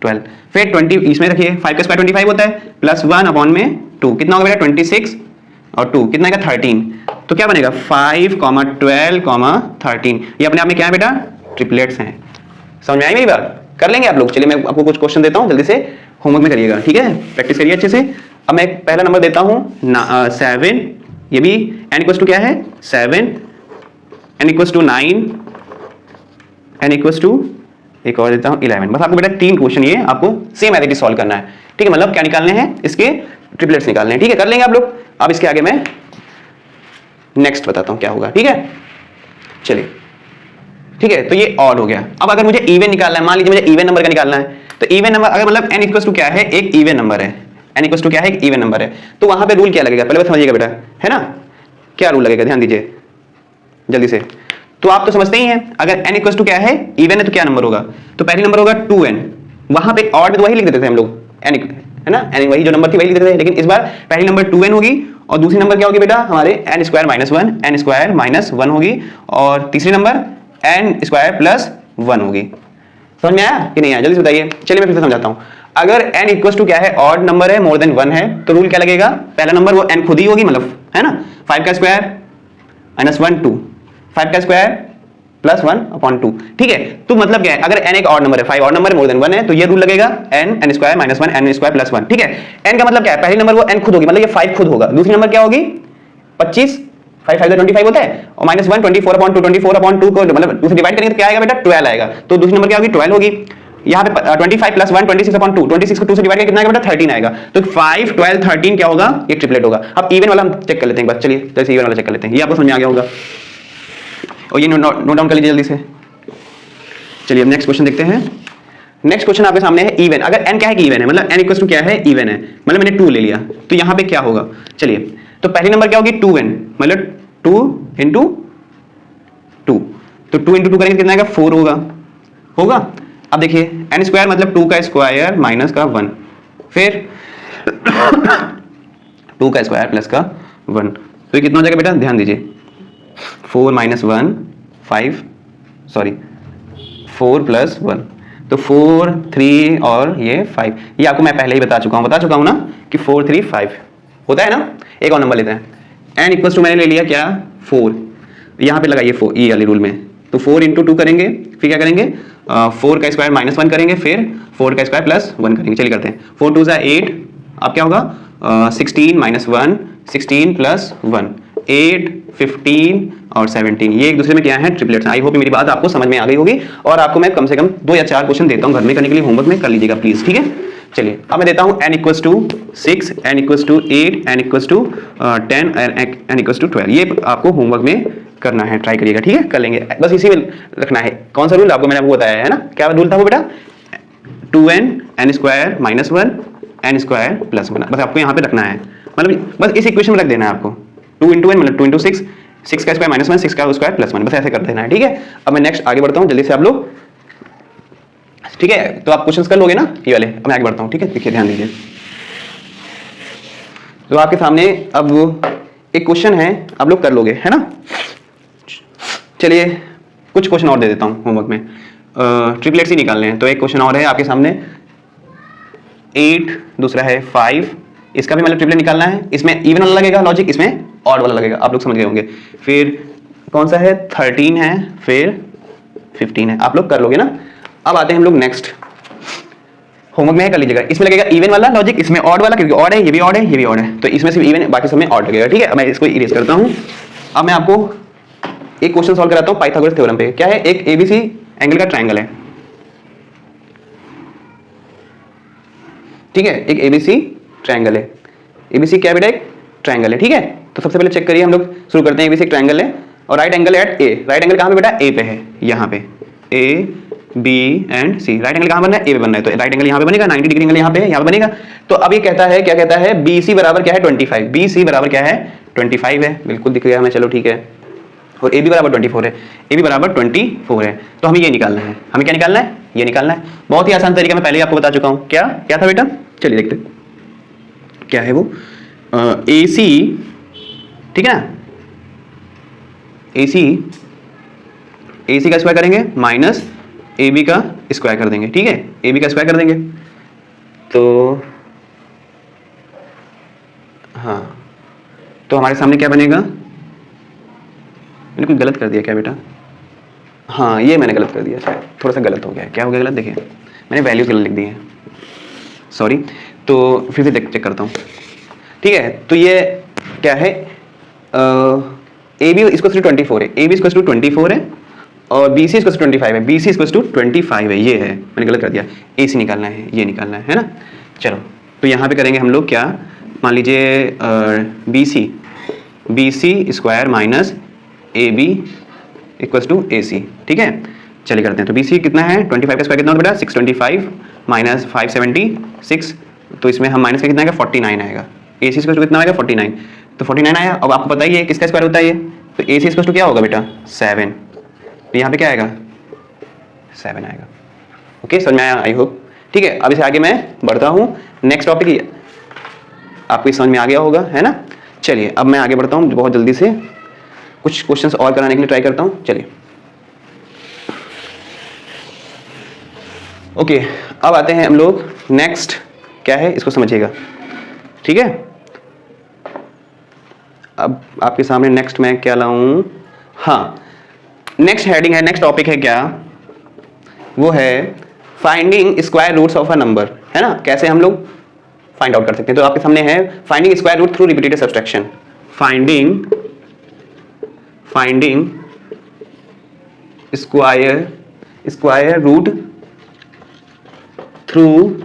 12। फिर 20 इसमें रखिए 5 का स्क्वायर 25 होता है, +1 अपॉन में 2 कितना होगा बेटा 26 और 2 कितना आएगा 13, तो क्या बनेगा 5, 12, 13। ये अपने आप में क्या है बेटा ट्रिपलेट्स हैं। समझ में आई मेरी बात? कर लेंगे आप लोग। चलिए मैं आपको कुछ क्वेश्चन देता हूँ, जल्दी से होमवर्क में करिएगा, ठीक है, प्रैक्टिस करिए अच्छे से। अब मैं पहला नंबर देता हूँ 7, ये भी n इक्वल्स टू क्या है 7, n equals to 9, n equals to एक और देता हूँ 11। बस आपको बेटा 3 क्वेश्चन ये आपको same as it is solve करना है, ठीक है, मतलब क्या निकालने हैं इसके ट्रिपलेट्स निकालने हैं, ठीक है, कर लेंगे आप लोग। अब इसके आगे मैं नेक्स्ट बताता हूँ क्या होगा, ठीक है, चलिए ठीक है। तो ये ऑड हो गया। अब अगर मुझे इवन निकालना है, मान लीजिए मुझे इवन नंबर का निकालना है, तो इवन नंबर अगर मतलब n इक्वल्स टू क्या है एक इवन नंबर है, n इक्वल्स टू क्या है एक इवन नंबर है, तो वहां पे रूल क्या लगेगा पहले समझिएगा बेटा, है ना, क्या रूल लगेगा ध्यान दीजिए जल्दी से। तो आप तो समझते ही हैं, अगर n इक्वल्स टू क्या है इवन है तो क्या नंबर होगा, तो पहली नंबर होगा 2n, वहां पे ऑड वही लिख देते थे हम लोग n है ना, n वही जो नंबर थी वही लिख देते थे, लेकिन इस बार पहली नंबर 2n होगी और दूसरी नंबर क्या होगी बेटा हमारे n स्क्वायर माइनस 1 होगी, और तीसरी नंबर n स्क्वायर प्लस 1 होगी। समझ में आया कि नहीं आया जल्दी से बताइए। चलिए मैं फिर से समझाता हूं। अगर n इक्वल्स टू क्या है ऑड नंबर है मोर देन 1 है, तो रूल क्या लगेगा, पहला नंबर वो n खुद ही होगी, मतलब है ना 5 का स्क्वायर -1 2, 5 का स्क्वायर +1 अपॉन 2, ठीक है। तो मतलब क्या है अगर n एक ऑड नंबर है 5 ऑड नंबर मोर देन 1 है, तो ये रूल लगेगा n स्क्वायर -1 n स्क्वायर +1, ठीक है। n का मतलब क्या है पहली नंबर वो n खुद होगी, मतलब ये 5 खुद होगा, दूसरी नंबर क्या होगी 25, 5 5 25 होता है, और -1 24 अपॉन 2 24 अपॉन 2 को मतलब 2 से डिवाइड करेंगे तो क्या आएगा बेटा 12 आएगा, तो दूसरी नंबर क्या होगी 12 होगी। यहाँ पे 25 + 1 26 अपॉन 2, 26 को 2 से डिवाइड करेंगे कितना आएगा बेटा 13 आएगा, तो 5 12 13 क्या होगा ये ट्रिपलेट होगा। अब इवन वाला हम चेक कर लेते हैं बस, चलिए जैसे इवन वाला चेक कर लेते हैं, ये आपको समझ में आ गया होगा और ये नोट डाउन कर लीजिए जल्दी से। चलिए अब नेक्स्ट क्वेश्चन देखते हैं। नेक्स्ट क्वेश्चन आपके सामने है इवन, अगर n क्या है कि इवन है, मतलब n इक्वल्स टू क्या है इवन है, मतलब मैंने 2 ले लिया, तो यहाँ पे क्या होगा, चलिए तो पहली नंबर क्या होगी 2n, मतलब 2 इंटू 2, तो 2 इंटू 2 करेंगे कितना आएगा 4 होगा। अब देखिए n स्क्वायर मतलब 2 का स्क्वायर माइनस का 1, फिर 2 का स्क्वायर प्लस का 1, तो ये कितना हो जाएगा बेटा ध्यान दीजिए 4 - 1 5 सॉरी 4 + 1, तो 4 3 और ये 5, ये आपको मैं पहले ही बता चुका हूँ ना कि 4 3 5 होता है ना। एक और नंबर लेते हैं n इक्वल्स टू मैंने ले लिया क्या 4, यहाँ पे लगाइए 4 ई वाले रूल में, तो 4 इंटू 2 करेंगे, फिर क्या करेंगे 4 का स्क्वायर -1 करेंगे, फिर 4 का स्क्वायर +1 करेंगे। चलिए करते हैं 4 2 8, अब क्या होगा 16 - 1 16 + 1 8 15 और 17, ये एक दूसरे में क्या है ट्रिपलेट्स। आई होप मेरी बात आपको समझ में आ गई होगी, और आपको मैं कम से कम 2 या 4 क्वेश्चन देता हूँ घर में करने के लिए, होमवर्क में कर लीजिएगा प्लीज, ठीक है। चलिए अब मैं देता हूँ n equals to 6, n equals to 8, n equals to 10, n equals to 12, ये आपको होमवर्क में करना है, ट्राई करिएगा, ठीक है, कर लेंगे, बस इसी में रखना है। कौन सा रूल आपको मैंने आपको बताया है ना, क्या रूल था वो बेटा 2n n square -1 n square +1, बस आपको यहाँ पे रखना है, मतलब बस इस इक्वेशन में रख देना है आपको 2 इंटू n मतलब 2 इंटू 6, 6 का स्क्वायर -1 6 का स्क्वायर +1, बस ऐसे कर देना है, ठीक है। अब मैं नेक्स्ट आगे बढ़ता हूँ जल्दी से आप लोग, ठीक है, तो आप क्वेश्चंस कर लोगे ना ये वाले। अब मैं आगे बढ़ता हूँ, ठीक है, देखिए ध्यान दीजिए। तो आपके सामने अब एक क्वेश्चन है, आप लोग कर लोगे है ना। चलिए कुछ क्वेश्चन और दे देता हूँ होमवर्क में, ट्रिपलेट्स ही निकालने हैं, तो एक क्वेश्चन और है आपके सामने 8, दूसरा है 5, इसका भी मतलब ट्रिपलेट निकालना है, इसमें इवन वाला लगेगा लॉजिक, इसमें ऑड वाला लगेगा, आप लोग समझ गए होंगे। फिर कौन सा है 13 है, फिर 15 है, आप लोग कर लोगे ना। अब आते हैं हम लोग नेक्स्ट, होमवर्क में कर लीजिएगा, इसमें लगेगा इवन वाला लॉजिक, इसमें ऑड वाला, क्योंकि ऑड है, ये भी ऑड है, ये भी ऑड है, तो इसमें सिर्फ इवन है, बाकी सब में ऑड लगेगा, ठीक है। मैं इसको इरेज करता हूं। अब मैं आपको एक क्वेश्चन सॉल्व कराता हूं पाइथागोरस थ्योरम पे। क्या है, एक एबीसी एंगल का ट्रायंगल है, ठीक है, एक एबीसी ट्रायंगल है, एबीसी क्या बेटा एक ट्रायंगल है, ठीक है। तो सबसे पहले चेक करिए, हम लोग शुरू करते हैं, एबीसी एक ट्रायंगल है और right angle at A, right angle कहां पे बेटा ए पे है, यहाँ पे A B and C, right angle कहां बनना है ए पे बनना है, तो राइट एंगल यहाँ पे बनेगा, 90 डिग्री एंगल यहाँ पे है, यहाँ पे बनेगा। तो अब ये कहता है, क्या कहता है, BC बराबर क्या है 25, BC बराबर क्या है 25 है, बिल्कुल दिख गया हमें, चलो ठीक है, और AB बराबर 24 है, AB बराबर 24 है, तो हमें ये निकालना है, हमें क्या निकालना है ये निकालना है। बहुत ही आसान तरीका मैं पहले ही आपको बता चुका हूँ। क्या क्या था बेटा, चलिए देखते हैं क्या है वो। ए सी, ठीक है ना, ए सी का स्क्वायर करेंगे माइनस ए बी का स्क्वायर कर देंगे, ठीक है, ए बी का स्क्वायर कर देंगे। तो हाँ, तो हमारे सामने क्या बनेगा, मैंने कुछ गलत कर दिया क्या बेटा, हाँ ये मैंने गलत कर दिया, शायद थोड़ा सा गलत हो गया। क्या हो गया गलत, देखिए मैंने वैल्यूज गलत लिख दी है, सॉरी। तो फिर से चेक करता हूँ, ठीक है। तो ये क्या है, ए बी इसको 24 है, ए बी इसको 24 है और बी सी इसको 25 है, बी सी इसको 25 है, ये है, मैंने गलत कर दिया। ए सी निकालना है, ये निकालना है ना। चलो तो यहाँ पे करेंगे हम लोग क्या, मान लीजिए B C square minus A B equals to A C, ठीक है। चलिए करते हैं। तो बी सी कितना है, 25 का स्क्वायर कितना होता है बेटा, 625 माइनस 576, तो इसमें हम माइनस का कितना आएगा, 49 आएगा। ए सी स्क्वायर कितना आएगा, 49, तो 49 आया। अब आपको पता ही है किसका स्क्वायर होता है ये, तो ए सी स्क्वायर टू क्या होगा बेटा, 7, तो यहाँ पे क्या आएगा, 7 आएगा। ओके, समझ में आया आई होप, ठीक है। अब इसे आगे मैं बढ़ता हूँ, नेक्स्ट टॉपिक आपको समझ में आ गया होगा, है ना। चलिए अब मैं आगे बढ़ता हूँ, बहुत जल्दी से कुछ क्वेश्चंस और कराने के लिए ट्राई करता हूँ। चलिए ओके, अब आते हैं हम लोग, नेक्स्ट क्या है इसको समझिएगा, ठीक है। अब आपके सामने नेक्स्ट मैं क्या लाऊं, हाँ नेक्स्ट हेडिंग है, नेक्स्ट टॉपिक है क्या, वो है finding square roots of a number, है ना। कैसे हम लोग फाइंड आउट कर सकते हैं, तो आपके सामने है finding square root through repeated subtraction, finding square root through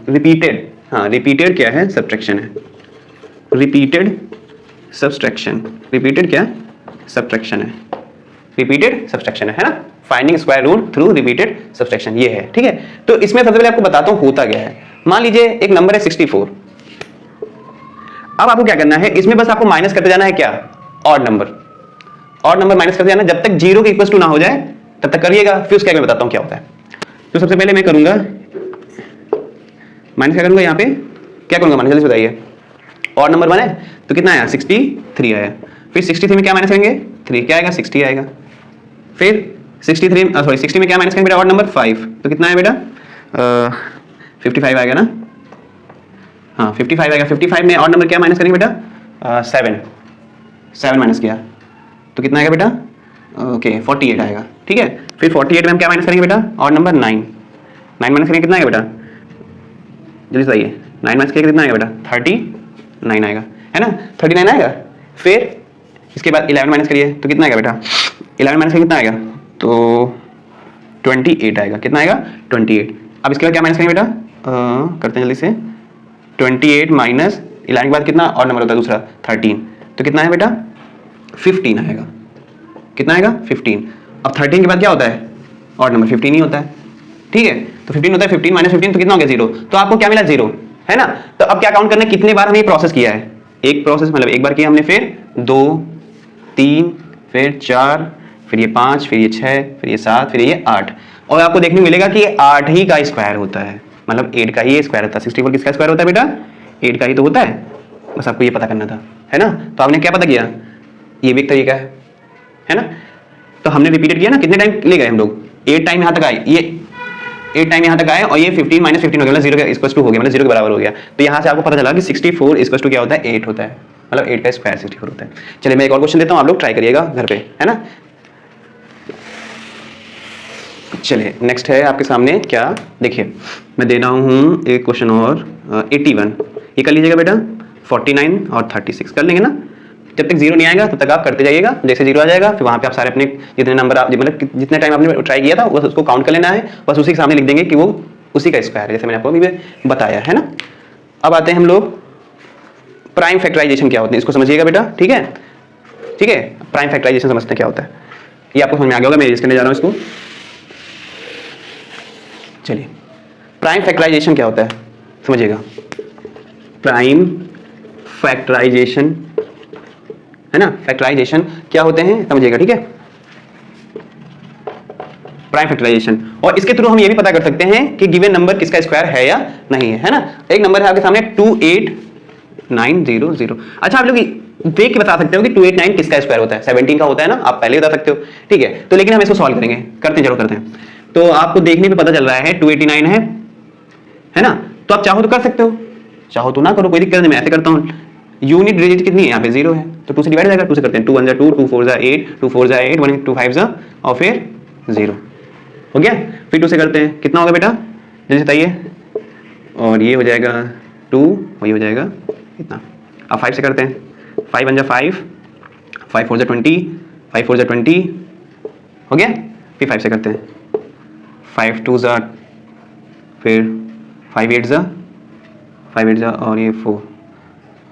repeated, हाँ रिपीटेड क्या है, सब्ट्रैक्शन है, रिपीटेड सब्सट्रैक्शन, रिपीटेड क्या, सब्ट्रैक्शन है, रिपीटेड सब्सट्रैक्शन है ना। Finding square root through repeated subtraction ये है, ठीक है। तो इसमें सबसे पहले आपको बताता हूं होता क्या है। मान लीजिए एक नंबर है 64, अब आपको क्या करना है, इसमें बस आपको माइनस करते जाना है, क्या, ऑड नंबर माइनस करते जाना, जब तक 0 के इक्वल टू ना हो जाए तब तक करिएगा, फिर उसके आगे मैं बताता हूं क्या होता है। तो सबसे पहले मैं करूंगा माइनस, क्या करूंगा यहाँ पे, क्या करूंगा माइनस, जल्दी से बताइए। ऑड नंबर बने तो कितना आया, 63 आया। फिर 63 में क्या माइनस करेंगे, 3, क्या आएगा, 60 आएगा। फिर 60 में क्या माइनस करेंगे बेटा, ऑड नंबर 5, तो कितना है बेटा, 55 आएगा ना, हाँ 55 आएगा। 55 में ऑड नंबर क्या माइनस करेंगे बेटा, 7 माइनस किया तो कितना आएगा बेटा, ओके 48 आएगा, ठीक है। फिर 48 में हम क्या माइनस करेंगे बेटा, ऑड नंबर 9 माइनस करेंगे, कितना आएगा बेटा, जल्दी बताइए, 9 माइनस करेंगे कितना आएगा बेटा, 39 आएगा, है ना, 39 आएगा। फिर इसके बाद 11 माइनस करिए तो कितना आएगा बेटा, 11 माइनस करिए कितना आएगा, तो 28 आएगा, कितना आएगा, 28। अब इसके बाद क्या माइनस करेंगे बेटा, करते हैं जल्दी से, 28 माइनस 11 के बाद कितना और नंबर होता है दूसरा, 13, तो कितना है बेटा, 15 आएगा, कितना आएगा, 15। अब 13 के बाद क्या होता है, और नंबर 15 ही होता है, ठीक है। तो 15 होता है, 15 माइनस 15 तो कितना हो गया, 0। तो आपको क्या मिला, 0, है ना। तो अब क्या काउंट करना है, कितने बार हमने ये प्रोसेस किया है, एक प्रोसेस मतलब एक बार किया हमने, फिर 2, 3, फिर 4, फिर ये 5, फिर ये 6, फिर ये 7, फिर ये 8, और आपको देखने को मिलेगा कि ये 8 ही का स्क्वायर होता है, मतलब 8 का ही स्क्वायर होता है। 64 किसका स्क्वायर होता है बेटा, 8 का ही तो होता है, बस आपको ये पता करना था, है ना। तो आपने क्या पता किया, ये भी एक तरीका है ना। तो हमने रिपीटेड किया ना, कितने टाइम ले गए हम लोग, 8 टाइम यहाँ तक आए, ये 8 टाइम यहाँ तक आए, और ये 15 माइनस 15 हो गया, मतलब 0 के इक्वल टू हो गया, मतलब 0 के बराबर हो गया। तो यहाँ से आपको पता चला कि 64 इक्वल टू क्या होता है, 8 होता है, मतलब 8 का स्क्वायर 64 होता है। चलिए मैं एक और क्वेश्चन देता हूँ, आप लोग ट्राई करिएगा घर पे, है ना। चलिए नेक्स्ट है आपके सामने क्या, देखिए मैं दे रहा हूँ एक क्वेश्चन और 81, ये कर लीजिएगा बेटा, 49 और 36 कर लेंगे ना। जब तक 0 नहीं आएगा तब तक आप करते जाइएगा, जैसे 0 आ जाएगा फिर वहाँ पे आप सारे अपने जितने नंबर आप मतलब जितने टाइम आपने ट्राई किया था बस उसको काउंट कर लेना है, बस उसी के सामने लिख देंगे कि वो उसी का स्क्वायर है, जैसे मैंने आपको अभी बताया, है ना। अब आते हैं हम लोग प्राइम फैक्टराइजेशन क्या होता है, इसको समझिएगा बेटा, ठीक है, ठीक है। प्राइम फैक्टराइजेशन समझते हैं क्या होता है, ये आपको समझ में आ गया होगा, मैं यूज करने जा रहा हूँ इसको। चलिए प्राइम फैक्टराइजेशन क्या होता है समझिएगा, प्राइम फैक्टराइजेशन, है ना, फैक्टराइजेशन क्या होते हैं समझिएगा, ठीक है। Prime factorization. और इसके थ्रू हम ये भी पता कर सकते हैं कि गिवन नंबर किसका स्क्वायर है या नहीं है ना। एक नंबर है आपके सामने 28900। अच्छा, आप लोग देख के बता सकते हो कि 289 किसका स्क्वायर होता है, 17 का होता है ना, आप पहले बता सकते हो, ठीक है। तो लेकिन हम इसको सॉल्व करेंगे, करते हैं, जरूर करते हैं। तो आपको देखने पे पता चल रहा है 289 है ना। तो आप चाहो तो कर सकते हो, चाहो तो ना करो, कोई दिक्कत नहीं, मैं ऐसे करता हूँ। यूनिट डिजिट कितनी है यहाँ पे, 0 है, तो 2 से डिवाइड हो जाएगा। 2 से करते हैं, 2 1 2, 2 4 8, 2 4 8, 1 2 5 और फिर 0 हो गया। फिर 2 से करते हैं, कितना होगा बेटा, जल्दी बताइए। और ये हो जाएगा 2 और ये हो जाएगा इतना। अब 5 से करते हैं, 5 1 5, 5 4 20, 5 4 20 हो गया। फिर 5 से करते हैं, 5 2 फिर 5 8 5 8 और ये 4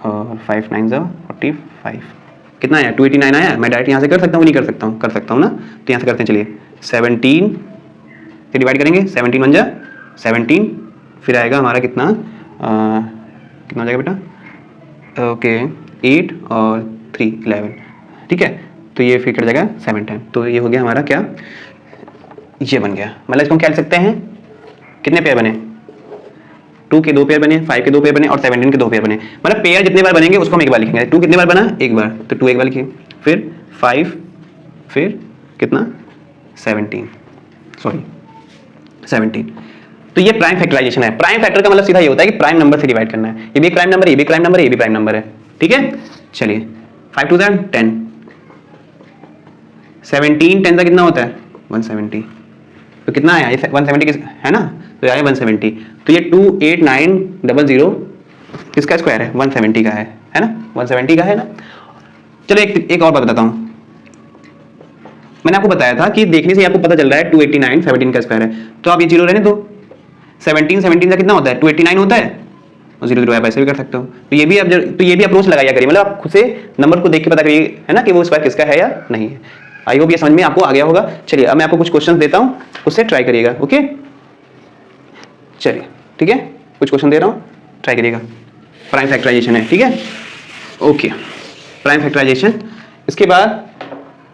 और 5 9 45। कितना आया, 289 आया। मैं डायरेक्ट यहाँ से कर सकता हूँ, नहीं कर सकता हूँ, कर सकता हूँ ना। तो यहाँ से करते हैं, चलिए 17 से डिवाइड करेंगे, 17 1 17, फिर आएगा हमारा कितना, कितना हो जाएगा बेटा, ओके 8 और 3 11, ठीक है। तो ये फिर कट जाएगा 7 टाइम। तो ये हो गया हमारा क्या, ये बन गया। मतलब इसको हम क्या लिख सकते हैं, कितने पेयर बने, 2 के 2 पेयर बने, 5 के 2 पेयर बने और 17 के 2 पेयर बने। मतलब पेयर जितने बार बनेंगे उसको हम एक बार लिखेंगे। 2 कितने बार बना, एक बार, तो 2 एक बार लिखिए। फिर 5, फिर कितना 17, सॉरी 17। तो ये प्राइम फैक्टराइजेशन है। प्राइम फैक्टर का मतलब सीधा ये होता है कि प्राइम नंबर से डिवाइड करना है। ये भी प्राइम नंबर, ये भी प्राइम नंबर है, ये भी प्राइम नंबर है, ठीक है। चलिए 5 2 10, 17 10 का कितना होता है 170। तो कितना आया, 170 है ना, तो आया 170। तो ये 28900 किसका स्क्वायर है, 170 का है ना, 170 का है ना। चलो एक और बात बताता हूँ। मैंने आपको बताया था कि देखने से आपको पता चल रहा है 289 17 का स्क्वायर है, तो आप ये 0 रहने दो। 17 का कितना होता है, 289 होता है, और 0 0 आप ऐसे भी कर सकते हो। तो ये भी अप्रोच लगाया करिए, मतलब आप खुद से नंबर को देख के पता करिए, है ना, कि वो स्क्वायर किसका है या नहीं है। आई होप ये समझ में आपको आ गया होगा। चलिए अब मैं आपको कुछ क्वेश्चन देता हूँ, उससे ट्राई करिएगा, ओके। चलिए ठीक है, कुछ क्वेश्चन दे रहा हूँ, ट्राई करिएगा। प्राइम फैक्टराइजेशन है, ठीक है, ओके। प्राइम फैक्टराइजेशन, इसके बाद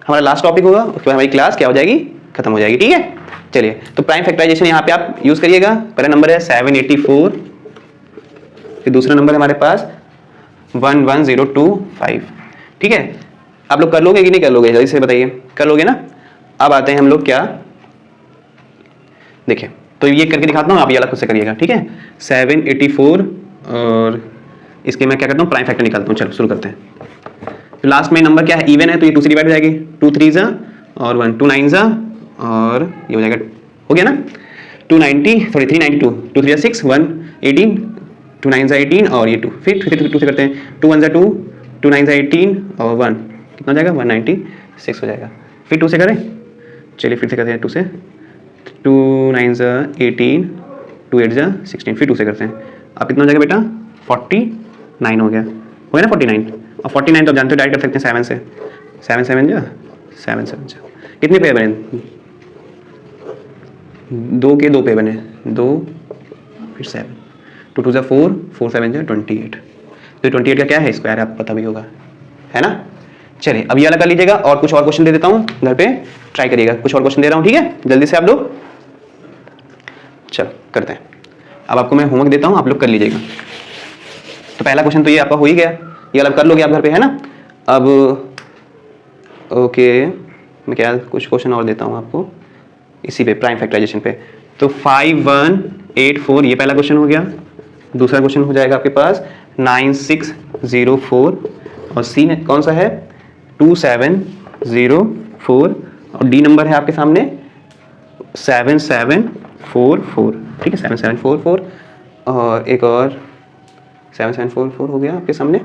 हमारा लास्ट टॉपिक होगा, उसके बाद हमारी क्लास क्या हो जाएगी, खत्म हो जाएगी, ठीक है। चलिए, तो प्राइम फैक्टराइजेशन यहाँ पे आप यूज करिएगा। पहला नंबर है 784, फिर दूसरा नंबर है हमारे पास 11025, ठीक है। आप लोग कर लोगे कि नहीं कर लोगे, जल्दी से बताइए, कर लोगे ना। अब आते हैं हम लोग क्या, देखिए, तो ये करके दिखाता हूँ, आप ये अलग खुद से करिएगा, ठीक है। 784 और इसके मैं क्या करता हूँ, प्राइम फैक्टर निकालता हूँ। चलो शुरू करते हैं। तो लास्ट में नंबर क्या है, इवन है, तो ये 2 से डिवाइड हो जाएगी, 2 3 और 1 2 9 और ये हो जाएगा, हो गया ना, 290 सॉरी 392, 2 3 6 1 18, 2 9 18 और ये 2, फिर 2 से करते हैं, 2 1 2, 2 9 18 और 1 कितना हो जाएगा, 196 हो जाएगा। फिर 2 से करें, चलिए फिर से करते हैं 2 से, 2 9 18, 2 8 16, फिर 2 से करते हैं। अब कितना हो जाएगा बेटा, 49 हो गया ना, 49। और 49 तो आप जानते हो डायरेक्ट कर सकते हैं 7 से, 7 7 कितने पेयर बने, 2 के 2 पेयर बने, 2 फिर 7, 2 2 4, 4 7 28। तो 28 का क्या है स्क्वायर, आप पता भी होगा, है ना। चलिए अब ये अलग कर लीजिएगा, और कुछ और क्वेश्चन दे देता हूँ, घर पे ट्राई करिएगा। कुछ और क्वेश्चन दे रहा हूँ, ठीक है, जल्दी से आप लोग, चलो करते हैं। अब आपको मैं होमवर्क देता हूँ, आप लोग कर लीजिएगा। तो पहला क्वेश्चन तो ये आपका हो ही गया, ये अलग कर लोगे आप घर पे, है ना। अब ओके, मैं क्या कुछ क्वेश्चन और देता हूँ आपको इसी पे, प्राइम फैक्टराइजेशन पे। तो 5184 ये पहला क्वेश्चन हो गया। दूसरा क्वेश्चन हो जाएगा आपके पास 9604, और सी में कौन सा है, 2704, और डी नंबर है आपके सामने 7744, ठीक है, 7744, और एक और 7744 हो गया आपके सामने,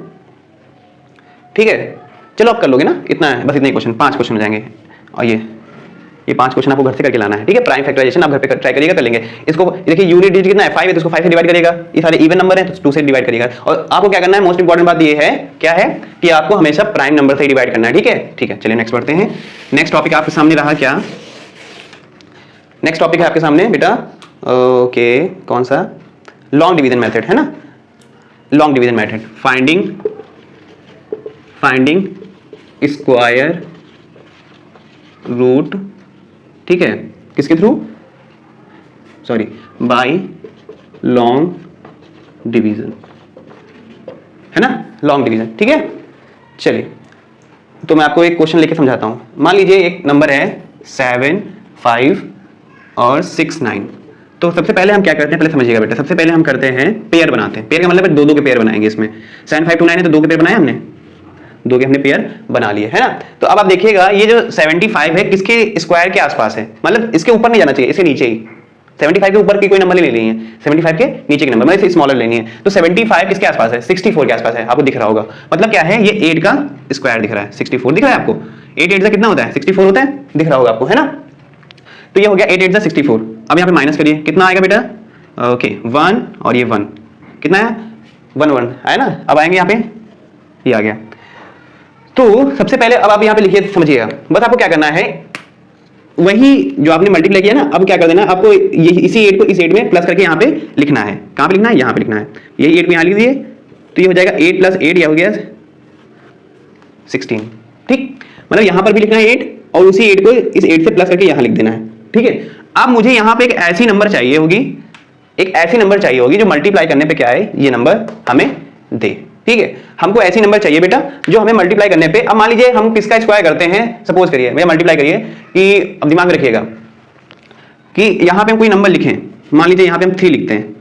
ठीक है। चलो आप कर लोगे ना, इतना है बस, इतने क्वेश्चन, 5 क्वेश्चन हो जाएंगे। और ये 5 क्वेश्चन आपको घर से करके लाना है, ठीक है। प्राइम फैक्टराइजेशन आप घर पे ट्राई करिएगा, कर लेंगे। इसको देखिए, यूनिट डिजिट कितना है, 5 है, तो इसको 5 से डिवाइड करिएगा। ये सारे इवन नंबर है तो 2 से डिवाइड करिएगा। और आपको क्या करना है, मोस्ट इंपॉर्टेंट बात ये है, क्या है कि आपको हमेशा प्राइम नंबर से डिवाइड करना है, ठीक है। ठीक है, चलिए नेक्स्ट बढ़ते हैं। नेक्स्ट टॉपिक आपके सामने रहा क्या, नेक्स्ट टॉपिक है आपके सामने बेटा, ओके, कौन सा, लॉन्ग डिवीजन मेथड, है ना। Long division method, finding square root, ठीक है, किसके थ्रू, सॉरी, बाय लॉन्ग डिवीजन, है ना, लॉन्ग डिवीजन, ठीक है। चलिए तो मैं आपको एक क्वेश्चन लेके समझाता हूं। मान लीजिए एक नंबर है 7, 5 और 6, 9। तो सबसे पहले हम क्या करते हैं, पहले समझिएगा बेटा, सबसे पहले हम करते हैं पेयर बनाते हैं। पेयर का मतलब दो दो के पेयर बनाएंगे इसमें। 7, 5 2 9 है तो दो के पेयर बनाए हमने, दो के हमने पेयर बना लिए, है ना। तो अब आप देखिएगा ये जो 75 है किसके स्क्वायर के आसपास है, मतलब इसके ऊपर नहीं जाना चाहिए, इसके नीचे ही। 75 के ऊपर की कोई नंबर नहीं लेनी है, 75 के नीचे के नंबर मतलब स्मॉलर लेनी है। तो 75 किसके आसपास है, 64 के आसपास है, आपको दिख रहा होगा। मतलब क्या है, ये 8 का स्क्वायर दिख रहा है, 64 दिख रहा है आपको। 8 8 कितना होता है, 64 होता है, दिख रहा होगा आपको, है ना। तो ये हो गया 8 8 64। अब यहाँ पे माइनस करिए, कितना आएगा बेटा, ओके 1 और ये 1 कितना है, 1 1 आया ना। अब आएंगे यहाँ पे, ये आ गया। तो सबसे पहले अब आप यहाँ पे लिखिए, समझिएगा, बस आपको क्या करना है, वही जो आपने मल्टीप्लाई किया ना, अब क्या कर देना आपको, ये इसी 8 को इस 8 में प्लस करके यहाँ पे लिखना है। कहाँ पे लिखना है, यहाँ पे लिखना है। ये 8 को यहाँ लिख दिए तो ये हो जाएगा 8 + 8, यह हो गया 16, ठीक। मतलब यहाँ पर भी लिखना है 8 और उसी 8 को इस 8 से प्लस करके यहाँ लिख देना है, ठीक है। अब मुझे यहाँ पे एक ऐसी नंबर चाहिए होगी, एक ऐसी नंबर चाहिए होगी जो मल्टीप्लाई करने पे क्या है, ये नंबर हमें दे, ठीक है। हमको ऐसी नंबर चाहिए बेटा जो हमें मल्टीप्लाई करने पे, अब मान लीजिए हम किसका स्क्वायर करते हैं, सपोज करिए भैया मल्टीप्लाई करिए कि, अब दिमाग में रखिएगा कि यहाँ पे हम कोई नंबर लिखें, मान लीजिए यहाँ पे हम 3 लिखते हैं,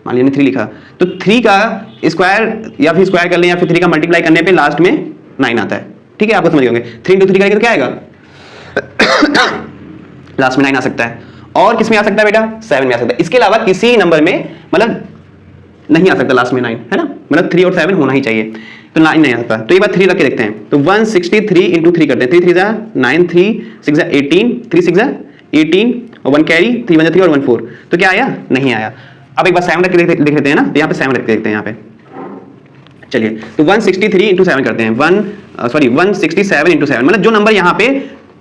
मान लीजिए 3 लिखा, तो 3 का स्क्वायर या फिर स्क्वायर कर लें या फिर 3 का मल्टीप्लाई करने पे लास्ट में 9 आता है, ठीक है। आपको समझ होंगे 3 × 3 करेंगे तो क्या आएगा लास्ट में 9 आ सकता है। और किस में आ सकता है बेटा, 7 में आ सकता है। इसके अलावा किसी नंबर में मतलब नहीं आ सकता लास्ट में 9, है ना, मतलब 3 और 7 होना ही चाहिए, तो 9 नहीं आता। तो ये बात 3 रख के देखते हैं, तो 163 × 3 करते हैं, 3 3 जा 9, 3 6 जा 18, 3 6 जा 18 और 1 कैरी, 3 1 जा 3 और 1 4, तो क्या आया, नहीं आया। अब एक बार 7 रख के देख लेते हैं ना, यहाँ पे 7 रख के देखते हैं यहाँ पे। चलिए तो 163 × 7 करते हैं, 167 × 7, मतलब जो नंबर यहाँ पे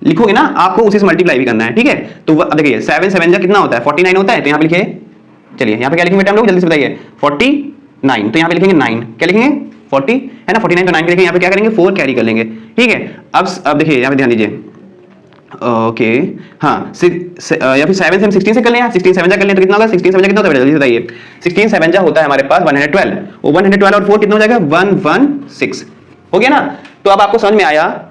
लिखोगे ना आपको उसी से मल्टीप्लाई भी करना है, ठीक है। तो अब देखिए 7 7 जा कितना होता है, 49 होता है, तो यहाँ पे लिखिए, चलिए यहाँ पे क्या लिखेंगे बेटा हम लोग, जल्दी से बताइए, 49, तो यहाँ पे लिखेंगे 9, क्या लिखेंगे 40, है ना, 49 तो 9 लिखेंगे, यहाँ पे क्या करेंगे 4 कैरी कर लेंगे, ठीक है। अब देखिए यहाँ पे ध्यान दीजिए, ओके हाँ, या फिर 7 से हम 16 से कर लें, 16 7 जा कर लें तो कितना होगा, 16 7 जा कितना होता है जल्दी बताइए, 16 7 जा होता है हमारे पास 112, वो 112 और 4 कितना हो जाएगा 116, हो गया ना। तो अब आपको समझ में आया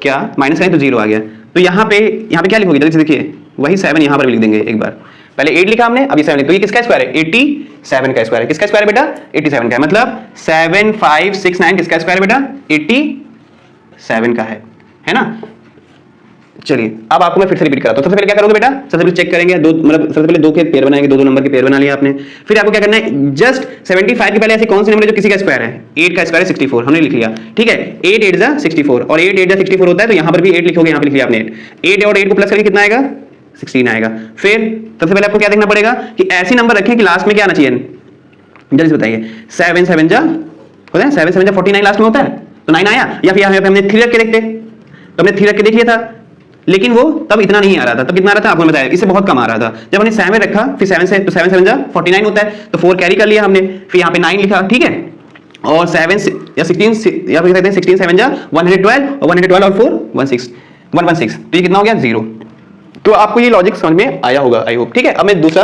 क्या, माइनस करें तो 0 आ गया। तो यहाँ पे क्या लिखोगे, जल्दी से देखिए, वही 7 यहाँ पर भी लिख देंगे एक बार, पहले 8 लिखा हमने, अभी 7 लिखा, तो ये किसका स्क्वायर है, 87 का स्क्वायर है। किसका स्क्वायर है बेटा, 87 का है, मतलब 7 5 6 9 किसका स्क्वायर है बेटा, 87 का है ना। चलिए अब आपको मैं फिर से रिपीट कराता हूं। सबसे पहले क्या करोगे बेटा, सबसे पहले चेक करेंगे दो, मतलब सबसे पहले 2 के पेयर बनाएंगे, दो नंबर के पेयर बना लिया आपने। फिर आपको क्या करना है, जस्ट 75 के पहले ऐसी कौन सी नंबर है जो किसी का स्क्वायर है, 8 का स्क्वायर है 64, हमने लिख लिया, ठीक है। 8 8 जा 64 और 8 8 जा 64 होता है, तो यहां पर भी 8 लिखोगे, यहां पे लिख लिया आपने 8 और 8 को प्लस करके कितना आएगा 16 आएगा। फिर सबसे पहले आपको क्या देखना पड़ेगा कि ऐसी नंबर रखें कि लास्ट में क्या आना चाहिए, जल्दी से बताइए, 7 7 जा होता है, 7 7 जा 49 लास्ट में होता है, तो 9 आया। या फिर यहाँ पे हमने 3 रख के देखते, तो हमने 3 रख के देख लिया था, लेकिन वो तब इतना नहीं आ रहा था, तब कितना आ रहा था आपको बताया, इससे बहुत कम आ रहा था। जब हमने 7 रखा, फिर 7 से, तो 7 7 जा 49 होता है, तो 4 कैरी कर लिया हमने, फिर यहाँ पे 9 लिखा, ठीक है। और 7 या 16 या फिर कहते हैं 16 7 जा 112 और 112 और 4 116, तो ये कितना हो गया 0। तो आपको ये लॉजिक समझ में आया होगा, आई होप, ठीक है। अब मैं दूसरा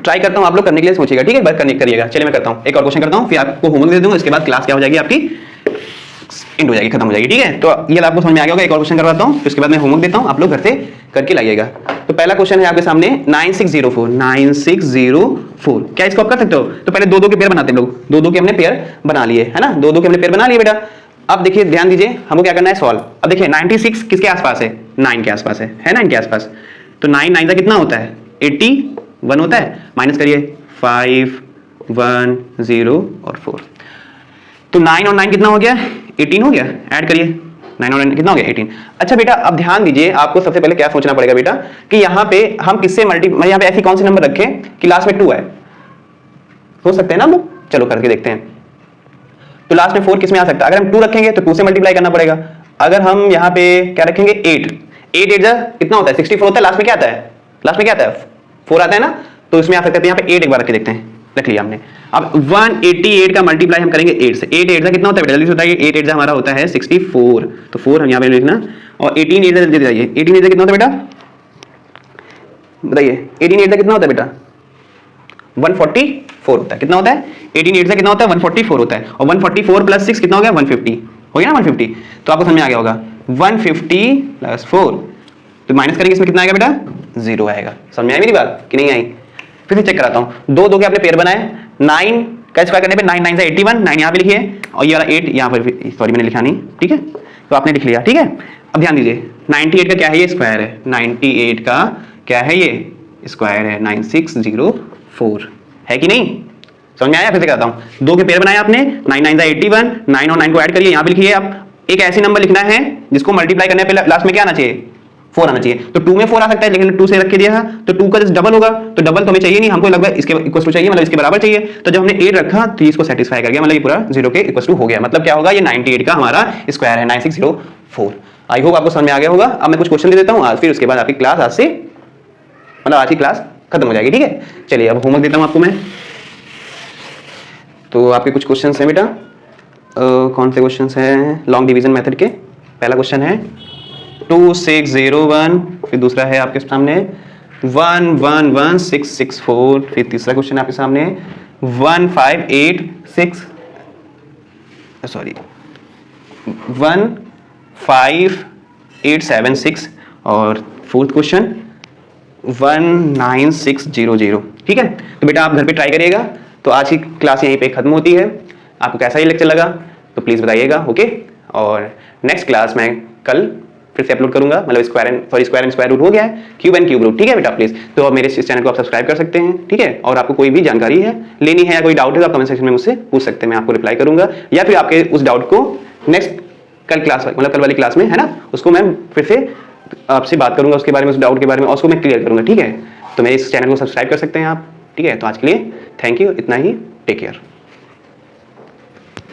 ट्राई करता हूँ, आप लोग करने के लिए सोचिएगा, ठीक है, बात करने करिएगा। चलिए मैं करता हूँ, एक और क्वेश्चन करता हूँ, फिर आपको होमवर्क दे दूंगा, इसके बाद क्लास क्या हो जाएगी आपकी एंड हो जाएगी, खत्म हो जाएगी, ठीक है। तो ये आपको समझ में आ गया होगा। एक और क्वेश्चन करवाता हूँ, फिर उसके बाद मैं होमवर्क देता हूँ, आप लोग घर से करके लाइएगा। तो पहला क्वेश्चन है आपके सामने 9604, क्या इसको आप कर सकते हो, तो पहले 2 2 के पेयर बनाते हैं लोग, 2 2 के हमने पेयर बना लिए, है ना, 2 2 के हमने पेयर बना लिए बेटा। अब देखिए ध्यान दीजिए, हमको क्या करना है सॉल्व। अब देखिए 96 किसके आसपास है, 9 के आसपास है 9 के आसपास, तो 9 9 का कितना होता है 81 होता है, माइनस करिए 5 1 0 और 4, तो 9 और 9 कितना हो गया 18 हो गया, ऐड करिए 9 और 9 कितना हो गया 18। अच्छा बेटा अब ध्यान दीजिए, आपको सबसे पहले क्या सोचना पड़ेगा बेटा कि यहाँ पे हम किससे मल्टीप्लाई, यहाँ पे ऐसी कौन सी नंबर रखें कि लास्ट में 2 है, हो सकते हैं ना हम लोग, चलो करके देखते हैं। तो लास्ट में 4 किस में आ सकता है, अगर हम 2 रखेंगे तो 2 से मल्टीप्लाई करना पड़ेगा। अगर हम यहाँ पे क्या रखेंगे 8 8 जा कितना होता है 64 होता है, लास्ट में क्या आता है, लास्ट में क्या आता है 4 आता है ना, तो इसमें आ सकता है। यहाँ पे 8 एक बार रख के देखते हैं, रख लिया हमने। अब 188 का मल्टीप्लाई हम करेंगे 8 से, 8 8 जा कितना होता है जल्दी से बताइए, 8 8 जा हमारा होता है 64, तो 4 हम यहाँ पे लिखना, और 18 8 जा जल्दी बताइए, 18 8 जा कितना होता है बेटा बताइए 18 8 कितना होता है बेटा? 144 होता है। कितना होता है? 18 8 कितना होता है? 144 होता है। और 144 प्लस 6 कितना हो गया? 150 हो गया ना 150। तो आपको समझ में आ गया होगा 150 प्लस 4, तो माइनस करेंगे इसमें कितना आएगा बेटा? 0 आएगा। समझ में आई मेरी बात कि नहीं आई? फिर से चेक कराता हूँ। दो दो के आपने पेयर बनाए, 9 का स्क्वायर करने पे 9 9 से 81, 9 यहाँ पे लिखिए और ये वाला 8 यहाँ पर, सॉरी मैंने लिखा नहीं, ठीक है, तो आपने लिख लिया, ठीक है। अब ध्यान दीजिए 98 का क्या है? ये स्क्वायर है। 98 का क्या है? ये स्क्वायर है। 9604 है कि नहीं? समझ में आया? फिर से कराता हूँ। दो के पेयर बनाए आपने, 9 9 से 81, 9 और 9 को ऐड करिए, यहाँ पे लिखिए। आप एक ऐसी नंबर लिखना है जिसको मल्टीप्लाई करने पे लास्ट में क्या आना चाहिए? 4 आना चाहिए। तो 2 में 4 आ सकता है, लेकिन 2 से रख के दिया है तो 2 का जस्ट डबल होगा, तो डबल तो हमें चाहिए नहीं, हमको लगभग इसके इक्वल टू चाहिए, मतलब इसके बराबर चाहिए। तो जब हमने 8 रखा तो इसको सेटिस्फाई कर गया, मतलब ये पूरा 0 के इक्वल टू हो गया। मतलब क्या होगा? ये 98 का हमारा स्क्वायर है, 9604। आई होप आपको समझ में आ गया होगा। अब मैं कुछ क्वेश्चन दे देता हूँ आज, फिर उसके बाद आपकी क्लास आज से, मतलब आज की क्लास खत्म हो जाएगी, ठीक है। चलिए अब होमवर्क देता हूँ आपको मैं। तो आपके कुछ क्वेश्चन हैं बेटा, कौन से क्वेश्चन हैं? लॉन्ग डिवीजन मेथड के। पहला क्वेश्चन है 2601, फिर दूसरा है आपके सामने 111664, फिर तीसरा क्वेश्चन आपके सामने 1586, सॉरी 15876, और फोर्थ क्वेश्चन 19600, ठीक है। तो बेटा आप घर पे ट्राई करिएगा। तो आज की क्लास यहीं पे खत्म होती है। आपको कैसा ये लेक्चर लगा तो प्लीज़ बताइएगा, ओके। और नेक्स्ट क्लास मैं कल फिर से अपलोड करूंगा, मतलब स्क्वायर एंड स्क्वायर रूट हो गया है, क्यूब एंड क्यूब रूट, ठीक है बेटा प्लीज़। तो अब मेरे इस चैनल को आप सब्सक्राइब कर सकते हैं, ठीक है। और आपको कोई भी जानकारी है लेनी है या कोई डाउट है तो आप कमेंट सेक्शन में मुझसे पूछ सकते हैं, मैं आपको रिप्लाई करूंगा। या फिर आपके उस डाउट को नेक्स्ट कल क्लास, मतलब कल वाली क्लास में है ना, उसको मैं फिर से आपसे बात करूंगा उसके बारे में, उस डाउट के बारे में, और उसको मैं क्लियर करूंगा, ठीक है। तो मेरे इस चैनल को सब्सक्राइब कर सकते हैं आप, ठीक है। तो आज के लिए थैंक यू, इतना ही, टेक केयर।